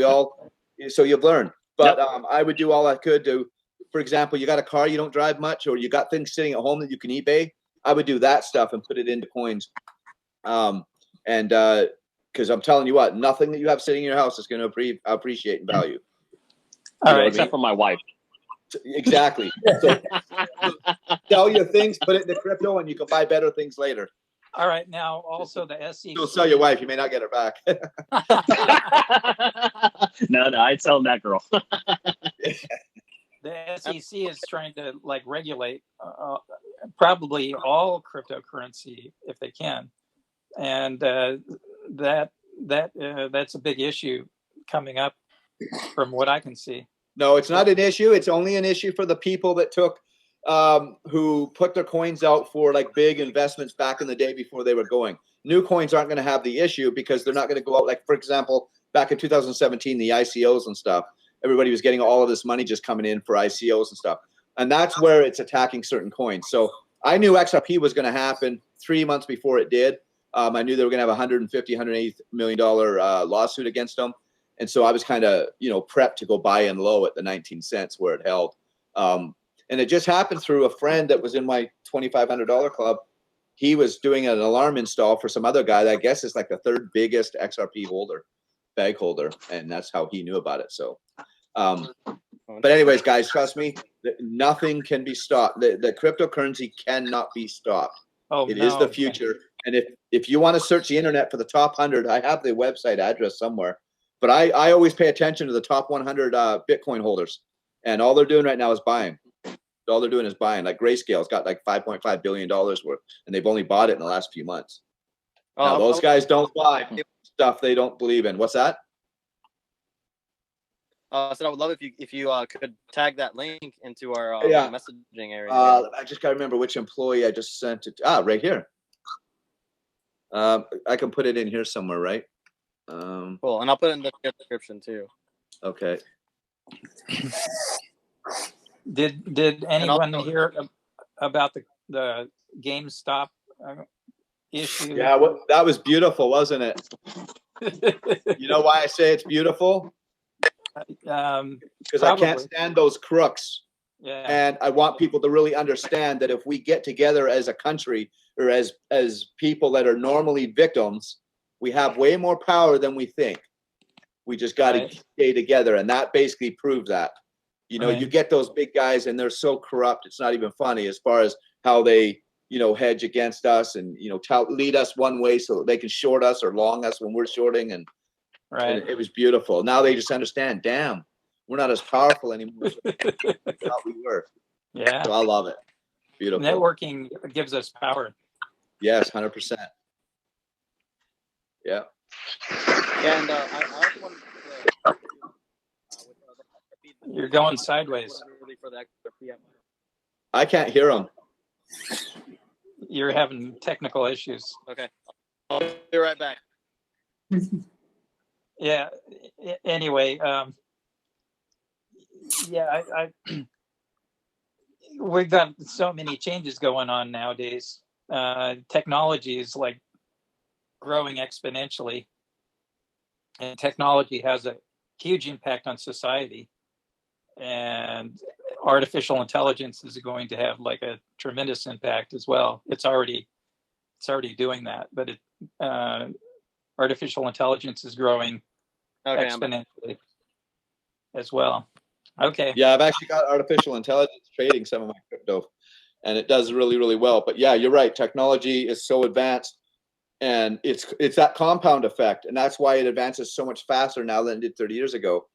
So you've learned. But I would do all I could to, for example, you got a car you don't drive much, or you got things sitting at home that you can eBay. I would do that stuff and put it into coins. Because I'm telling you what, nothing that you have sitting in your house is going to appreciate in value. All right, except for my wife. Exactly. So sell your things, put it in the crypto, and you can buy better things later. All right. Now, also the SEC. You'll sell your wife. You may not get her back. No, I'd sell that girl. The SEC is trying to regulate probably all cryptocurrency if they can, and that's a big issue coming up from what I can see. No, it's not an issue. It's only an issue for the people that took who put their coins out for like big investments back in the day before they were going. New coins aren't going to have the issue because they're not going to go out. Like, for example, back in 2017, the ICOs and stuff, everybody was getting all of this money just coming in for ICOs and stuff. And that's where it's attacking certain coins. So I knew XRP was going to happen 3 months before it did. I knew they were going to have $180 million lawsuit against them. And so I was kind of, prepped to go buy in low at the 19 cents where it held. And it just happened through a friend that was in my $2,500 club. He was doing an alarm install for some other guy that I guess is like the third biggest XRP bag holder. And that's how he knew about it. So, but anyways, guys, trust me, nothing can be stopped. The cryptocurrency cannot be stopped. It is the future. And if you want to search the internet for the top 100, I have the website address somewhere. But I always pay attention to the top 100 Bitcoin holders. And all they're doing right now is buying. All they're doing is buying. Like Grayscale's got like $5.5 billion worth, and they've only bought it in the last few months. Now, those guys don't buy stuff they don't believe in. What's that? So I would love if you could tag that link into our messaging area. I just got to remember which employee I just sent it to. Right here. I can put it in here somewhere, right? Cool, and I'll put it in the description too. Okay. Did anyone hear about the GameStop issue? Yeah, that was beautiful, wasn't it? You know why I say it's beautiful? Because I can't stand those crooks. Yeah. And I want people to really understand that if we get together as a country or as people that are normally victims, we have way more power than we think. We just got to stay together. And that basically proves that. You get those big guys and they're so corrupt. It's not even funny as far as how they, hedge against us and, lead us one way so that they can short us or long us when we're shorting. And it was beautiful. Now they just understand, damn, we're not as powerful anymore as we thought we were. Yeah. So I love it. Beautiful. Networking gives us power. Yes, 100%. Yeah. And I also wanted to You're going sideways. I can't hear them. You're having technical issues. Okay. I'll be right back. Yeah. Anyway, I we've got so many changes going on nowadays. Technology is like growing exponentially, and technology has a huge impact on society. And artificial intelligence is going to have like a tremendous impact as well. It's already doing that, but artificial intelligence is growing exponentially as well. Okay. Yeah, I've actually got artificial intelligence trading some of my crypto, and it does really, really well. But yeah, you're right. Technology is so advanced, and it's that compound effect, and that's why it advances so much faster now than it did 30 years ago.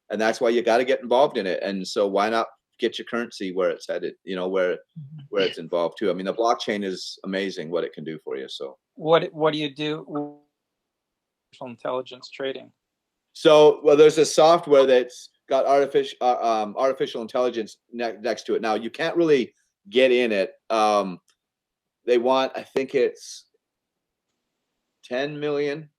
And that's why you got to get involved in it. And so why not get your currency where it's headed, where it's involved too. I mean, the blockchain is amazing what it can do for you. So what do you do with artificial intelligence trading? So, there's a software that's got artificial intelligence next to it. Now you can't really get in it. They want, I think it's 10 million.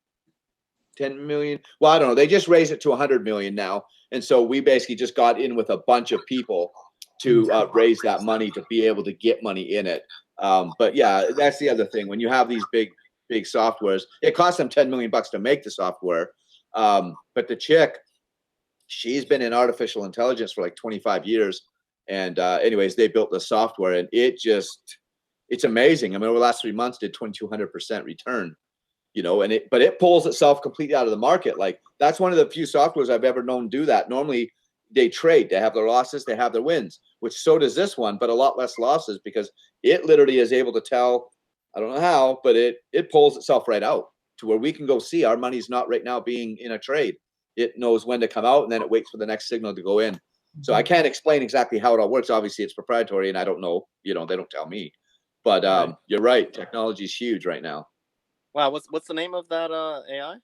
Well, I don't know. They just raised it to 100 million now. And so we basically just got in with a bunch of people to raise that money to be able to get money in it. But yeah, that's the other thing. When you have these big softwares, it costs them $10 million to make the software. But the chick, she's been in artificial intelligence for like 25 years. And anyways, they built the software and it's amazing. I mean, over the last 3 months did 2,200% return. But it pulls itself completely out of the market. Like that's one of the few softwares I've ever known do that. Normally they trade, they have their losses, they have their wins, which so does this one, but a lot less losses because it literally is able to tell, I don't know how, but it pulls itself right out to where we can go see our money's not right now being in a trade. It knows when to come out and then it waits for the next signal to go in. So I can't explain exactly how it all works. Obviously it's proprietary and I don't know, they don't tell me, but you're right. Technology is huge right now. Wow, what's the name of that AI?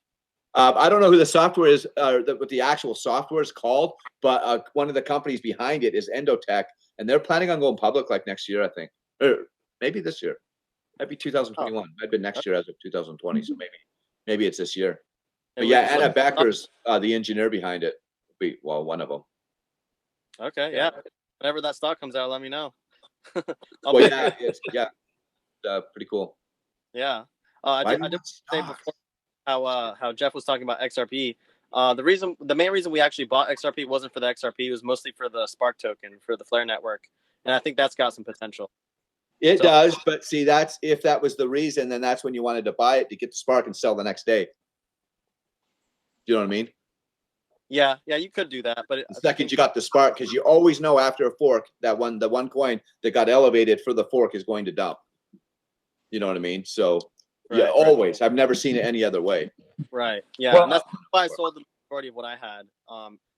I don't know who the software is, what the actual software is called, but one of the companies behind it is Endotech, and they're planning on going public like next year, I think, or maybe this year. Might be 2021. Might be next year as of 2020. So maybe it's this year. But yeah, Anna Becker's the engineer behind it. Well, one of them. Okay, yeah. Whenever that stock comes out, let me know. Well, yeah, it's pretty cool. Yeah. I did say before how Jeff was talking about XRP. The main reason we actually bought XRP wasn't for the XRP. It was mostly for the Spark token for the Flare network, and I think that's got some potential. It does, but see, if that was the reason, then that's when you wanted to buy it to get the Spark and sell the next day. Do you know what I mean? Yeah, you could do that, but the second you got the Spark, because you always know after a fork that the one coin that got elevated for the fork is going to dump. You know what I mean? So yeah, always. I've never seen it any other way. Right. Yeah. Well, and that's why I sold the majority of what I had.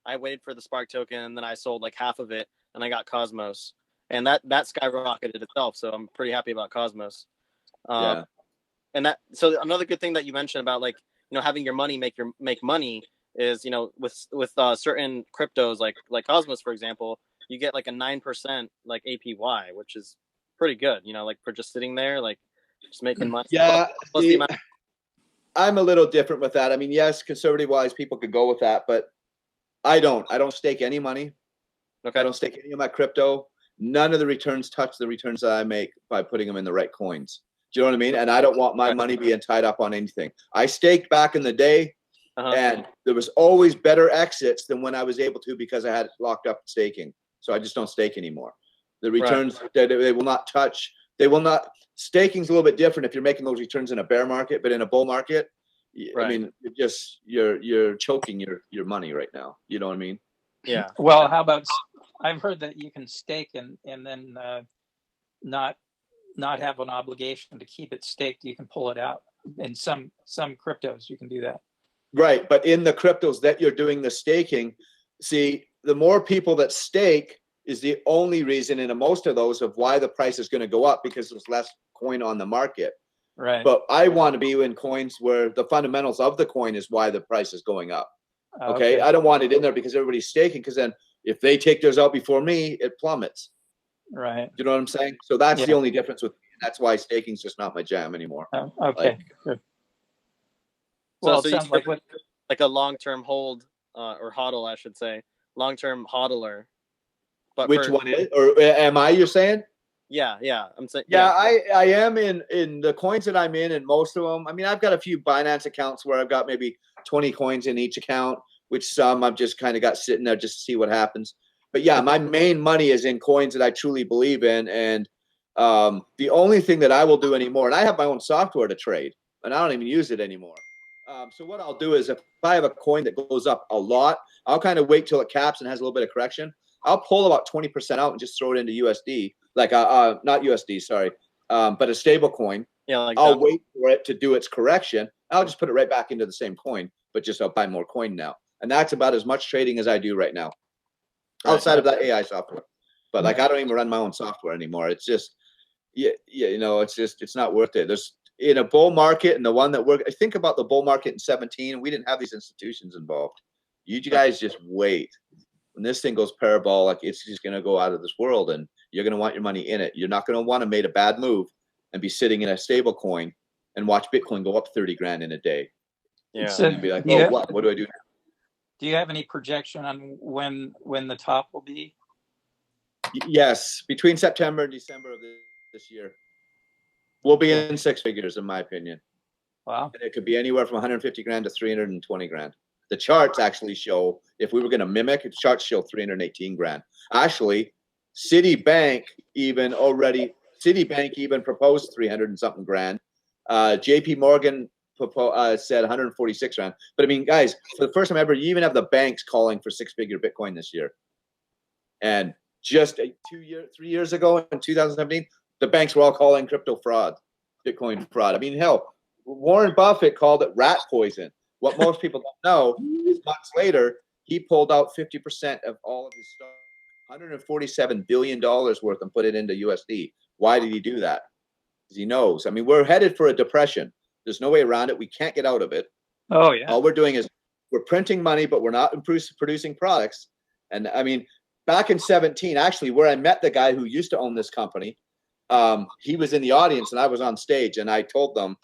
I waited for the Spark token, and then I sold like half of it, and I got Cosmos, and that skyrocketed itself. So I'm pretty happy about Cosmos. And so another good thing that you mentioned about like having your money make money is with certain cryptos like Cosmos, for example, you get like a 9% like APY, which is pretty good. Like for just sitting there, like just making money. Yeah. I'm a little different with that. I mean, yes, conservative wise, people could go with that, but I don't stake any money. Okay. I don't stake any of my crypto. None of the returns touch the returns that I make by putting them in the right coins. Do you know what I mean? And I don't want my money being tied up on anything. I staked back in the day, and there was always better exits than when I was able to because I had it locked up staking. So I just don't stake anymore. The returns they will not touch. They will not. Staking's a little bit different if you're making those returns in a bear market, but in a bull market, I mean, you're choking your money right now. You know what I mean? Yeah. Well, how about? I've heard that you can stake and then not have an obligation to keep it staked. You can pull it out. In some cryptos, you can do that. Right, but in the cryptos that you're doing the staking, see, the more people that stake is the only reason in most of those of why the price is going to go up because there's less coin on the market. Right. But I want to be in coins where the fundamentals of the coin is why the price is going up. Okay. I don't want it in there because everybody's staking, because then if they take theirs out before me, it plummets. Right. You know what I'm saying? So that's the only difference with me. That's why staking's just not my jam anymore. Okay. Good. Well, so it sounds like a long-term hold or hodl, I should say, long-term hodler. But which one is, or am I? You're saying? Yeah, I'm saying. Yeah, I am in the coins that I'm in, and most of them. I mean, I've got a few Binance accounts where I've got maybe 20 coins in each account, which some I've just kind of got sitting there just to see what happens. But yeah, my main money is in coins that I truly believe in, and the only thing that I will do anymore, and I have my own software to trade, and I don't even use it anymore. So what I'll do is if I have a coin that goes up a lot, I'll kind of wait till it caps and has a little bit of correction. I'll pull about 20% out and just throw it into USD, like not USD, sorry, but a stable coin. Yeah, like I'll wait for it to do its correction. I'll just put it right back into the same coin, but just I'll buy more coin now. And that's about as much trading as I do right now, outside of that AI software. But like I don't even run my own software anymore. It's just, it's not worth it. There's in a bull market, and the one that I think about the bull market in 2017, we didn't have these institutions involved. You guys just wait. When this thing goes parabolic, it's just going to go out of this world, and you're going to want your money in it. You're not going to want to make a bad move and be sitting in a stable coin and watch Bitcoin go up 30 grand in a day. Yeah. So you'd be like, what do I do now? Do you have any projection on when the top will be? Yes, between September and December of this year. We'll be in six figures, in my opinion. Wow. And it could be anywhere from 150 grand to 320 grand. The charts actually show, if we were going to mimic, the charts show 318 grand. Actually, Citibank even proposed 300 and something grand. JP Morgan said 146 grand. But I mean, guys, for the first time ever, you even have the banks calling for six-figure Bitcoin this year. And just 3 years ago in 2017, the banks were all calling crypto fraud, Bitcoin fraud. I mean, hell, Warren Buffett called it rat poison. What most people don't know is months later, he pulled out 50% of all of his stock, $147 billion worth, and put it into USD. Why did he do that? Because he knows. I mean, we're headed for a depression. There's no way around it. We can't get out of it. Oh, yeah. All we're doing is we're printing money, but we're not producing products. And I mean, back in 17, actually, where I met the guy who used to own this company, he was in the audience and I was on stage, and I told them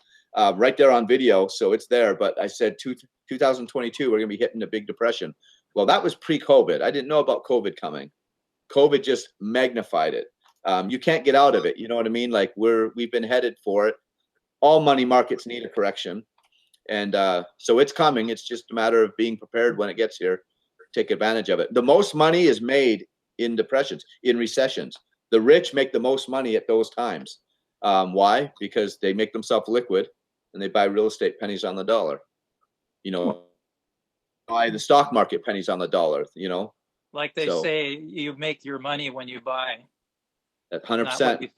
right there on video, so it's there, but I said 2022, we're going to be hitting a big depression. Well, that was pre-COVID. I didn't know about COVID coming. COVID just magnified it. You can't get out of it. You know what I mean? Like we've been headed for it. All money markets need a correction. And so it's coming. It's just a matter of being prepared when it gets here. Take advantage of it. The most money is made in depressions, in recessions. The rich make the most money at those times. Why? Because they make themselves liquid and they buy real estate pennies on the dollar. You know, buy the stock market pennies on the dollar, you know. Like they say, you make your money when you buy. At 100%.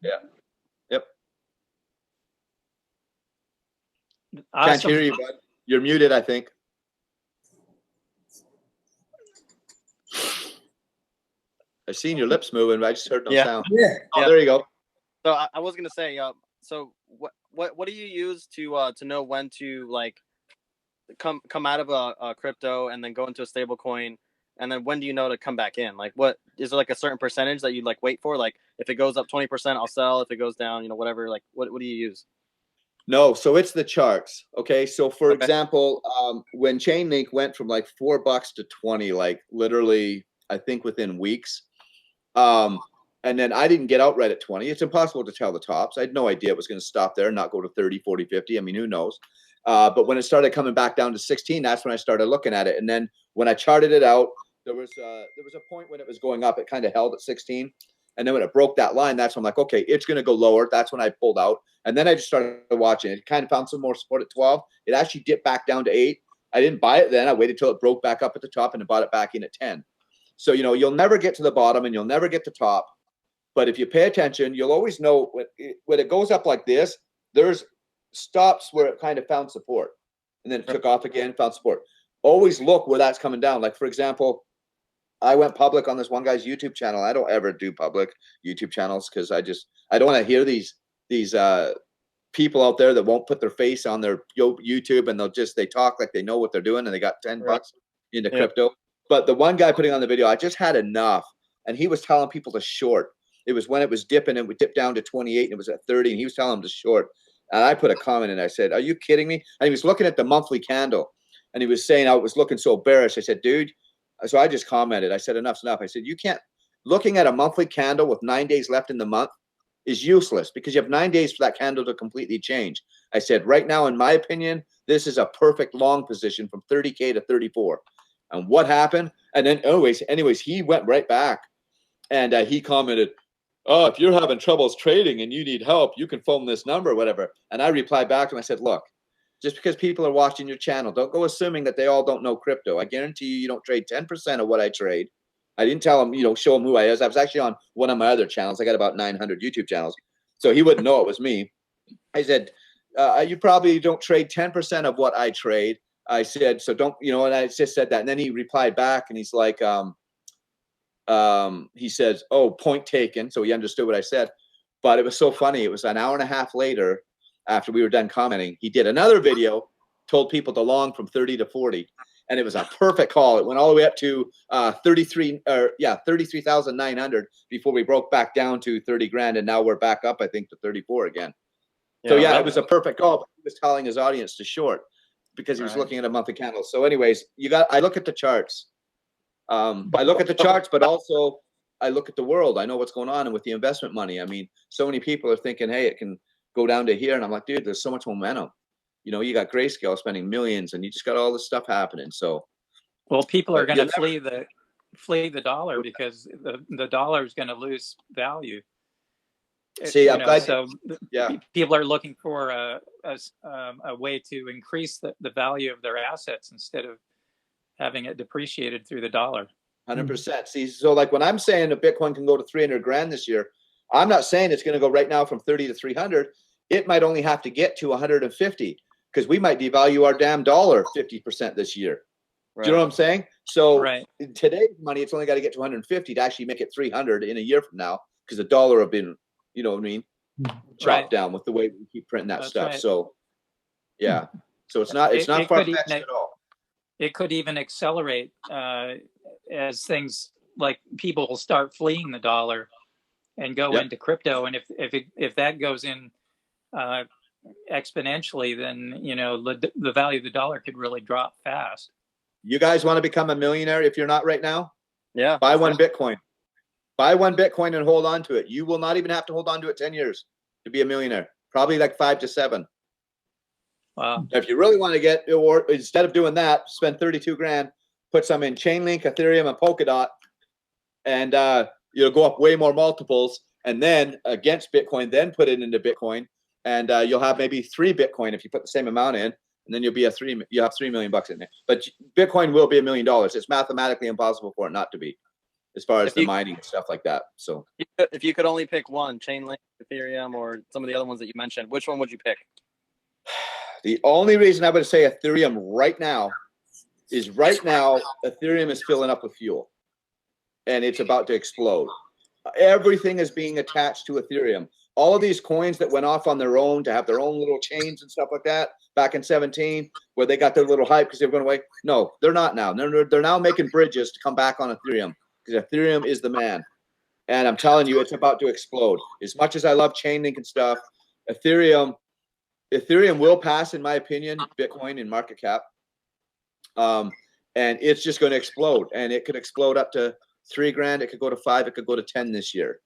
Yeah. Yep. Awesome. Can't hear you, bud. You're muted, I think. I've seen your lips moving, but I just heard no sound. Yeah. Oh, there you go. So I was gonna say, so what do you use to know when to like come out of a crypto and then go into a stable coin, and then when do you know to come back in? Like, what is there like a certain percentage that you like wait for? Like, if it goes up 20%, I'll sell. If it goes down, whatever. Like, what do you use? No, so it's the charts. Okay, so for example, when Chainlink went from like $4 to 20, like literally, I think within weeks. And then I didn't get out right at 20. It's impossible to tell the tops. I had no idea it was going to stop there and not go to 30, 40, 50. I mean, who knows? But when it started coming back down to 16, that's when I started looking at it. And then when I charted it out, there was a point when it was going up. It kind of held at 16. And then when it broke that line, that's when I'm like, okay, it's going to go lower. That's when I pulled out. And then I just started watching it. It kind of found some more support at 12. It actually dipped back down to 8. I didn't buy it then. I waited till it broke back up at the top and I bought it back in at 10. So, you'll never get to the bottom and you'll never get to top. But if you pay attention, you'll always know when it goes up like this, there's stops where it kind of found support. And then it took off again, found support. Always look where that's coming down. Like, for example, I went public on this one guy's YouTube channel. I don't ever do public YouTube channels because I don't want to hear these people out there that won't put their face on their YouTube, and they talk like they know what they're doing and they got $10 into crypto. But the one guy putting on the video, I just had enough. And he was telling people to short. It was when it was dipping and we dipped down to 28 and it was at 30 and he was telling them to short. And I put a comment and I said, are you kidding me? And he was looking at the monthly candle and he was saying, I was looking so bearish. I said, dude, so I just commented. I said, enough's enough. I said, you can't, looking at a monthly candle with 9 days left in the month is useless because you have 9 days for that candle to completely change. I said, right now, in my opinion, this is a perfect long position from 30K to 34. And what happened? And then anyways, he went right back and he commented, oh, if you're having troubles trading and you need help, you can phone this number or whatever. And I replied back to him. I said, look, just because people are watching your channel, don't go assuming that they all don't know crypto. I guarantee you don't trade 10% of what I trade. I didn't tell him, show him who I was. I was actually on one of my other channels. I got about 900 YouTube channels. So he wouldn't know it was me. I said, you probably don't trade 10% of what I trade. I said, so don't, and I just said that. And then he replied back and he's like, he says, oh, point taken. So he understood what I said. But it was so funny. It was an hour and a half later after we were done commenting. He did another video, told people to long from 30 to 40. And it was a perfect call. It went all the way up to 33,900 before we broke back down to 30 grand. And now we're back up, I think, to 34 again. So yeah, it was a perfect call. But he was telling his audience to short because he was looking at a monthly candle. So anyways, I look at the charts. I look at the charts, but also I look at the world. I know what's going on. And with the investment money, I mean, so many people are thinking, hey, it can go down to here. And I'm like, dude, there's so much momentum. You got Grayscale spending millions and you just got all this stuff happening. So, well, people are going to flee the dollar because the dollar is going to lose value. See, people are looking for a way to increase the value of their assets instead of having it depreciated through the dollar. 100%. See, so like when I'm saying that Bitcoin can go to 300 grand this year, I'm not saying it's going to go right now from 30 to 300. It might only have to get to 150 because we might devalue our damn dollar 50% this year. Right. Do you know what I'm saying? So today's money, it's only got to get to 150 to actually make it 300 in a year from now because the dollar have been, you know what I mean, chopped down with the way we keep printing that stuff. Right. So yeah, so it's not far-fetched at all. It could even accelerate as things like people will start fleeing the dollar and go into crypto, and if that goes in exponentially, then the value of the dollar could really drop fast. You guys want to become a millionaire if you're not right now? Yeah. Buy one Bitcoin. Buy one Bitcoin and hold on to it. You will not even have to hold on to it 10 years to be a millionaire. Probably like 5 to 7. Wow. If you really want to get, or instead of doing that, spend 32 grand, put some in Chainlink, Ethereum, and Polkadot, and you'll go up way more multiples. And then against Bitcoin, then put it into Bitcoin, and you'll have maybe 3 Bitcoin if you put the same amount in, and then you'll have $3 million in there. But Bitcoin will be $1 million. It's mathematically impossible for it not to be, as far as the mining and stuff like that. So if you could only pick one, Chainlink, Ethereum, or some of the other ones that you mentioned, which one would you pick? The only reason I would say Ethereum right now is Ethereum is filling up with fuel, and it's about to explode. Everything is being attached to Ethereum. All of these coins that went off on their own to have their own little chains and stuff like that back in 2017, where they got their little hype because they were going away. No, they're not now. They're now making bridges to come back on Ethereum, because Ethereum is the man. And I'm telling you, it's about to explode. As much as I love Chainlink and stuff, Ethereum will pass, in my opinion, Bitcoin in market cap. And it's just going to explode. And it could explode up to $3 grand. It could go to 5. It could go to 10 this year.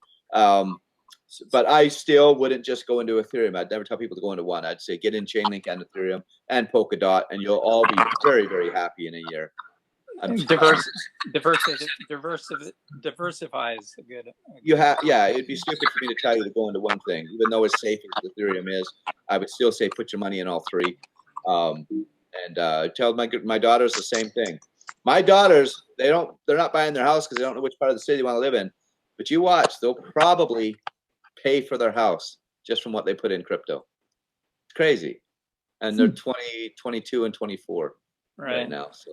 But I still wouldn't just go into Ethereum. I'd never tell people to go into one. I'd say get in Chainlink and Ethereum and Polkadot, and you'll all be very, very happy in a year. Diversifies a good. It'd be stupid for me to tell you to go into one thing, even though as safe as Ethereum is. I would still say put your money in all 3. And tell my daughters the same thing. My daughters, they're not buying their house because they don't know which part of the city they want to live in. But you watch, they'll probably pay for their house just from what they put in crypto. It's crazy. And they're 20, 22, and 24 right now. So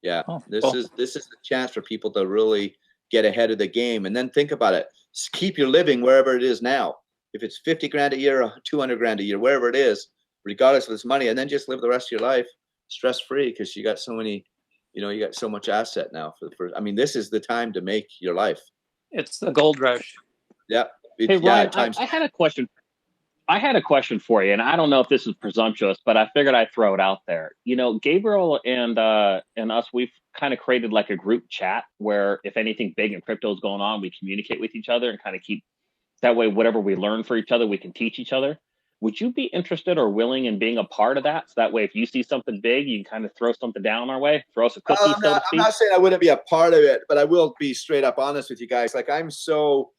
yeah, this is the chance for people to really get ahead of the game. And then think about it. Just keep your living wherever it is now. If it's 50 grand a year or 200 grand a year, wherever it is, regardless of this money, and then just live the rest of your life stress-free, because you got so many, you got so much asset now for the first. I mean, this is the time to make your life. It's the gold rush. Yeah. Hey, Ryan, I had a question. I had a question for you, and I don't know if this is presumptuous, but I figured I'd throw it out there. Gabriel and us, we've kind of created like a group chat where if anything big in crypto is going on, we communicate with each other and kind of keep that way. Whatever we learn for each other, we can teach each other. Would you be interested or willing in being a part of that? So that way, if you see something big, you can kind of throw something down our way, throw us a cookie, so to speak. I'm not saying I wouldn't be a part of it, but I will be straight up honest with you guys. Like, I'm so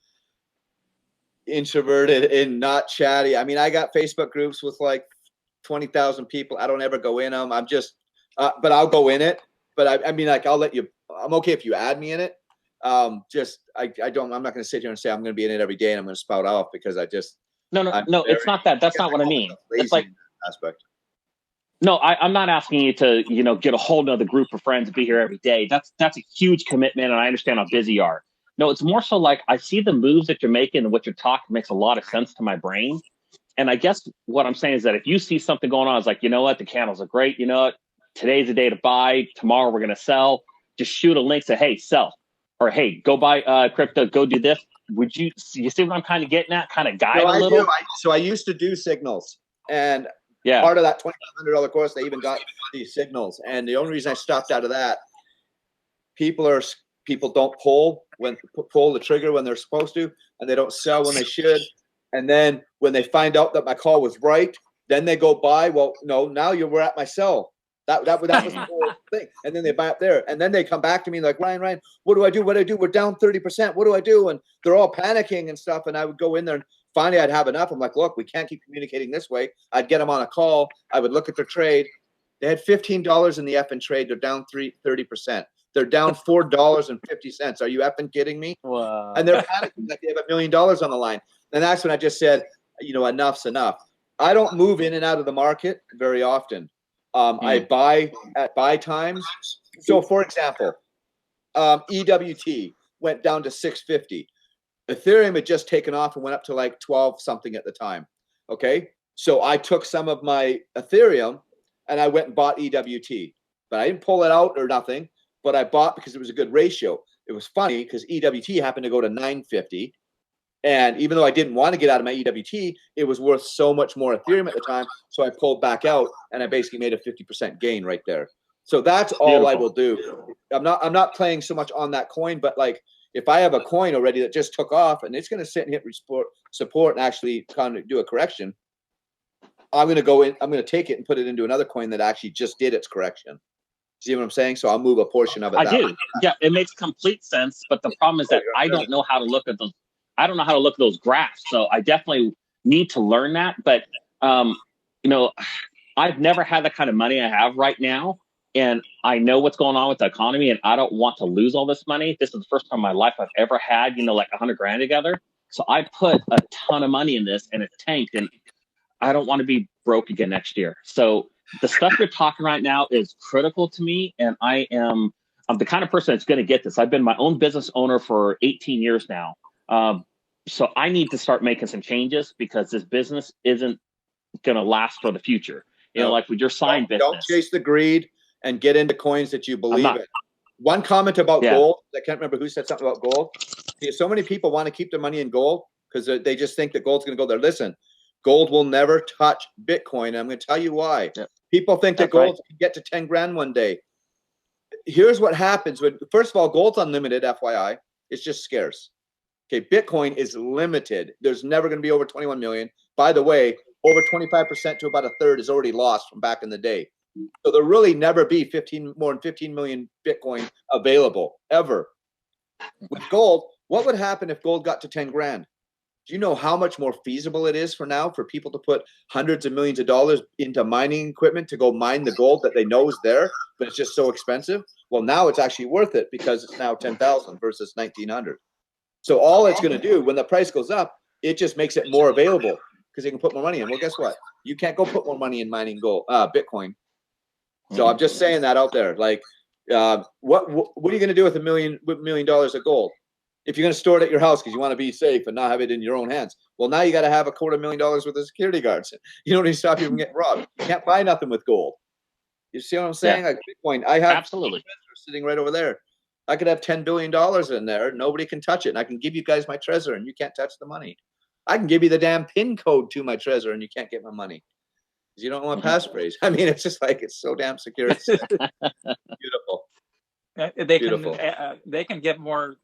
introverted and not chatty. I mean, I got Facebook groups with like 20,000 people. I don't ever go in them. I'm just, but I'll go in it. But I mean, like, I'll let you. I'm okay if you add me in it. I'm not going to sit here and say I'm going to be in it every day and I'm going to spout off, because I just. No, it's not that. That's not what I mean. It's like aspect. No, I'm not asking you to, get a whole nother group of friends and be here every day. That's a huge commitment, and I understand how busy you are. No, it's more so like I see the moves that you're making and what you're talking makes a lot of sense to my brain. And I guess what I'm saying is that if you see something going on, it's like, you know what, the candles are great. You know what, today's the day to buy. Tomorrow we're going to sell. Just shoot a link, say, hey, sell. Or, hey, go buy crypto, go do this. Would you see what I'm kind of getting at? Kind of guide a little? So I used to do signals. And part of that $2,500 course, they even got these signals. And the only reason I stopped out of that, people don't pull the trigger when they're supposed to, and they don't sell when they should. And then when they find out that my call was right, then they go buy. Well, no, now we're at my sell. That was the whole thing. And then they buy up there, and then they come back to me like, Ryan, what do I do? What do I do? We're down 30%. What do I do? And they're all panicking and stuff. And I would go in there, and finally I'd have enough. I'm like, look, we can't keep communicating this way. I'd get them on a call. I would look at their trade. They had $15 in the effing trade. They're down 30%. They're down $4.50. Are you effing kidding me? Wow. And they're panicking like they have $1 million on the line. And that's when I just said, enough's enough. I don't move in and out of the market very often. I buy at buy times. So, for example, EWT went down to 650. Ethereum had just taken off and went up to like 12 something at the time. Okay, so I took some of my Ethereum and I went and bought EWT, but I didn't pull it out or nothing. but I bought because it was a good ratio. It was funny because EWT happened to go to 950. And even though I didn't want to get out of my EWT, it was worth so much more Ethereum at the time. So I pulled back out and I basically made a 50% gain right there. So that's all I will do. I'm not playing so much on that coin, but like if I have a coin already that just took off and it's going to sit and hit support and actually kind of do a correction, I'm going to go in, I'm going to take it and put it into another coin that actually just did its correction. See what I'm saying? So I'll move a portion of it. I do. Yeah, it makes complete sense. But the problem is that I don't know how to look at those. I don't know how to look at those graphs. So I definitely need to learn that. But, you know, I've never had the kind of money I have right now. And I know what's going on with the economy and I don't want to lose all this money. This is the first time in my life I've ever had, you know, like $100 grand together. So I put a ton of money in this and it tanked and I don't want to be broke again next year. So the stuff you're talking right now is critical to me. And I'm the kind of person that's going to get this. I've been my own business owner for 18 years now. So I need to start making some changes because this business isn't going to last for the future. You know, like with your sign business. Don't chase the greed and get into coins that you believe in. One comment about gold. I can't remember who said something about gold. So many people want to keep their money in gold because they just think that gold's going to go there. Listen, gold will never touch Bitcoin. And I'm going to tell you why. Yeah. People think that gold can get to 10 grand one day. Here's what happens when, first of all, gold's unlimited, FYI. It's just scarce. Okay, Bitcoin is limited. There's never going to be over 21 million. By the way, over 25% to about a third is already lost from back in the day. So there'll really never be more than 15 million Bitcoin available ever. With gold, what would happen if gold got to 10 grand? Do you know how much more feasible it is for now for people to put hundreds of millions of dollars into mining equipment to go mine the gold that they know is there, but it's just so expensive? Well, now it's actually worth it because it's now 10,000 versus 1,900. So all it's going to do when the price goes up, it just makes it more available because they can put more money in. Well, guess what? You can't go put more money in mining gold, Bitcoin. So I'm just saying that out there. Like, what are you going to do with $1 million of gold? If you're going to store it at your house because you want to be safe and not have it in your own hands, well, now you got to have $250,000 worth of security guards. You don't need to stop you from getting robbed. You can't buy nothing with gold. You see what I'm saying? Yeah. Like Bitcoin, I have absolutely sitting right over there. I could have $10 billion in there. Nobody can touch it. And I can give you guys my treasure and you can't touch the money. I can give you the damn PIN code to my treasure and you can't get my money. Because you don't want passphrase. I mean, it's just like, it's so damn secure. It's beautiful. They can get more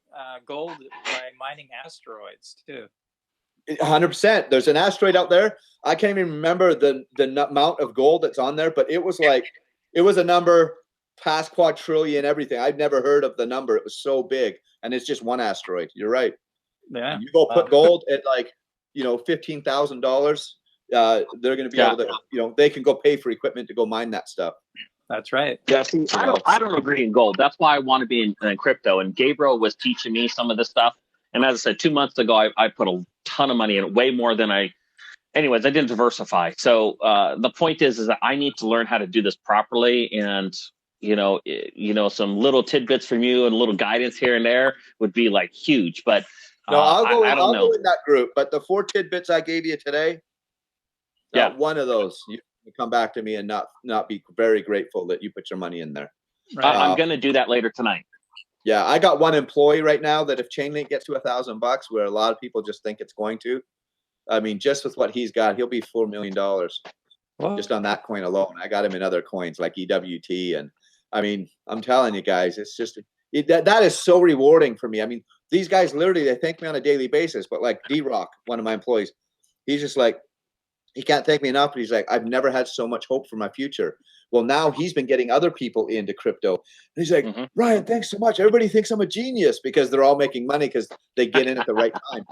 gold by mining asteroids too. 100%. There's an asteroid out there. I can't even remember the amount of gold that's on there, but it was a number past quadrillion, everything. I've never heard of the number. It was so big, and it's just one asteroid. You're right. Yeah. And you go put gold at like, $15,000. They're going to be able to, they can go pay for equipment to go mine that stuff. That's right. Yeah, see, I don't agree in gold. That's why I want to be in crypto. And Gabriel was teaching me some of this stuff. And as I said, 2 months ago, I put a ton of money in it, way more than I didn't diversify. So the point is that I need to learn how to do this properly. And, some little tidbits from you and a little guidance here and there would be like huge. But no, I'll go in that group. But the 4 tidbits I gave you today, one of those, you come back to me and not be very grateful that you put your money in there. Right. I'm going to do that later tonight. Yeah, I got one employee right now that if Chainlink gets to $1,000, where a lot of people just think it's going to, I mean, just with what he's got, he'll be $4 million just on that coin alone. I got him in other coins like EWT, and I mean, I'm telling you guys, it's just that is so rewarding for me. I mean, these guys literally they thank me on a daily basis. But like D-Rock, one of my employees, he's just like, he can't thank me enough. But he's like, I've never had so much hope for my future. Well, now he's been getting other people into crypto. And he's like, Ryan, thanks so much. Everybody thinks I'm a genius because they're all making money because they get in at the right time.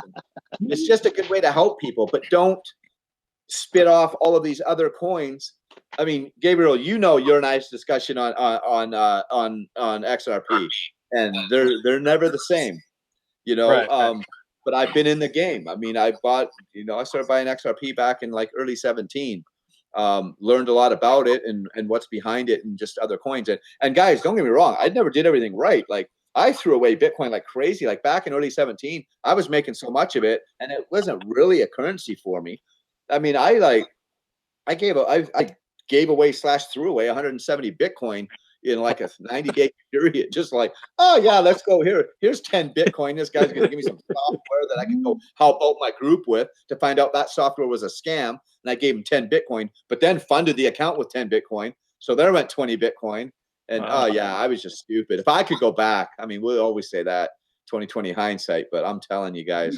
It's just a good way to help people, but don't spit off all of these other coins. I mean, Gabriel, your nice discussion on XRP, and they're never the same, Right. But I've been in the game. I mean, I started buying XRP back in like early 17. Learned a lot about it and what's behind it and just other coins. And guys, don't get me wrong. I never did everything right. Like I threw away Bitcoin like crazy. Like back in early 17, I was making so much of it and it wasn't really a currency for me. I mean, I gave away / threw away 170 Bitcoin in like a 90-day period, just like, oh yeah, let's go here. Here's 10 Bitcoin. This guy's going to give me some software that I can go help out my group with, to find out that software was a scam. And I gave him 10 Bitcoin, but then funded the account with 10 Bitcoin. So there went 20 Bitcoin. And oh yeah, I was just stupid. If I could go back, I mean, we'll always say that 2020 hindsight, but I'm telling you guys.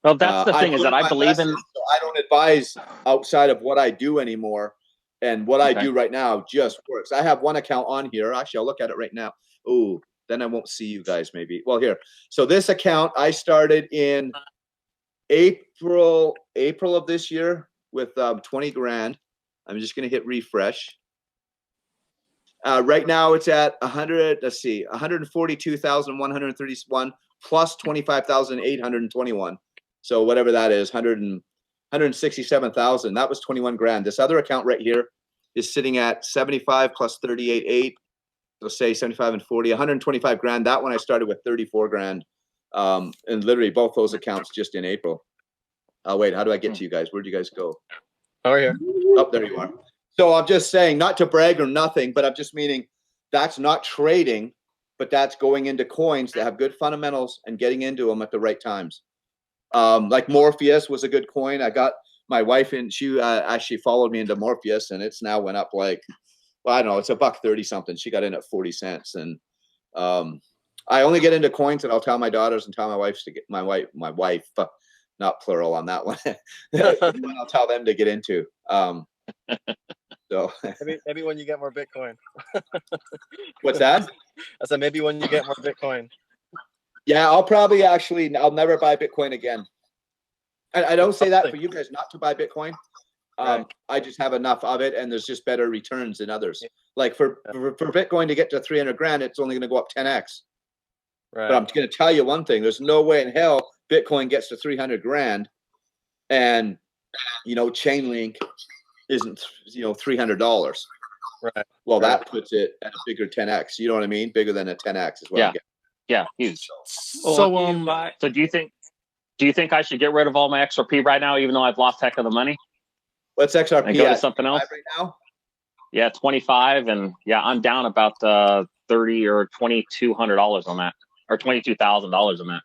Well, that's the thing, is that I believe in. So I don't advise outside of what I do anymore. And what I do right now just works. I have one account on here. Actually, I'll look at it right now. Oh, then I won't see you guys maybe. Well, here. So this account I started in April of this year with 20 grand. I'm just going to hit refresh. Right now it's at 142,131 plus 25,821. So whatever that is, 167,000. That was 21 grand. This other account right here is sitting at 75 plus 38.8. Let's say 75 and 40, 125 grand. That one I started with 34 grand. And literally both those accounts just in April. Oh, wait, how do I get to you guys? Where'd you guys go? Over here. Oh, there you are. So I'm just saying, not to brag or nothing, but I'm just meaning that's not trading, but that's going into coins that have good fundamentals and getting into them at the right times. Like Morpheus was a good coin. I got my wife in, she actually followed me into Morpheus, and it's now went up like, well, I don't know, it's $1.30 something. She got in at 40 cents. And I only get into coins that I'll tell my daughters and tell my wife to get my wife, not plural on that one. I'll tell them to get into. So maybe when you get more Bitcoin. What's that? I said maybe when you get more Bitcoin. Yeah, I'll never buy Bitcoin again. I don't say that for you guys not to buy Bitcoin. Right. I just have enough of it, and there's just better returns than others. Like for Bitcoin to get to 300 grand, it's only going to go up 10x. Right. But I'm going to tell you one thing: there's no way in hell Bitcoin gets to 300 grand, and Chainlink isn't $300. Right. Well, that puts it at a bigger 10x. You know what I mean? Bigger than a 10x is what I'm getting. Yeah, huge. So do you think I should get rid of all my XRP right now, even though I've lost heck of the money? What's XRP? And go to something else right now? Yeah, 25, and I'm down about $30 or $2,200 on that, or $22,000 on that.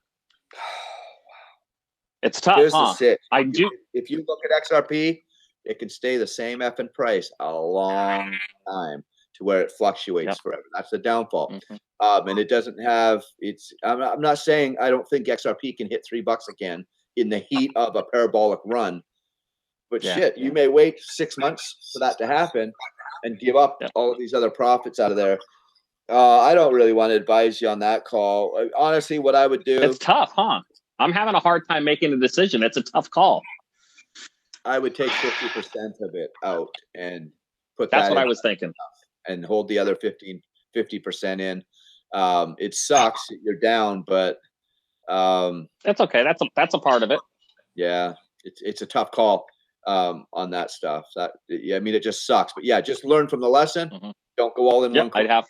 It's tough, Here's huh? the sit. I do. If you look at XRP, it can stay the same effing price a long time to where it fluctuates forever. That's the downfall. Mm-hmm. And it doesn't have. I'm not saying I don't think XRP can hit $3 again in the heat of a parabolic run. But you may wait 6 months for that to happen and give up all of these other profits out of there. I don't really want to advise you on that call. Honestly, what I would do. It's tough, huh? I'm having a hard time making a decision. It's a tough call. I would take 50% of it out and put That's what I was thinking. And hold the other 50% in. It sucks that you're down, but that's okay. That's a part of it. Yeah, it's a tough call on that stuff. It just sucks. But yeah, just learn from the lesson. Mm-hmm. Don't go all in one. I'd have.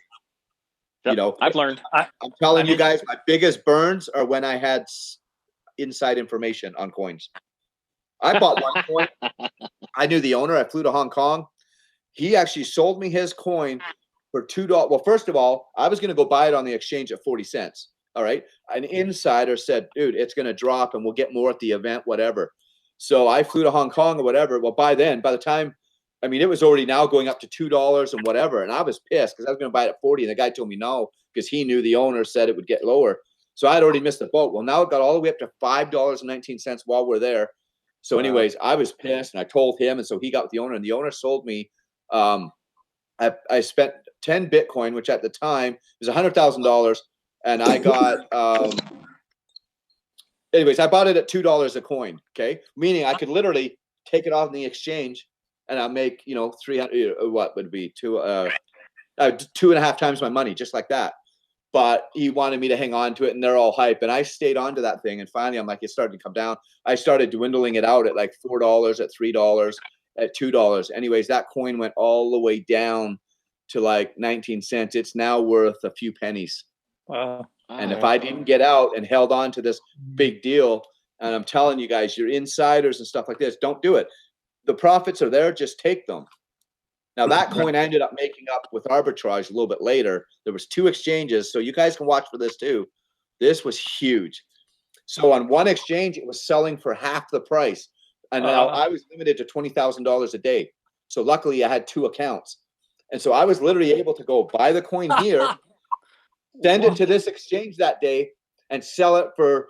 I've learned. I'm telling you guys, my biggest burns are when I had inside information on coins. I bought one coin. I knew the owner. I flew to Hong Kong. He actually sold me his coin for $2. Well, first of all, I was going to go buy it on the exchange at 40 cents. All right. An insider said, dude, it's going to drop and we'll get more at the event, whatever. So I flew to Hong Kong or whatever. Well, by the time, it was already now going up to $2 and whatever. And I was pissed because I was going to buy it at 40. And the guy told me no, because he knew the owner said it would get lower. So I had already missed the boat. Well, now it got all the way up to $5.19 while we're there. So anyways, I was pissed and I told him. And so he got with the owner, and the owner sold me. I spent 10 Bitcoin, which at the time was $100,000. And I got, anyways, I bought it at $2 a coin. Okay. Meaning I could literally take it off in the exchange and I'll make, 300, what would be 2.5 times my money, just like that. But he wanted me to hang on to it, and they're all hype. And I stayed on to that thing. And finally, I'm like, it started to come down. I started dwindling it out at like $4, at $3, at $2. Anyways, that coin went all the way down to like 19 cents. It's now worth a few pennies. Wow. And if I didn't get out and held on to this big deal, and I'm telling you guys, you're insiders and stuff like this, don't do it. The profits are there. Just take them. Now that coin I ended up making up with arbitrage a little bit later. There was 2 exchanges, so you guys can watch for this too. This was huge. So on one exchange, it was selling for half the price, and now I was limited to $20,000 a day. So luckily, I had 2 accounts, and so I was literally able to go buy the coin here, send it to this exchange that day, and sell it for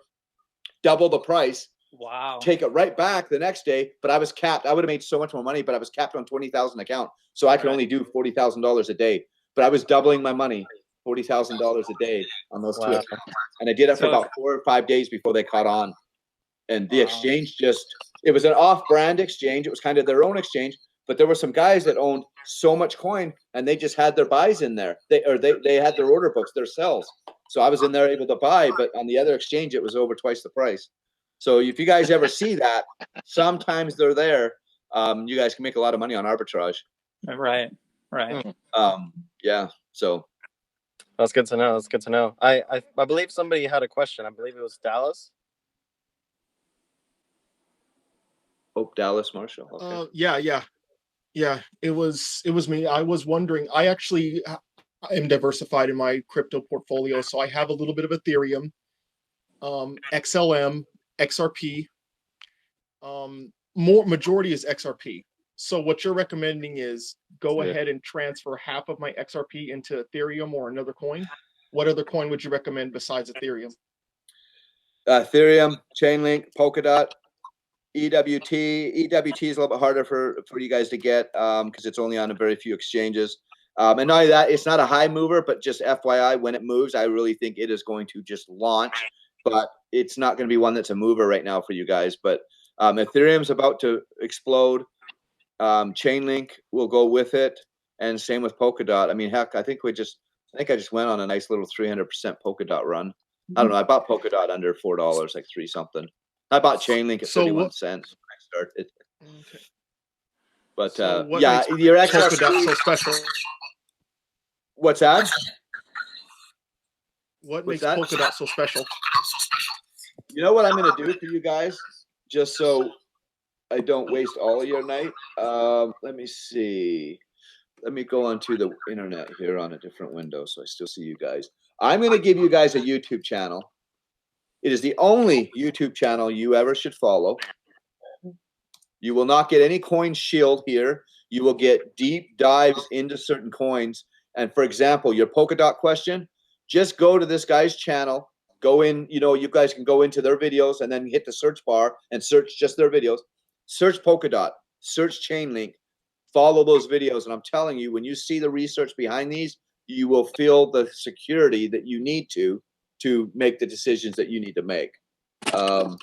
double the price. Wow. Take it right back the next day, but I was capped. I would have made so much more money, but I was capped on 20,000 account, so I could only do $40,000 a day. But I was doubling my money, $40,000 a day on those 2 accounts, and I did it for about 4 or 5 days before they caught on. And the exchange it was an off-brand exchange. It was kind of their own exchange, but there were some guys that owned so much coin, and they just had their buys in there. They had their order books, their sells. So I was in there able to buy, but on the other exchange, it was over twice the price. So if you guys ever see that, sometimes they're there. You guys can make a lot of money on arbitrage. Right. Yeah. So that's good to know. That's good to know. I believe somebody had a question. I believe it was Dallas. Oh, Dallas Marshall. Okay. Yeah. It was me. I was wondering. I actually am diversified in my crypto portfolio, so I have a little bit of Ethereum, XLM, XRP. Majority is XRP. So what you're recommending is go ahead and transfer half of my XRP into Ethereum or another coin. What other coin would you recommend besides Ethereum? Ethereum, Chainlink, Polkadot, EWT. EWT is a little bit harder for you guys to get because it's only on a very few exchanges. And not only that, it's not a high mover, but just FYI, when it moves, I really think it is going to just launch. But it's not going to be one that's a mover right now for you guys. But Ethereum's about to explode. Chainlink will go with it, and same with Polkadot. I mean, heck, I think I just went on a nice little 300% Polkadot run. I don't know. I bought Polkadot under $4, like 3 something. I bought Chainlink at 31 cents when I started. Okay. But yeah, your Polkadot so special. What's that? What makes Polkadot so special? You know what I'm going to do for you guys, just so I don't waste all of your night? Let me see. Let me go onto the internet here on a different window so I still see you guys. I'm going to give you guys a YouTube channel. It is the only YouTube channel you ever should follow. You will not get any coin shield here. You will get deep dives into certain coins. And for example, your Polkadot question, just go to this guy's channel. Go in, you guys can go into their videos and then hit the search bar and search just their videos. Search Polkadot, search Chainlink, follow those videos. And I'm telling you, when you see the research behind these, you will feel the security that you need to make the decisions that you need to make. And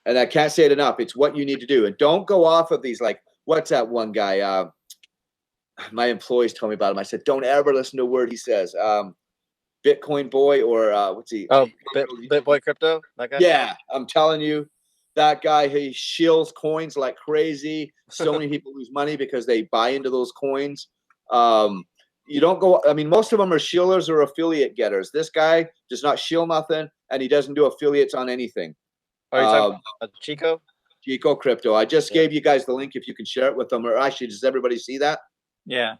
I can't say it enough. It's what you need to do. And don't go off of these, like, what's that one guy? My employees told me about him. I said, don't ever listen to a word he says. Bitcoin Boy or what's he? Oh, BitBoy Crypto? That guy? Yeah, I'm telling you, that guy, he shills coins like crazy. So many people lose money because they buy into those coins. You don't go, I mean, most of them are shillers or affiliate getters. This guy does not shill nothing, and he doesn't do affiliates on anything. Are you talking about Chico? Chico Crypto. I just gave you guys the link if you can share it with them. Or actually, does everybody see that? Yeah.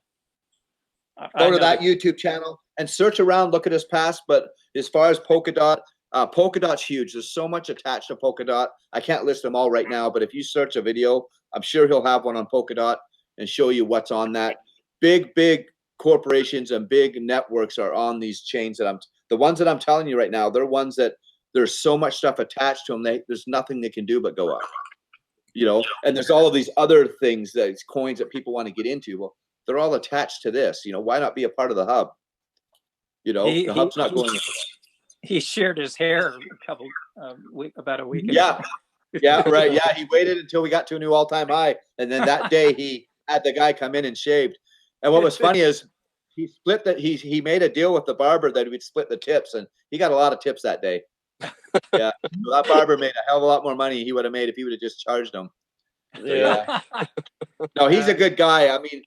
Go to that YouTube channel and search around, look at his past. But as far as Polkadot, Polkadot's huge. There's so much attached to Polkadot. I can't list them all right now, but if you search a video, I'm sure he'll have one on Polkadot and show you what's on that. Big corporations and big networks are on these chains the ones that I'm telling you right now, they're ones that there's so much stuff attached to them. There's nothing they can do but go up, and there's all of these other things, these coins that people want to get into. Well, they're all attached to this, why not be a part of the hub? The hub's not going anywhere. He shared his hair about a week ago. Yeah, right. Yeah, he waited until we got to a new all-time high, and then that day he had the guy come in and shaved. And what was funny is he split that. He made a deal with the barber that we'd split the tips, and he got a lot of tips that day. Yeah, so that barber made a hell of a lot more money he would have made if he would have just charged him. Yeah. No, he's a good guy. I mean,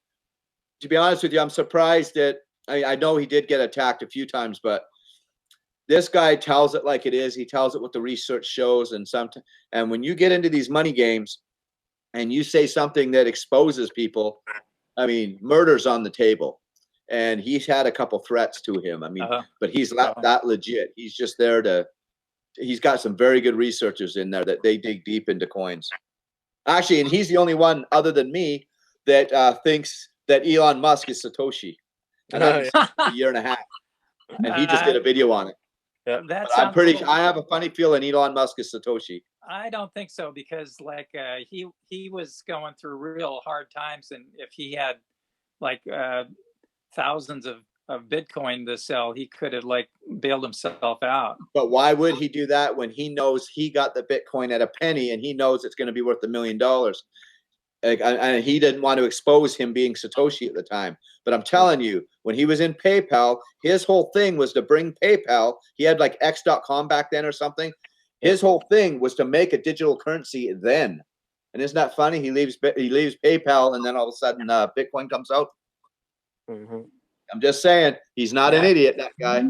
to be honest with you, I'm surprised that I know he did get attacked a few times, but this guy tells it like it is. He tells it what the research shows, and when you get into these money games and you say something that exposes people, I mean, murder's on the table, and he's had a couple threats to him. I mean, but he's that legit. He's just there to. He's got some very good researchers in there that they dig deep into coins. Actually, and he's the only one other than me that thinks that Elon Musk is Satoshi. And I've been a year and a half, and he just did a video on it. Yeah, I have a funny feeling Elon Musk is Satoshi. I don't think so, because like he was going through real hard times, and if he had like thousands of Bitcoin to sell, he could have like bailed himself out. But why would he do that when he knows he got the Bitcoin at a penny and he knows it's going to be worth $1 million? And he didn't want to expose him being Satoshi at the time. But I'm telling you, when he was in PayPal, his whole thing was to bring PayPal. He had like X.com back then or something. His whole thing was to make a digital currency then. And isn't that funny? He leaves PayPal, and then all of a sudden Bitcoin comes out. I'm just saying, he's not an idiot, that guy.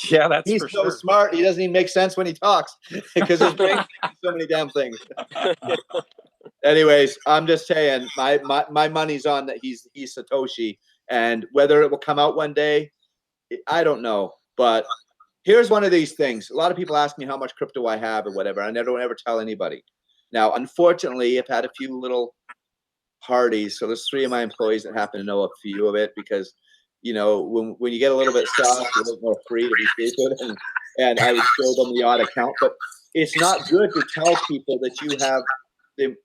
Yeah, that's he's for so sure. smart. He doesn't even make sense when he talks because his brain thinks so many damn things. Anyways, I'm just saying, my money's on that he's Satoshi, and whether it will come out one day, I don't know. But here's one of these things. A lot of people ask me how much crypto I have or whatever. I don't ever tell anybody. Now, unfortunately, I've had a few little parties. So there's 3 of my employees that happen to know a few of it because, you know, when you get a little bit soft, you're a little more free to be stupid. And I would show them the odd account. But it's not good to tell people that you have the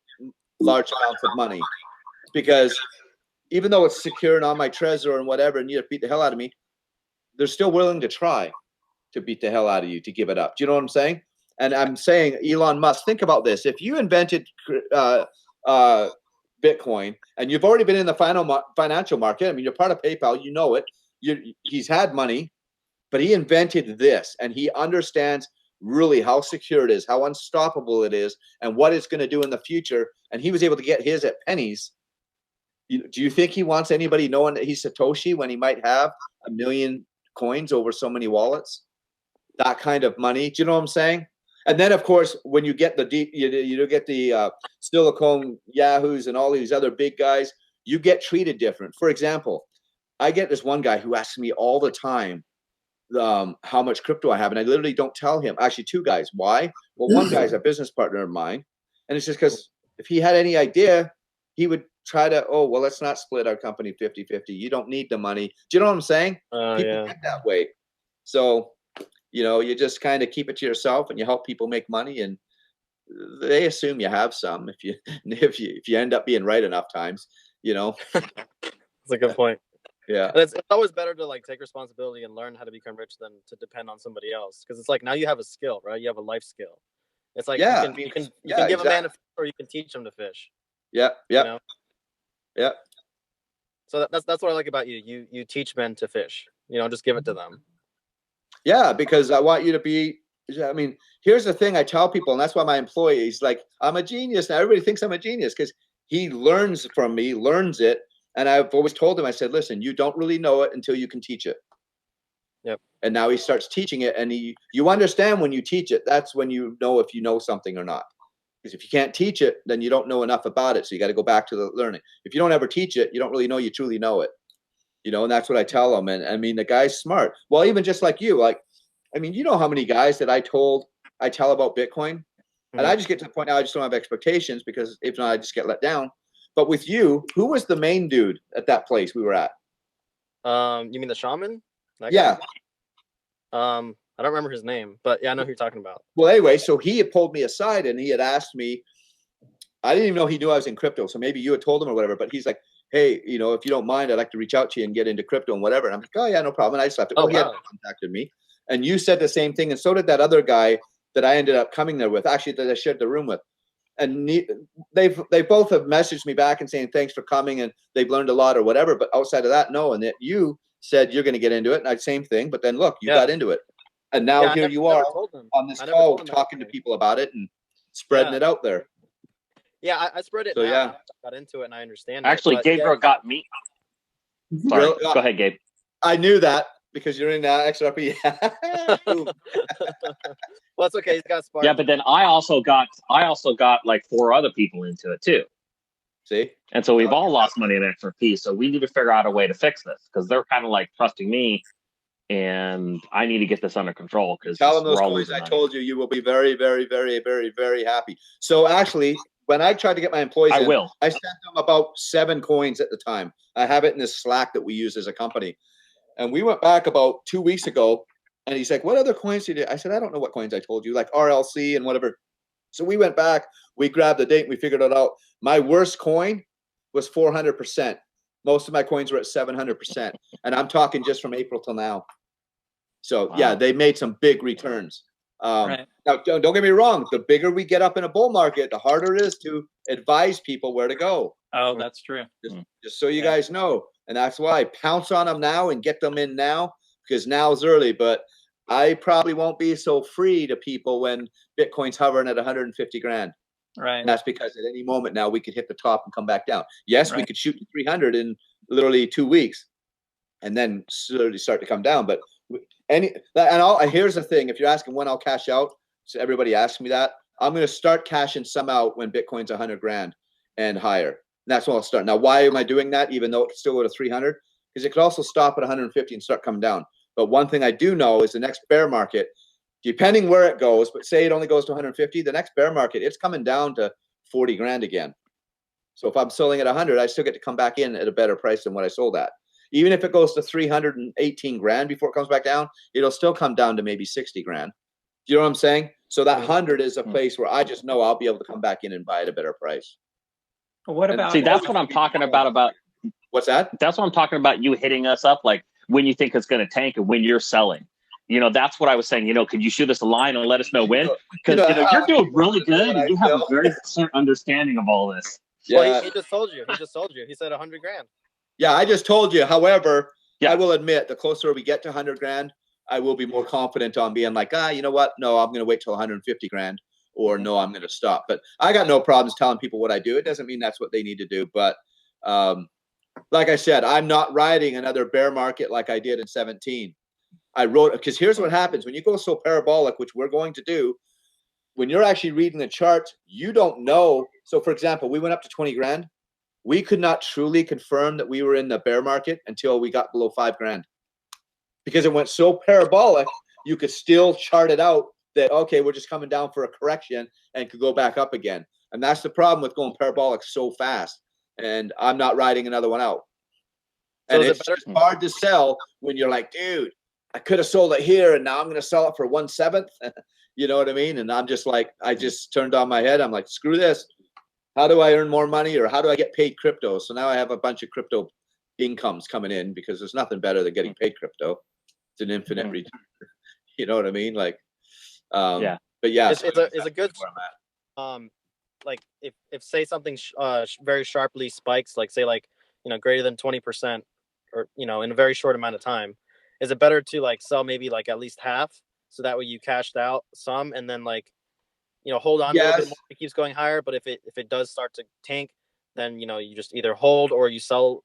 large amounts of money, because even though it's secure and on my Trezor and whatever, and you beat the hell out of me, they're still willing to try to beat the hell out of you to give it up. Do you know what I'm saying? And I'm saying, Elon Musk, think about this. If you invented Bitcoin and you've already been in the financial market, I mean, you're part of PayPal, you know it. He's had money, but he invented this, and he understands really how secure it is, how unstoppable it is, and what it's going to do in the future. And he was able to get his at pennies. Do you think he wants anybody knowing that he's Satoshi when he might have 1 million coins over so many wallets? That kind of money. Do you know what I'm saying? And then, of course, when you get you get the Silicon Yahoos and all these other big guys, you get treated different. For example, I get this one guy who asks me all the time how much crypto I have, and I literally don't tell him. Actually, 2 guys. Why? Well, one guy's a business partner of mine, and it's just because if he had any idea, he would try to, let's not split our company 50-50. You don't need the money. Do you know what I'm saying? People get that way. So, you know, you just kind of keep it to yourself and you help people make money, and they assume you have some if you end up being right enough times, you know. That's a good point. Yeah. And it's always better to like take responsibility and learn how to become rich than to depend on somebody else. Because it's like now you have a skill, right? You have a life skill. It's like you can give a man a fish, or you can teach him to fish. Yeah. Yeah. You know? Yeah. So that's what I like about you. You teach men to fish. You know, just give it to them. Yeah, because I want you to be. I mean, here's the thing I tell people, and that's why my employees like, I'm a genius. Now everybody thinks I'm a genius because he learns from me, learns it. And I've always told him, I said, listen, you don't really know it until you can teach it. Yep. And now he starts teaching it, and you understand when you teach it. That's when you know if you know something or not. Because if you can't teach it, then you don't know enough about it. So you got to go back to the learning. If you don't ever teach it, you don't really know you truly know it. You know, and that's what I tell them. And I mean, the guy's smart. Well, even just like you, like, I mean, you know how many guys that I tell about Bitcoin, and I just get to the point now I just don't have expectations, because if not, I just get let down. But with you, who was the main dude at that place we were at? You mean the shaman? Yeah. I don't remember his name, but yeah, I know who you're talking about. Well, anyway, so he had pulled me aside and he had asked me, I didn't even know he knew I was in crypto. So maybe you had told him or whatever, but he's like, hey, you know, if you don't mind, I'd like to reach out to you and get into crypto and whatever. And I'm like, oh yeah, no problem. And I just left it. He had contacted me, and you said the same thing. And so did that other guy that I ended up coming there with, actually, that I shared the room with. And they both have messaged me back and saying, thanks for coming, and they've learned a lot or whatever. But outside of that, no. And that you said you're going to get into it, and same thing. But then look, you got into it. And now here you are on this call talking to people about it and spreading it out there. Yeah, I spread it. So now. I got into it and I understand. Actually, Gabriel got me. Sorry, go ahead, Gabe. I knew that because you're in XRP. Well, it's okay. He's got spark. Yeah, but then I also got like 4 other people into it too. See? And so we've all lost money in XRP. So we need to figure out a way to fix this because they're kind of like trusting me, and I need to get this under control because tell them those we're all coins losing I money. told you, you will be very, very, very, very, very happy. So actually, when I tried to get my employees I in, will. I sent them about 7 coins at the time. I have it in this Slack that we use as a company. And we went back about 2 weeks ago, and he's like, what other coins did you? I said, I don't know what coins I told you, like RLC and whatever. So we went back, we grabbed the date, and we figured it out. My worst coin was 400%. Most of my coins were at 700%. And I'm talking just from April till now. So Wow. yeah, they made some big returns. Right. Now, don't get me wrong. The bigger we get up in a bull market, the harder it is to advise people where to go. Oh, that's true. Just so you guys know. And that's why pounce on them now and get them in now, because now's early. But I probably won't be so free to people when Bitcoin's hovering at 150 grand. Right. And that's because at any moment now we could hit the top and come back down. Yes, we Right. could shoot to 300 in literally 2 weeks and then slowly start to come down. But here's the thing. If you're asking when I'll cash out, so everybody asks me that, I'm going to start cashing some out when Bitcoin's 100 grand and higher. And that's when I'll start. Now, why am I doing that? Even though it could still go to 300, because it could also stop at 150 and start coming down. But one thing I do know is the next bear market, depending where it goes, but say it only goes to 150, the next bear market, it's coming down to 40 grand again. So if I'm selling at 100, I still get to come back in at a better price than what I sold at. Even if it goes to 318 grand before it comes back down, it'll still come down to maybe 60 grand. Do you know what I'm saying? So that 100 is a place where I just know I'll be able to come back in and buy at a better price. What about? See, that's what I'm talking about. What's that? That's what I'm talking about. You hitting us up like when you think it's going to tank and when you're selling. You know, that's what I was saying. You know, could you shoot us a line and let us know when? Because you're doing really good and you have a very clear understanding of all this. Yeah. Well, he just told you. He just told you. He said 100 grand. Yeah, I just told you. However, Yeah. I will admit, the closer we get to 100 grand, I will be more confident on being like, you know what? No, I'm going to wait till 150 grand, or no, I'm going to stop. But I got no problems telling people what I do. It doesn't mean that's what they need to do. But like I said, I'm not riding another bear market like I did in 17. I wrote, because here's what happens when you go so parabolic, which we're going to do. When you're actually reading the charts, you don't know. So, for example, we went up to 20 grand. We could not truly confirm that we were in the bear market until we got below 5 grand. Because it went so parabolic, you could still chart it out that, okay, we're just coming down for a correction and could go back up again. And that's the problem with going parabolic so fast. And I'm not riding another one out. So And is it it's better- just hard to sell when you're like, dude, I could have sold it here and now I'm going to sell it for 1/7. You know what I mean? And I'm just like, I just turned on my head. I'm like, screw this. How do I earn more money, or how do I get paid crypto? So now I have a bunch of crypto incomes coming in because there's nothing better than getting paid crypto. It's an infinite return. You know what I mean? Like, Yeah. But yeah, It's a good like if say something very sharply spikes, like say like greater than 20%, or in a very short amount of time, is it better to like sell maybe like at least half, so that way you cashed out some and then like hold on a little bit more if it keeps going higher? But if it does start to tank, then you just either hold or you sell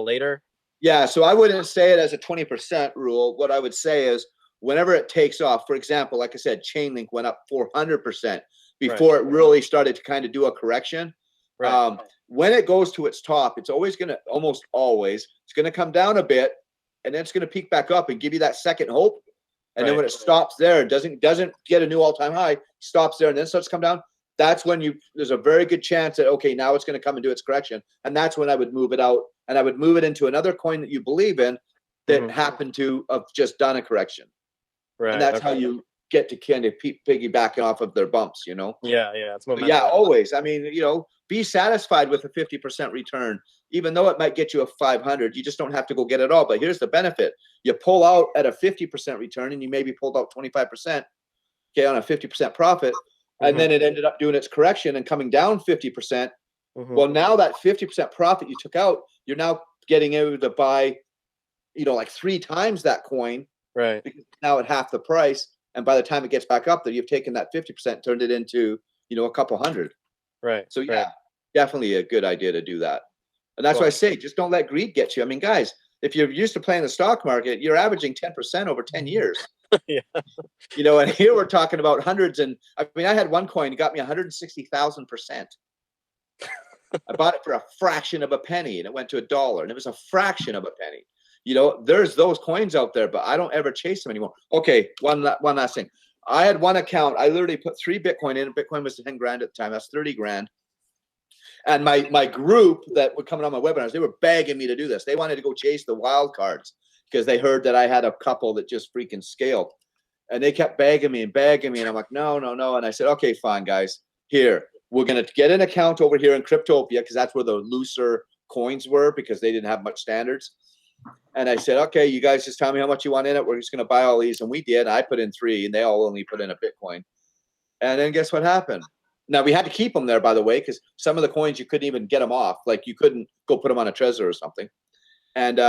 later. Yeah, so I wouldn't say it as a 20% rule. What I would say is whenever it takes off, for example, like I said, Chainlink went up 400% before it really started to kind of do a correction. Right. When it goes to its top, it's always going to, almost always, it's going to come down a bit, and then it's going to peak back up and give you that second hope. And then when it stops there, doesn't get a new all-time high, stops there and then starts to come down, that's when there's a very good chance that, okay, now it's going to come and do its correction. And that's when I would move it out, and I would move it into another coin that you believe in that happened to have just done a correction. Right. And that's how you get to kind of piggyback off of their bumps, Yeah. It's momentum. Yeah, always. I mean, be satisfied with a 50% return, even though it might get you a 500. You just don't have to go get it all. But here's the benefit: you pull out at a 50% return, and you maybe pulled out 25%, okay, on a 50% profit, and then it ended up doing its correction and coming down 50%. Well, now that 50% profit you took out, you're now getting able to buy, like 3 times that coin, right? Because now at half the price. And by the time it gets back up there, you've taken that 50%, turned it into, a couple hundred. Right. So yeah, definitely a good idea to do that. And that's why I say, just don't let greed get you. I mean, guys, if you're used to playing the stock market, you're averaging 10% over 10 years. Yeah. And here we're talking about hundreds. And I mean, I had one coin that got me 160,000%. I bought it for a fraction of a penny, and it went to $1, and it was a fraction of a penny. You know, there's those coins out there, but I don't ever chase them anymore. Okay, one last thing. I had one account. I literally put 3 Bitcoin in. Bitcoin was 10 grand at the time. That's 30 grand. And my group that were coming on my webinars, they were begging me to do this. They wanted to go chase the wild cards because they heard that I had a couple that just freaking scaled. And they kept begging me. And I'm like, no. And I said, okay, fine, guys. Here, we're going to get an account over here in Cryptopia because that's where the looser coins were because they didn't have much standards. And I said, okay, you guys just tell me how much you want in it. We're just going to buy all these. And we did. I put in 3, and they all only put in a Bitcoin. And then guess what happened? Now, we had to keep them there, by the way, because some of the coins, you couldn't even get them off. Like, you couldn't go put them on a Trezor or something. And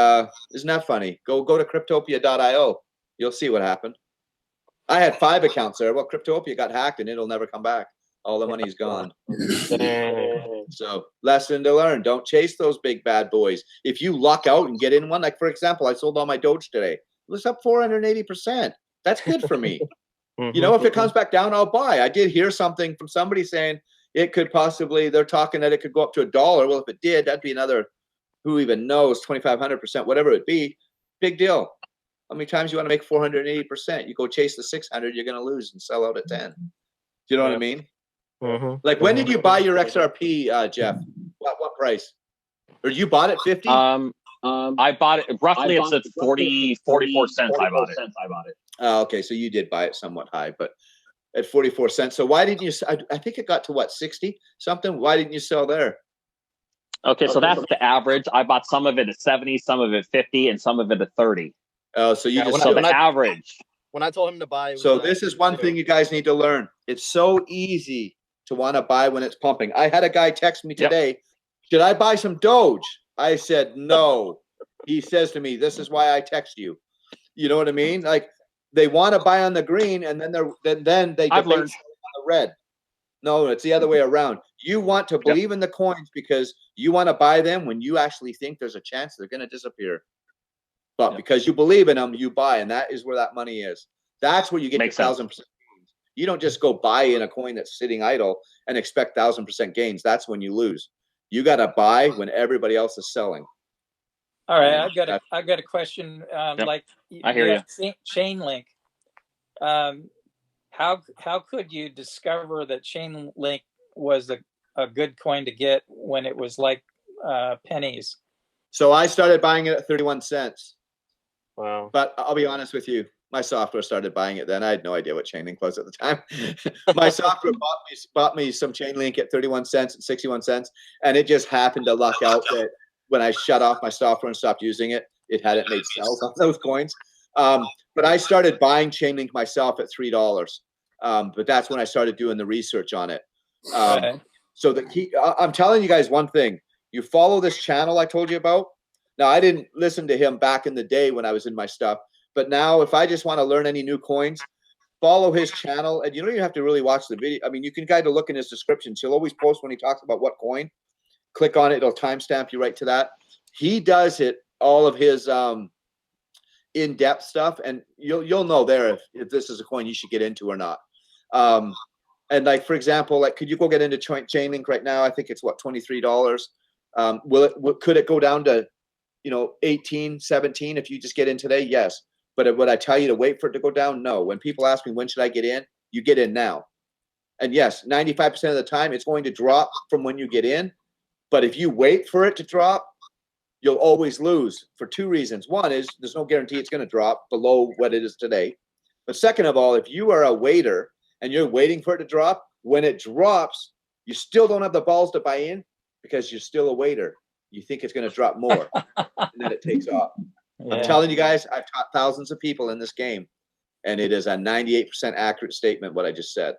isn't that funny? Go to Cryptopia.io. You'll see what happened. I had 5 accounts there. Well, Cryptopia got hacked, and it'll never come back. All the money's gone. So, lesson to learn. Don't chase those big bad boys. If you luck out and get in one, like, for example, I sold all my Doge today. It was up 480%. That's good for me. You know, if it comes back down, I'll buy. I did hear something from somebody saying it could possibly, they're talking that it could go up to $1. Well, if it did, that'd be another, who even knows, 2,500%, whatever it be. Big deal. How many times you want to make 480%? You go chase the 600, you're going to lose and sell out at 10. Do you know what I mean? Like, when did you buy your XRP, Jeff? What price? Or you bought it 50? I bought it roughly. It's at 44 cents. I bought it. Oh, okay, so you did buy it somewhat high, but at 44 cents. So why didn't you? I think it got to what, 60 something? Why didn't you sell there? Okay, so that's the average. I bought some of it at 70, some of it 50, and some of it at 30. Oh, so you just so the average. When I told him to buy, so this is one thing you guys need to learn. It's so easy to want to buy when it's pumping. I had a guy text me today. Should I buy some Doge? I said no. He says to me, "This is why I text you." You know what I mean? Like, they want to buy on the green, and then they I've debate learned. on the red. No, it's the other way around. You want to believe in the coins because you want to buy them when you actually think there's a chance they're going to disappear. But because you believe in them, you buy, and that is where that money is. That's where you get your 1,000% gains. You don't just go buy in a coin that's sitting idle and expect 1,000% gains. That's when you lose. You got to buy when everybody else is selling. All right, I've got a question. Like, I hear you. Chainlink. How could you discover that Chainlink was a good coin to get when it was like pennies? So I started buying it at 31 cents. Wow. But I'll be honest with you. My software started buying it then. I had no idea what Chainlink was at the time. My software bought me some Chainlink at 31 cents and 61 cents. And it just happened to luck out that when I shut off my software and stopped using it, it hadn't made sales on those coins. But I started buying Chainlink myself at $3. But that's when I started doing the research on it. So the key, I'm telling you guys one thing. You follow this channel I told you about. Now, I didn't listen to him back in the day when I was in my stuff. But now, if I just want to learn any new coins, follow his channel. And you don't even have to really watch the video. I mean, you can kind of look in his descriptions. He'll always post when he talks about what coin. Click on it. It'll timestamp you right to that. He does it, all of his in-depth stuff. And you'll know there if this is a coin you should get into or not. And like, for example, like, could you go get into Chainlink right now? I think it's what, $23. Could it go down to, 18, 17 if you just get in today? Yes. But would I tell you to wait for it to go down? No. When people ask me, when should I get in? You get in now. And yes, 95% of the time it's going to drop from when you get in. But if you wait for it to drop, you'll always lose for 2 reasons. One is there's no guarantee it's going to drop below what it is today. But second of all, if you are a waiter and you're waiting for it to drop, when it drops, you still don't have the balls to buy in because you're still a waiter. You think it's going to drop more, and then it takes off. Yeah. I'm telling you guys, I've taught thousands of people in this game, and it is a 98% accurate statement what I just said.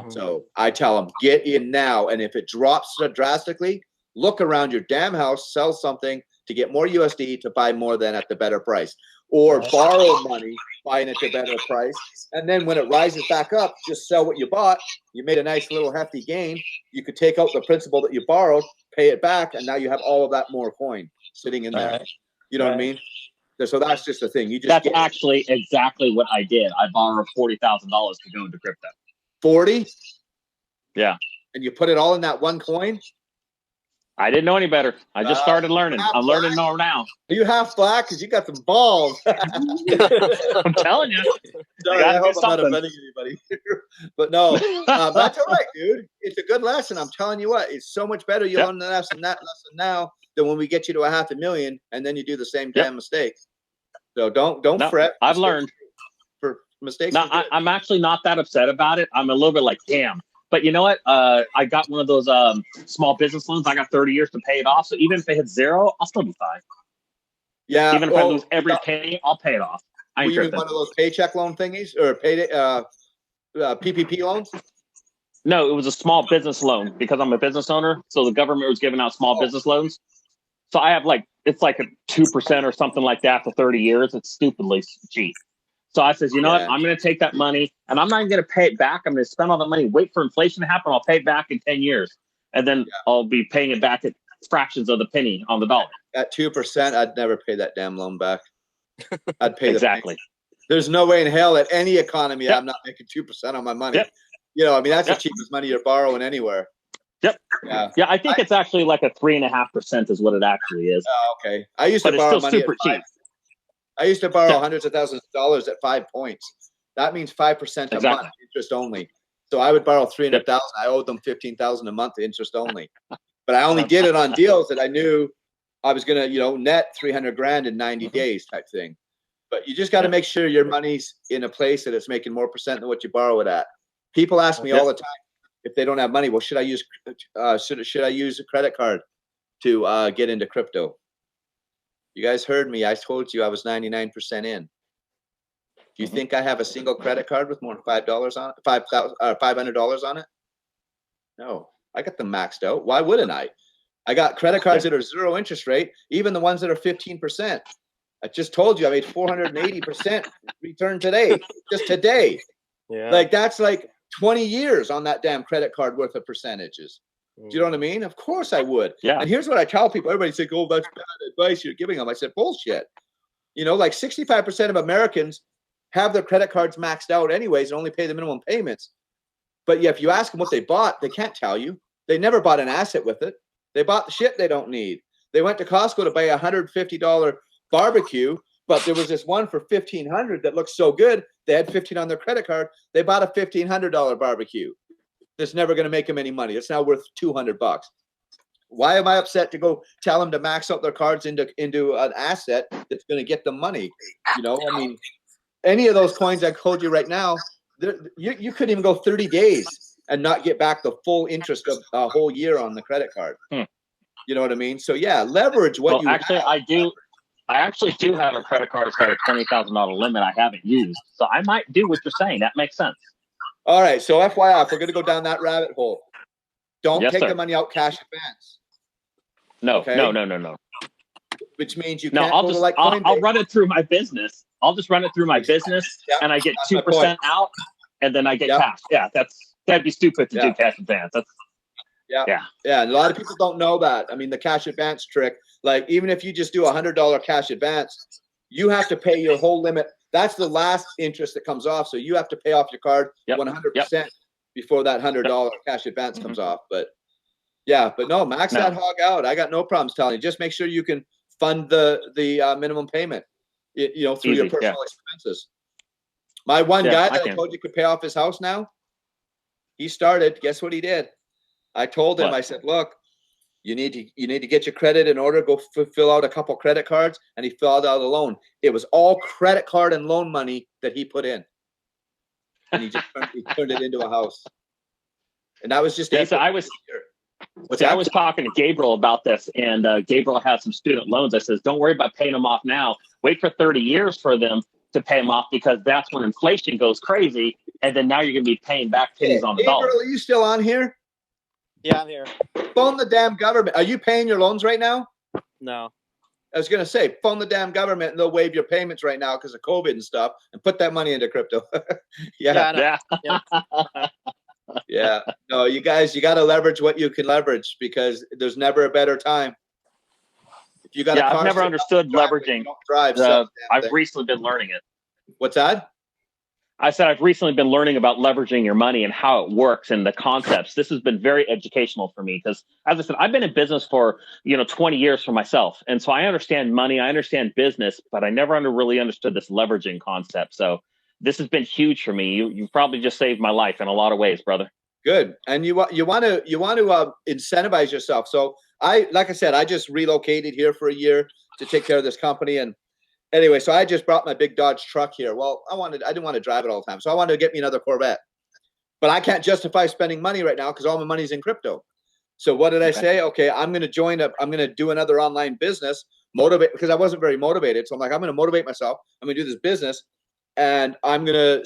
So I tell them, get in now, and if it drops drastically, look around your damn house, sell something to get more USD to buy more than at the better price. Or borrow money, buying at the better price. And then when it rises back up, just sell what you bought. You made a nice little hefty gain. You could take out the principal that you borrowed, pay it back, and now you have all of that more coin sitting in there. You know what I mean? So that's just the thing. That's actually exactly what I did. I borrowed $40,000 to go into crypto. 40? Yeah. And you put it all in that one coin? I didn't know any better. I just started learning. I'm learning more now. Are you half black? Because you got some balls. I'm telling you. Sorry, I hope I'm not offending anybody. But no, that's all right, dude. It's a good lesson. I'm telling you what, it's so much better. You learn that lesson now than when we get you to $500,000 and then you do the same damn mistake. So don't fret. I've learned for mistakes. No, I'm actually not that upset about it. I'm a little bit like, damn. But you know what? I got one of those small business loans. I got 30 years to pay it off. So even if it hits zero, I'll still be fine. Yeah. Even if I lose every penny, I'll pay it off. I ain't you mean one of those paycheck loan thingies or PPP loans? No, it was a small business loan because I'm a business owner. So the government was giving out small business loans. So I have it's like a 2% or something like that for 30 years. It's stupidly cheap. So I says, you know what? I'm going to take that money and I'm not going to pay it back. I'm going to spend all the money, wait for inflation to happen. I'll pay it back in 10 years. And then I'll be paying it back at fractions of the penny on the dollar. At 2%, I'd never pay that damn loan back. I'd pay exactly. There's no way in hell at any economy I'm not making 2% on my money. You know, I mean, that's the cheapest money you're borrowing anywhere. Yeah, I think it's actually like a 3.5% is what it actually is. Oh, okay. I used to borrow money super cheap. I used to borrow hundreds of thousands of dollars at 5 points. That means 5% a month interest only. So I would borrow $300,000. I owed them $15,000 a month interest only. But I only did it on deals that I knew I was gonna, net $300,000 in 90 days type thing. But you just got to make sure your money's in a place that it's making more percent than what you borrow it at. People ask me all the time if they don't have money. Well, should I use a credit card to get into crypto? You guys heard me. I told you I was 99% in. Do you think I have a single credit card with more than $500 on it? $500 on it? No, I got them maxed out. Why wouldn't I? I got credit cards that are 0 interest rate, even the ones that are 15%. I just told you I made 480% return today, just today. Yeah. Like that's like 20 years on that damn credit card worth of percentages. Do you know what I mean? Of course I would. Yeah. And here's what I tell people. Everybody say, oh, that's bad advice you're giving them. I said, bullshit. Like 65% of Americans have their credit cards maxed out anyways and only pay the minimum payments. But if you ask them what they bought, they can't tell you. They never bought an asset with it. They bought the shit they don't need. They went to Costco to buy a $150 barbecue, but there was this one for $1,500 that looked so good. They had $15 on their credit card. They bought a $1,500 barbecue. That's never going to make them any money. It's now worth $200. Why am I upset to go tell them to max out their cards into an asset that's going to get them money? I mean, any of those coins I told you right now, you couldn't even go 30 days and not get back the full interest of a whole year on the credit card. You know what I mean? So yeah, leverage what you actually have. I actually do have a credit card that's got a $20,000 limit I haven't used. So I might do what you're saying. That makes sense. All right. So FYI, if we're going to go down that rabbit hole, don't take the money out cash advance. No, okay? No. Which means you can't I'll run it through my business. I'll just run it through my business and I get 2% out and then I get cash. Yeah, that'd be stupid to do cash advance. Yeah. And a lot of people don't know that. I mean, the cash advance trick, like even if you just do $100 cash advance, you have to pay your whole limit. That's the last interest that comes off. So you have to pay off your card 100% before that $100 cash advance comes off. But no, max that hog out. I got no problems telling you. Just make sure you can fund the minimum payment, through your personal expenses. My one guy that I told you could pay off his house now, he started. Guess what he did? I told him, I said, look, you need to get your credit in order. Go fill out a couple credit cards. And he filled out a loan. It was all credit card and loan money that he put in. And he turned it into a house. And that was just I was talking to Gabriel about this, and Gabriel had some student loans. I says, don't worry about paying them off now. Wait for 30 years for them to pay them off, because that's when inflation goes crazy. And then now you're going to be paying back pennies on the dollar. Gabriel, are you still on here? Yeah, I'm here. Phone the damn government. Are you paying your loans right now? No. I was going to say, phone the damn government and they'll waive your payments right now because of COVID and stuff, and put that money into crypto. Yeah. No, you guys, you got to leverage what you can leverage, because there's never a better time. If you got a car, I've never understood leveraging. Drive, I've recently been learning it. What's that? I said I've recently been learning about leveraging your money and how it works and the concepts. This has been very educational for me because, as I said, I've been in business for 20 years for myself, and so I understand money, I understand business, but I never really understood this leveraging concept. So this has been huge for me. You probably just saved my life in a lot of ways, brother. Good, and you want to incentivize yourself. So like I said, I just relocated here for a year to take care of this company, and anyway, so I just brought my big Dodge truck here. Well, I didn't want to drive it all the time, so I wanted to get me another Corvette. But I can't justify spending money right now because all my money's in crypto. So what did I say? Okay, I'm going to do another online business, motivate, because I wasn't very motivated. So I'm like, I'm going to motivate myself. I'm going to do this business, and I'm going to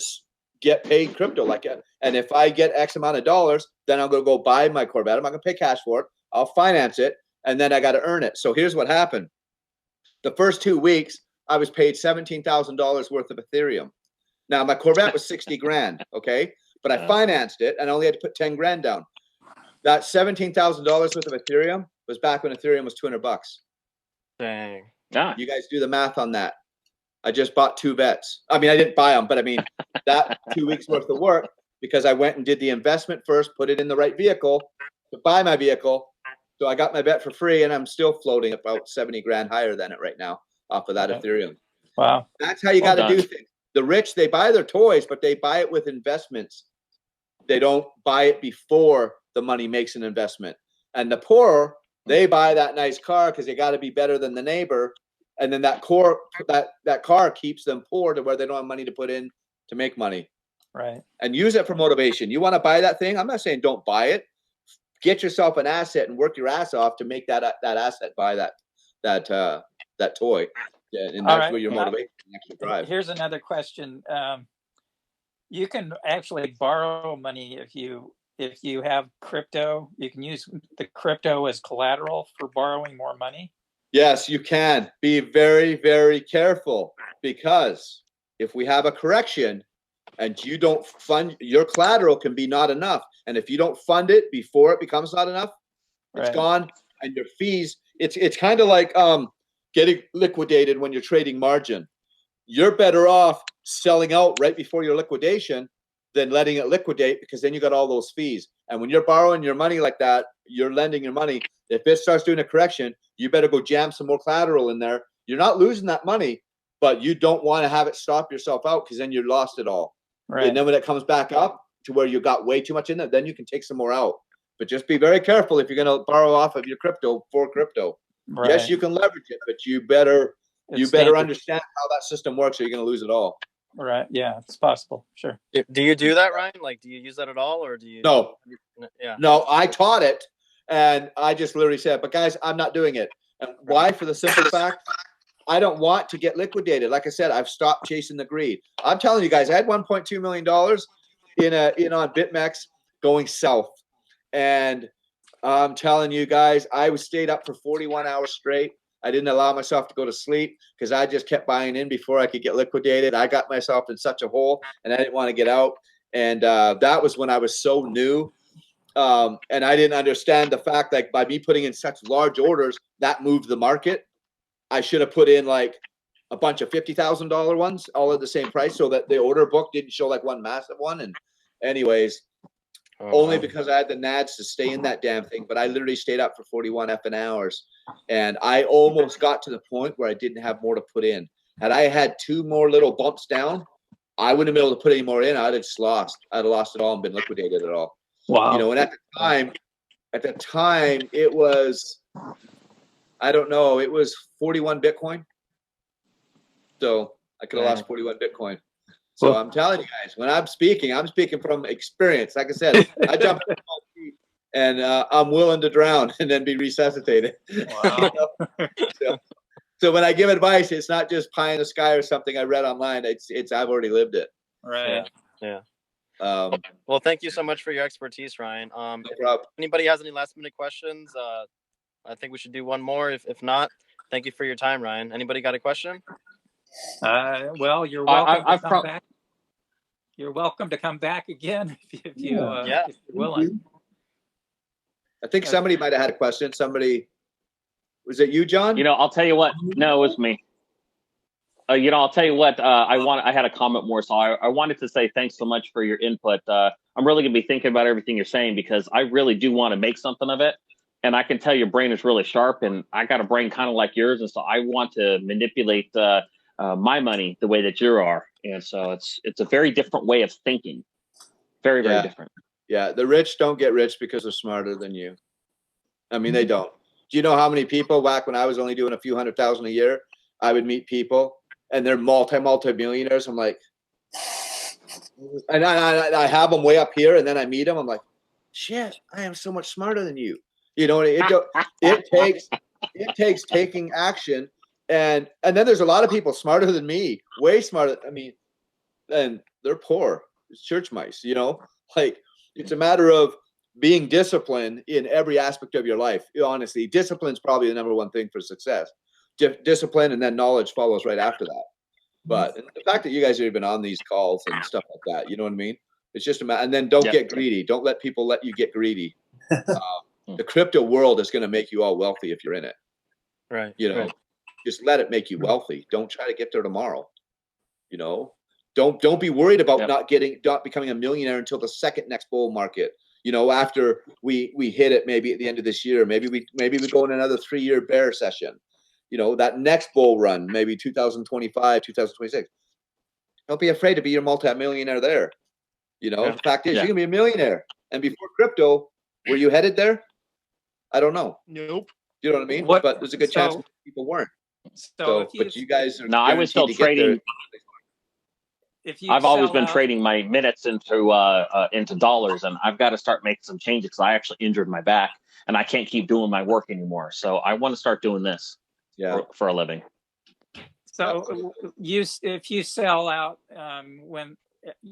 get paid crypto like it. And if I get X amount of dollars, then I'm going to go buy my Corvette. I'm not going to pay cash for it. I'll finance it, and then I got to earn it. So here's what happened. The first 2 weeks, I was paid $17,000 worth of Ethereum. Now my Corvette was 60 grand. Okay. But I financed it and I only had to put 10 grand down. That $17,000 worth of Ethereum was back when Ethereum was $200. Dang. Yeah. You guys do the math on that. I just bought 2 bets. I mean, I didn't buy them, but I mean, that 2 weeks worth of work, because I went and did the investment first, put it in the right vehicle to buy my vehicle. So I got my bet for free, and I'm still floating about 70 grand higher than it right now off of that Ethereum. Wow. That's how you got to do things. The rich, they buy their toys, but they buy it with investments. They don't buy it before the money makes an investment. And the poor, they buy that nice car because they got to be better than the neighbor. And then that car keeps them poor to where they don't have money to put in to make money. Right. And use it for motivation. You want to buy that thing? I'm not saying don't buy it. Get yourself an asset and work your ass off to make that asset buy that toy. Yeah, and that's where your motivation actually drives. Here's another question. You can actually borrow money if you have crypto. You can use the crypto as collateral for borrowing more money. Yes, you can. Be very, very careful, because if we have a correction and you don't fund, your collateral can be not enough. And if you don't fund it before it becomes not enough, it's gone. And your fees, it's kind of like getting liquidated when you're trading margin. You're better off selling out right before your liquidation than letting it liquidate, because then you got all those fees. And when you're borrowing your money like that, you're lending your money. If it starts doing a correction, you better go jam some more collateral in there. You're not losing that money, but you don't want to have it stop yourself out, because then you lost it all. Right. And then when it comes back up to where you got way too much in there, then you can take some more out. But just be very careful if you're going to borrow off of your crypto for crypto. Right. Yes, you can leverage it, but you better understand how that system works, or you're going to lose it all. Right. Yeah, it's possible. Sure. Do you do that, Ryan? Like, do you use that at all, or do you? No. Yeah. No, I taught it, and I just literally said, but guys, I'm not doing it. And why? For the simple fact, I don't want to get liquidated. Like I said, I've stopped chasing the greed. I'm telling you guys, I had $1.2 million on BitMEX going south. And I'm telling you guys, I stayed up for 41 hours straight. I didn't allow myself to go to sleep because I just kept buying in before I could get liquidated. I got myself in such a hole, and I didn't want to get out. And that was when I was so new. And I didn't understand the fact that by me putting in such large orders, that moved the market. I should have put in like a bunch of $50,000 ones all at the same price, so that the order book didn't show like one massive one. And anyways, only because I had the nads to stay in that damn thing. But I literally stayed up for 41 effing hours, and I almost got to the point where I didn't have more to put in. Had I had 2 more little bumps down, I wouldn't have been able to put any more in. I'd have just lost. I'd have lost it all and been liquidated it all. Wow. You know, and at the time it was, I don't know, it was 41 Bitcoin. So I could have lost 41 Bitcoin. So I'm telling you guys, when I'm speaking from experience. Like I said, I jump in feet and I'm willing to drown and then be resuscitated. Wow. So when I give advice, it's not just pie in the sky or something I read online. It's I've already lived it. Right. Yeah. Well, thank you so much for your expertise, Ryan. No problem. Anybody has any last minute questions? I think we should do one more. If not, thank you for your time, Ryan. Anybody got a question? Well, you're welcome to come back. You're welcome to come back again if you're willing. I think somebody might have had a question. Somebody, was it you, John? I'll tell you what. No, it was me. I'll tell you what. I had a comment more, so I wanted to say thanks so much for your input. I'm really gonna be thinking about everything you're saying because I really do want to make something of it, and I can tell your brain is really sharp, and I got a brain kind of like yours, and so I want to manipulate my money the way that you are, and so it's a very different way of thinking, very different. Yeah, the rich don't get rich because they're smarter than you. I mean, they don't. Do you know how many people back when I was only doing a few $100,000 a year, I would meet people and they're multi-millionaires. I'm like, and I have them way up here, and then I meet them. I'm like, shit, I am so much smarter than you. You know, it takes taking action, and then there's a lot of people smarter than me, way smarter. I mean, and they're poor. It's church mice. You know, like it's a matter of being disciplined in every aspect of your life. Honestly, discipline is probably the number one thing for success. Discipline, and then knowledge follows right after that. But the fact that you guys have been on these calls and stuff like that, you know what I mean? It's just a matter. And then don't get greedy. Don't let people let you get greedy. The crypto world is going to make you all wealthy if you're in it. Right. You know, just let it make you wealthy. Don't try to get there tomorrow. You know, don't be worried about not becoming a millionaire until the second next bull market. You know, after we hit it, maybe at the end of this year, maybe we go in another 3-year bear session. You know, that next bull run, maybe 2025, 2026. Don't be afraid to be your multi-millionaire there. You know, the fact is, you're gonna be a millionaire. And before crypto, were you headed there? I don't know. Nope. You know what I mean? But there's a good chance people weren't. So but you guys are. No, I was still trading. I've always been trading my minutes into dollars, and I've got to start making some changes because I actually injured my back, and I can't keep doing my work anymore. So I want to start doing this for a living. So if you sell out when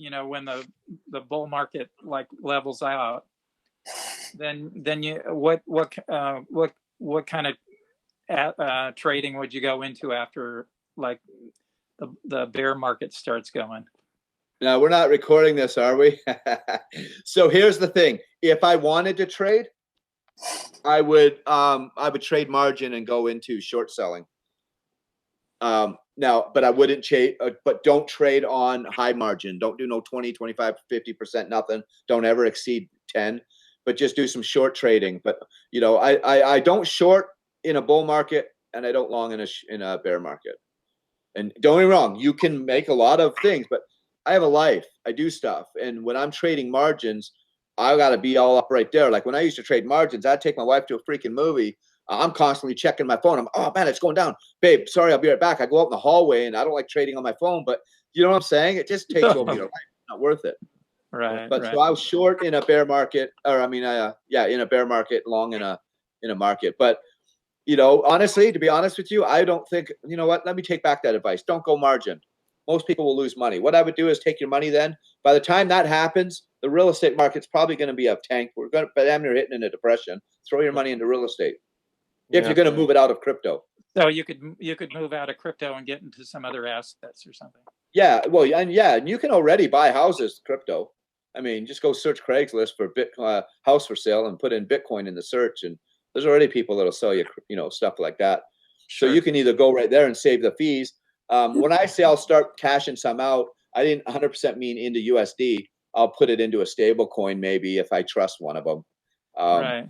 the bull market like levels out, then you what kind of trading would you go into after like the bear market starts going? Now, we're not recording this, are we? So here's the thing. If I wanted to trade, I would trade margin and go into short selling. Now, but I wouldn't trade, but don't trade on high margin. Don't do no 20, 25, 50%, nothing. Don't ever exceed 10, but just do some short trading. But, you know, I don't short in a bull market, and I don't long in a bear market. And don't get me wrong, you can make a lot of things, but I have a life. I do stuff. And when I'm trading margins, I got to be all up right there. Like when I used to trade margins, I'd take my wife to a freaking movie. I'm constantly checking my phone. Oh man, it's going down. Babe, sorry, I'll be right back. I go out in the hallway, and I don't like trading on my phone, but you know what I'm saying? It just takes over your life. It's not worth it. Right. But so I was short in a bear market, or I mean, in a bear market, long in a market. But you know, honestly, to be honest with you, I don't think, you know what, let me take back that advice. Don't go margin. Most people will lose money. What I would do is take your money then. By the time that happens, the real estate market's probably going to be a tank. We're going to, damn near hitting in a depression. Throw your money into real estate. If you're going to move it out of crypto. So you could move out of crypto and get into some other assets or something. Yeah, well, and you can already buy houses crypto. I mean, just go search Craigslist for house for sale and put in Bitcoin in the search, and there's already people that'll sell you, stuff like that. Sure. So you can either go right there and save the fees. When I say I'll start cashing some out, I didn't 100% mean into USD. I'll put it into a stable coin maybe if I trust one of them.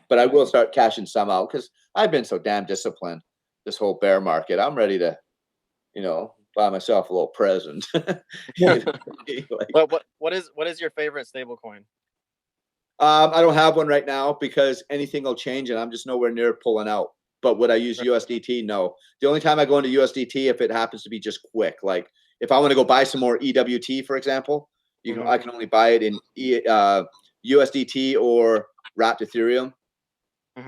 But I will start cashing some out because I've been so damn disciplined this whole bear market. I'm ready to, buy myself a little present. What is your favorite stable coin? I don't have one right now because anything will change and I'm just nowhere near pulling out. But would I use USDT? No. The only time I go into USDT if it happens to be just quick. Like if I want to go buy some more EWT, for example, I can only buy it in USDT or wrapped Ethereum.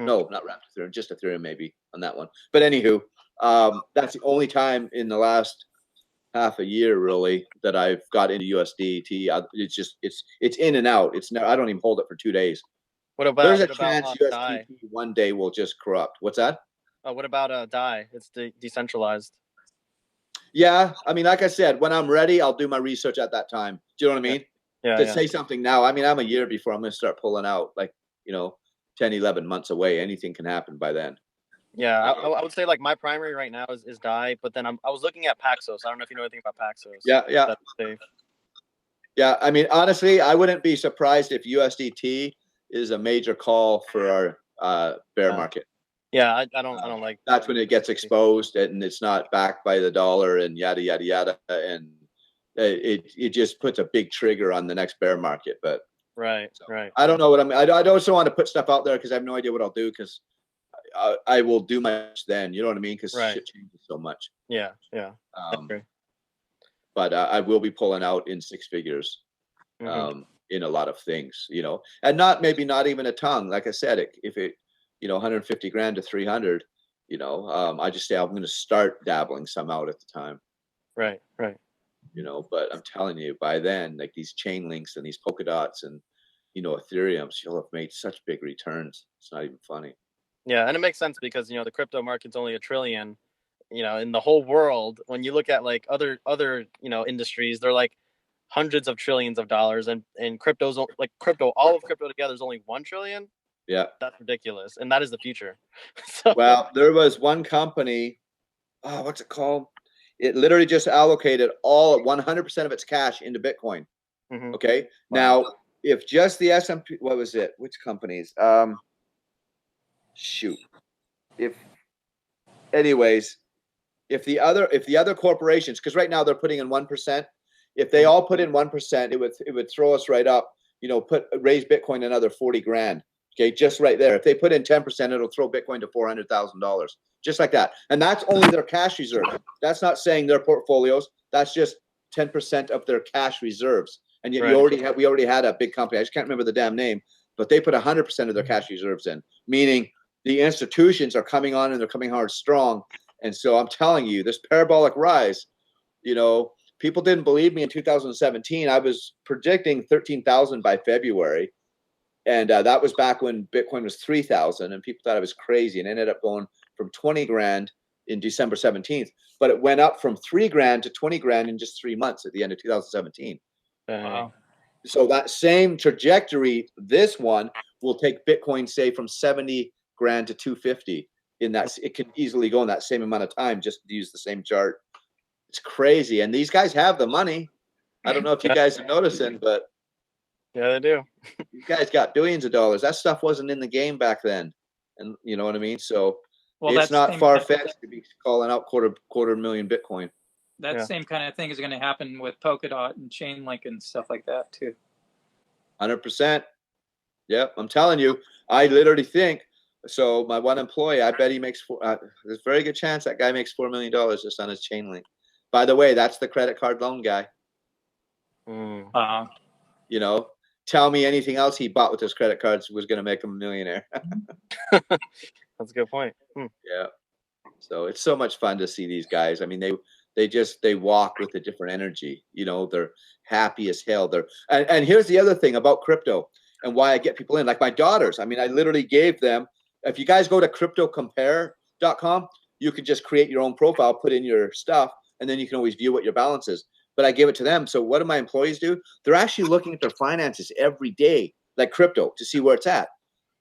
No, not wrapped Ethereum, just Ethereum maybe on that one. But anywho, that's the only time in the last half a year really that I've got into USDT. It's just it's in and out. I don't even hold it for 2 days. There's a chance USDT one day will just corrupt. What's that? What about DAI? It's decentralized. Yeah, I mean, like I said, when I'm ready, I'll do my research at that time. Do you know what I mean? Yeah. Say something now. I mean, I'm a year before I'm going to start pulling out. Like 10, 11 months away. Anything can happen by then. Yeah, I would say like my primary right now is DAI, but then I was looking at Paxos. I don't know if you know anything about Paxos. Yeah. That's safe. Yeah, I mean, honestly, I wouldn't be surprised if USDT is a major call for our bear market. Yeah, I don't like. That's when it gets exposed and it's not backed by the dollar and yada yada yada, and it just puts a big trigger on the next bear market. But Right. I don't know what I don't want to put stuff out there because I have no idea what I'll do, because I will do my best then. You know what I mean? Because shit changes so much. Yeah. But I will be pulling out in six figures in a lot of things, you know, and maybe not even a ton. Like I said, if it, you know, 150 grand to 300, you know, I just say I'm going to start dabbling some out at the time. Right. You know, but I'm telling you, by then, like these chain links and these polka dots and, you know, Ethereums, you'll have made such big returns. It's not even funny. Yeah, and it makes sense because, you know, the crypto market's only $1 trillion. You know, in the whole world, when you look at like other you know, industries, they're like hundreds of trillions of dollars, and crypto's like all of crypto together is only 1 trillion. Yeah, that's ridiculous, and that is the future. So, well, there was one company, what's it called? It literally just allocated all 100% of its cash into Bitcoin. Okay, wow. Now if just the S&P, what was it? Which companies? Shoot, if the other corporations, because right now they're putting in 1%, if they all put in 1%, it would throw us right up, you know, raise Bitcoin another 40 grand. Okay, just right there. If they put in 10%, it'll throw Bitcoin to $400,000, just like that. And that's only their cash reserves. That's not saying their portfolios. That's just 10% of their cash reserves. And yet we already had a big company. I just can't remember the damn name, but they put 100% of their cash reserves in, meaning the institutions are coming on and they're coming hard strong. And so I'm telling you, this parabolic rise, you know, people didn't believe me in 2017. I was predicting 13,000 by February. And that was back when Bitcoin was 3,000 and people thought I was crazy, and ended up going from 20 grand in December 17th. But it went up from 3 grand to 20 grand in just 3 months at the end of 2017. Wow. So that same trajectory, this one will take Bitcoin, say, from 70 grand to 250. In that, it can easily go in that same amount of time, just to use the same chart. It's crazy. And these guys have the money. I don't know if you guys are noticing, but yeah, they do. You guys got billions of dollars. That stuff wasn't in the game back then. And you know what I mean? So it's not far-fetched to be calling out quarter million Bitcoin. That same kind of thing is going to happen with Polkadot and Chainlink and stuff like that too. 100%. Yep, I'm telling you. I literally think, so my one employee, I bet he makes there's a very good chance that guy makes $4 million just on his Chainlink. By the way, that's the credit card loan guy. You know, tell me anything else he bought with his credit cards was going to make him a millionaire. That's a good point. Yeah. So it's so much fun to see these guys. I mean, they walk with a different energy. You know, they're happy as hell. And here's the other thing about crypto and why I get people in, like my daughters. I mean, I literally gave them, if you guys go to cryptocompare.com, you can just create your own profile, put in your stuff, and then you can always view what your balance is. But I give it to them. So what do my employees do? They're actually looking at their finances every day, like crypto, to see where it's at.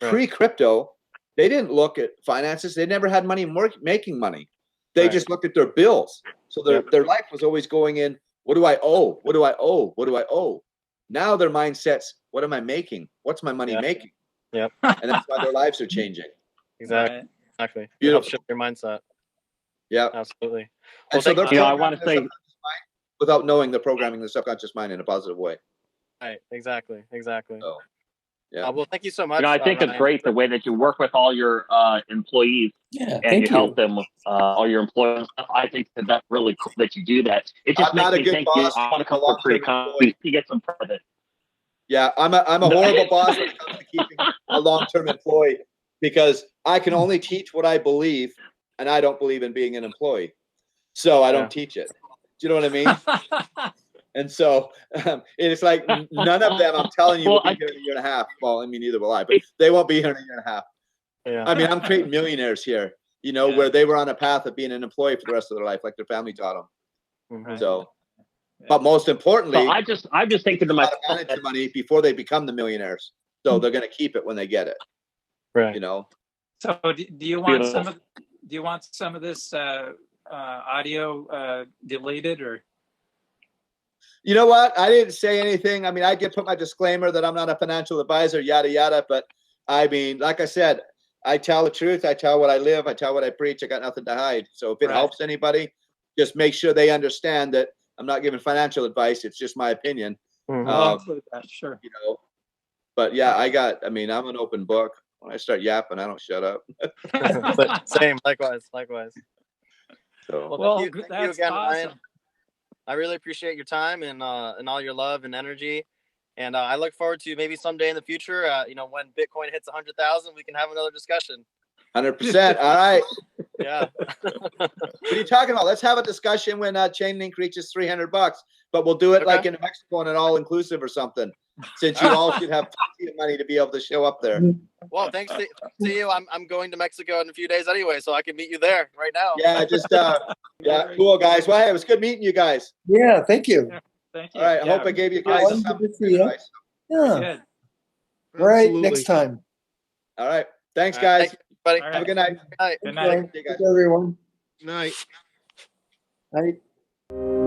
Right. Pre-crypto, they didn't look at finances. They never had money making money. They just looked at their bills. So their life was always going in, what do I owe? What do I owe? What do I owe? Now their mindset's, what am I making? What's my money making? Yep. And that's why their lives are changing. Exactly. Beautiful. You help shift your mindset. Yeah. Absolutely. Well, so I want to say, without knowing they're programming the subconscious mind in a positive way. Right. Exactly. So, yeah. Well, thank you so much. You know, I think it's great the way that you work with all your employees and you help them with all your employees. I think that's really cool that you do that. It just makes me think I want to come work for your company to get some credit. Yeah, I'm a horrible boss when it comes to keeping a long-term employee, because I can only teach what I believe, and I don't believe in being an employee. So I don't teach it. Do you know what I mean? And so it's like none of them, I'm telling you, will be here in a year and a half. Well, I mean, neither will I, but they won't be here in a year and a half. Yeah. I mean, I'm creating millionaires here, you know, where they were on a path of being an employee for the rest of their life, like their family taught them. Mm-hmm. So, but most importantly, so I'm just thinking to myself, manage the money before they become the millionaires. So they're going to keep it when they get it. Right. You know? So do you want Beautiful. some of this audio deleted or? You know what? I didn't say anything. I mean, I did put my disclaimer that I'm not a financial advisor, yada, yada. But I mean, like I said, I tell the truth. I tell what I live. I tell what I preach. I got nothing to hide. So if it Right. helps anybody, just make sure they understand that I'm not giving financial advice. It's just my opinion. I'll include that, sure. You know, but yeah, I mean, I'm an open book. When I start yapping, I don't shut up. But same, likewise. So Well, thank you that's again, awesome. Ryan. I really appreciate your time and all your love and energy. And I look forward to maybe someday in the future, when Bitcoin hits 100,000, we can have another discussion. 100%. All right. Yeah. What are you talking about? Let's have a discussion when Chainlink reaches $300, but we'll do it like in Mexico on an all-inclusive or something, since you all should have plenty of money to be able to show up there. Well, thanks to you. I'm going to Mexico in a few days anyway, so I can meet you there right now. Yeah, just yeah, cool guys. Well, hey, it was good meeting you guys. Yeah, thank you. Yeah, thank you. All right, I Yeah, hope I gave you guys Good some to see you. advice. Yeah. good. All right, Absolutely. next time. All right, thanks All right, guys. thank you, buddy. All Have a right. good night. Good night. Good night. See you guys. Thanks, everyone. Night. Night.